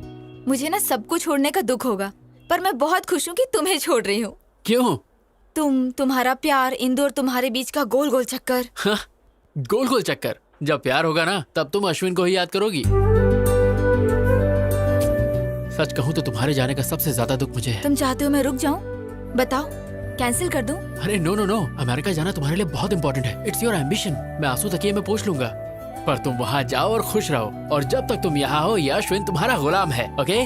मुझे ना सबको छोड़ने का दुख होगा, पर मैं बहुत खुश हूँ कि तुम्हें छोड़ रही हूँ। क्यों? तुम्हारा प्यार, इंदु और तुम्हारे बीच का गोल गोल चक्कर। हाँ, गोल गोल चक्कर। जब प्यार होगा ना तब तुम अश्विन को ही याद करोगी। सच कहूँ तो तुम्हारे जाने का सबसे ज्यादा दुख मुझे है। तुम चाहते हो मैं रुक जाऊँ? बताओ, कैंसिल कर दूं? अरे नो नो नो, अमेरिका जाना तुम्हारे लिए बहुत इंपॉर्टेंट है। It's your ambition. मैं आंसू तकिए में पोंछ लूंगा, पर तुम वहाँ जाओ और खुश रहो। और जब तक तुम यहाँ हो, ये अश्विन तुम्हारा गुलाम है। ओके?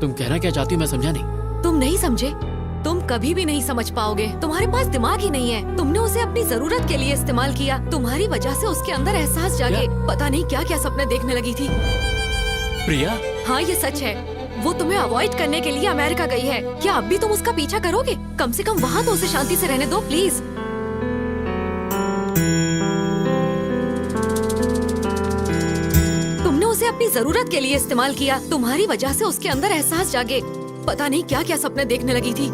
तुम कहना क्या चाहती हो मैं समझा नहीं। तुम नहीं समझे, तुम कभी भी नहीं समझ पाओगे। तुम्हारे पास दिमाग ही नहीं है। तुमने उसे अपनी जरूरत के लिए इस्तेमाल किया। तुम्हारी वजह से उसके अंदर एहसास जागे। पता नहीं क्या क्या सपने देखने लगी थी। प्रिया, हाँ ये सच है। वो तुम्हें अवॉइड करने के लिए अमेरिका गई है। क्या अब भी तुम उसका पीछा करोगे? कम से कम वहाँ तो उसे शांति से रहने दो प्लीज। तुमने उसे अपनी जरूरत के लिए इस्तेमाल किया। तुम्हारी वजह से उसके अंदर एहसास जागे। पता नहीं क्या क्या सपने देखने लगी थी।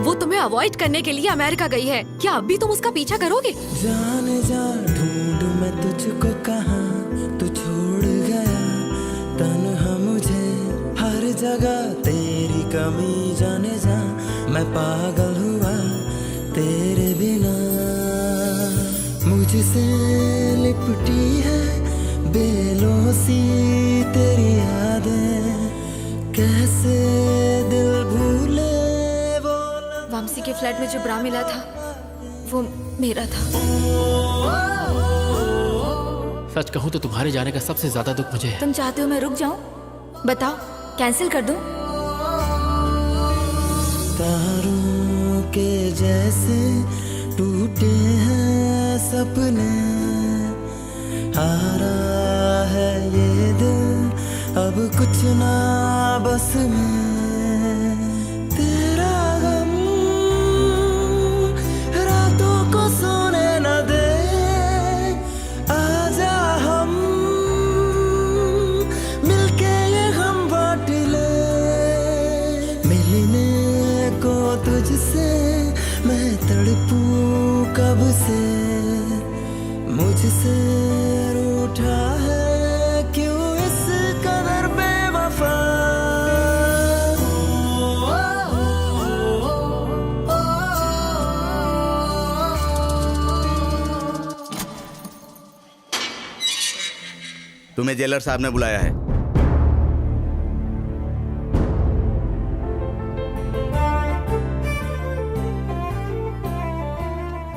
वो तुम्हें अवॉइड करने के लिए अमेरिका गई है। क्या अब भी तुम उसका पीछा करोगे? जाने जा ढूंढूं मैं तुझको कहाँ, तू छोड़ गया तन्हा मुझे हर जगह। तेरी कमी जाने जा, मैं पागल हुआ तेरे बिना। मुझसे लिपटी है बेलों सी तेरी यादें, कैसे दिल भूले वो। वामसी के फ्लैट में जो ब्रा मिला था वो मेरा था। सच कहूँ तो तुम्हारे जाने का सबसे ज्यादा दुख मुझे है। तुम चाहते हो मैं रुक जाऊं? बताओ, कैंसिल कर दूं? तारों के जैसे टूटे हैं सपने, हारा है ये दिल अब कुछ ना बस में। तेरा गम रातों को सोने न दे, आजा हम मिलके ये गम बांट ले। मिलने को तुझसे मैं तड़पूं कब से, मुझसे रूठा है क्यों इस कदर बेवफा। तुम्हें जेलर साहब ने बुलाया है।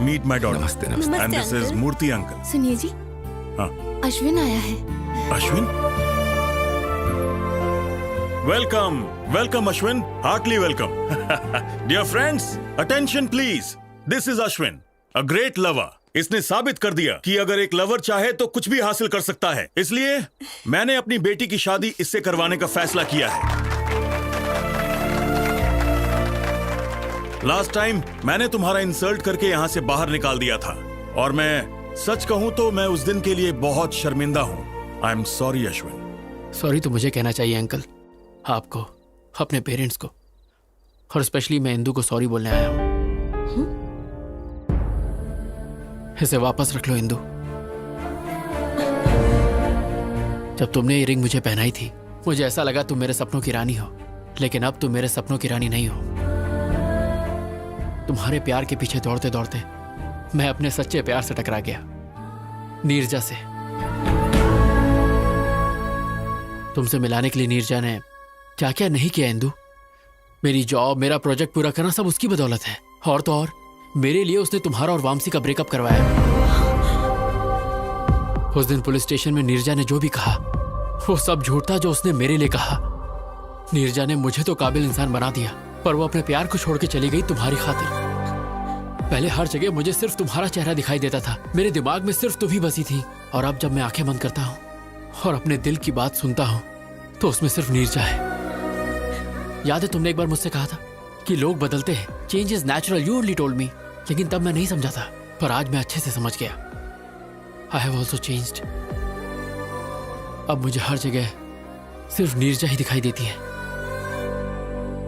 Meet my daughter. नमस्ते and this is Murthy uncle. सुनिए जी, हाँ अश्विन आया है। Ashwin, welcome welcome Ashwin, heartly welcome. Dear friends, attention please. This is Ashwin, a great lover. इसने साबित कर दिया कि अगर एक लवर चाहे तो कुछ भी हासिल कर सकता है। इसलिए मैंने अपनी बेटी की शादी इससे करवाने का फैसला किया है। लास्ट टाइम मैंने तुम्हारा इंसल्ट करके यहां से बाहर निकाल दिया था, और मैं सच कहूं तो मैं उस दिन के लिए बहुत शर्मिंदा हूं। I am sorry Ashwin. Sorry तो मुझे कहना चाहिए अंकल, आपको, अपने पेरेंट्स को, और स्पेशली मैं इंदू को सॉरी बोलने आया हूं। इसे वापस रख लो इंदू। जब तुमने ये रिंग मुझे पहनाई थी मुझे ऐसा लगा तुम मेरे सपनों की रानी हो, लेकिन अब तुम मेरे सपनों की रानी नहीं हो। तुम्हारे प्यार के पीछे दौड़ते दौड़ते मैं अपने सच्चे प्यार से टकरा गया, नीरजा से। तुमसे मिलाने के लिए नीरजा ने क्या क्या नहीं किया इंदू। मेरी जॉब, मेरा प्रोजेक्ट पूरा करना सब उसकी बदौलत है। और तो और मेरे लिए उसने तुम्हारा और वामसी का ब्रेकअप करवाया। उस दिन पुलिस स्टेशन में नीरजा ने जो भी कहा वो सब झूठ था जो उसने मेरे लिए कहा। नीरजा ने मुझे तो काबिल इंसान बना दिया, पर वो अपने प्यार को छोड़ के चली गई तुम्हारी खातिर। पहले हर जगह मुझे सिर्फ तुम्हारा चेहरा दिखाई देता था, मेरे दिमाग में सिर्फ तुम ही बसी थी। और अब जब मैं आंखें बंद करता हूँ और अपने दिल की बात सुनता हूँ तो उसमें सिर्फ नीरजा है। याद है तुमने एक बार मुझसे कहा था कि लोग बदलते हैं, change is natural, you only told me. लेकिन तब मैं नहीं समझा था, पर आज मैं अच्छे से समझ गया। I have also changed. अब मुझे हर जगह सिर्फ नीरजा ही दिखाई देती है।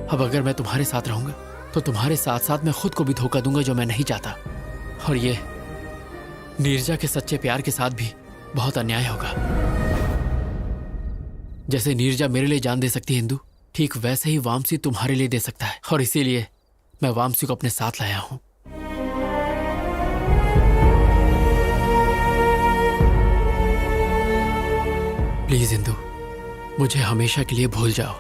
अब अगर मैं तुम्हारे साथ रहूंगा तो तुम्हारे साथ साथ मैं खुद को भी धोखा दूंगा, जो मैं नहीं चाहता। और ये नीरजा के सच्चे प्यार के साथ भी बहुत अन्याय होगा। जैसे नीरजा मेरे लिए जान दे सकती है इंदू, ठीक वैसे ही वामसी तुम्हारे लिए दे सकता है। और इसीलिए मैं वामसी को अपने साथ लाया हूं। प्लीज इंदू, मुझे हमेशा के लिए भूल जाओ,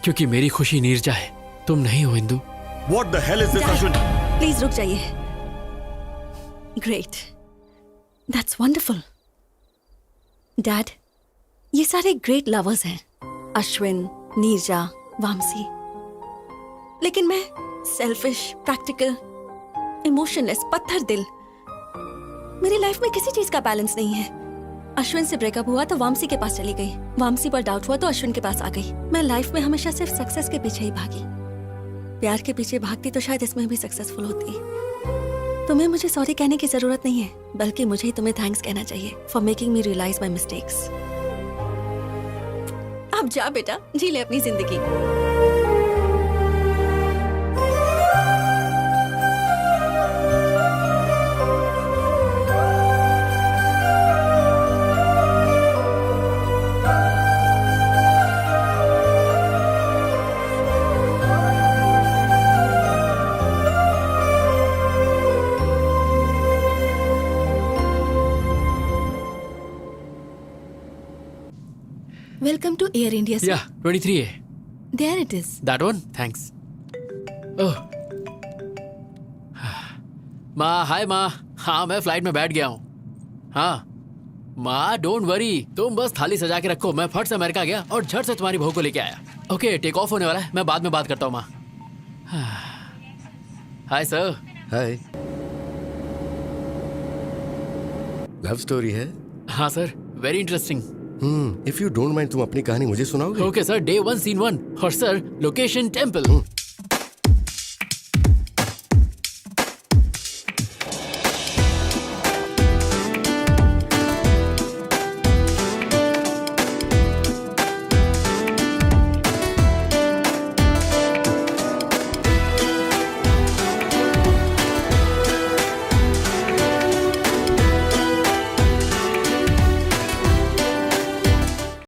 क्योंकि मेरी खुशी नीरजा है, तुम नहीं हो Indu. What the hell is this, Ashwin? Please रुक जाइए। Great, that's wonderful. डैड, ये सारे ग्रेट लवर्स हैं, अश्विन, नीरजा, वामसी। लेकिन मैं सेल्फिश, प्रैक्टिकल, इमोशनलेस, पत्थर दिल। मेरी लाइफ में किसी चीज का बैलेंस नहीं है। अश्विन से ब्रेकअप हुआ तो वामसी के पास चली गई, वामसी पर डाउट हुआ तो अश्विन के पास आ गई। मैं लाइफ में हमेशा सिर्फ सक्सेस के पीछे ही भागी। प्यार के पीछे भागती तो शायद इसमें भी सक्सेसफुल होती। तुम्हें मुझे सॉरी कहने की जरूरत नहीं है, बल्कि मुझे ही तुम्हें थैंक्स कहना चाहिए for making me realise my mistakes. अब जा बेटा, जी ले अपनी जिंदगी। Welcome to Air India. Sir. Yeah, 23A. There it is. That one? Thanks. Oh. माँ, हाय माँ। हाँ, मैं फ्लाइट में बैठ गया हूँ। हाँ माँ, डोंट वरी, तुम बस थाली सजा के रखो। मैं फट से अमेरिका गया और झट से तुम्हारी बहू को लेके आया। ओके, टेक ऑफ होने वाला है, मैं बाद में बात करता हूँ माँ। Hi sir. Hi. Love story है? हाँ sir, very interesting. If you don't mind, तुम अपनी कहानी मुझे सुनाओगे? ओके सर, डे 1 सीन 1 और सर लोकेशन टेम्पल।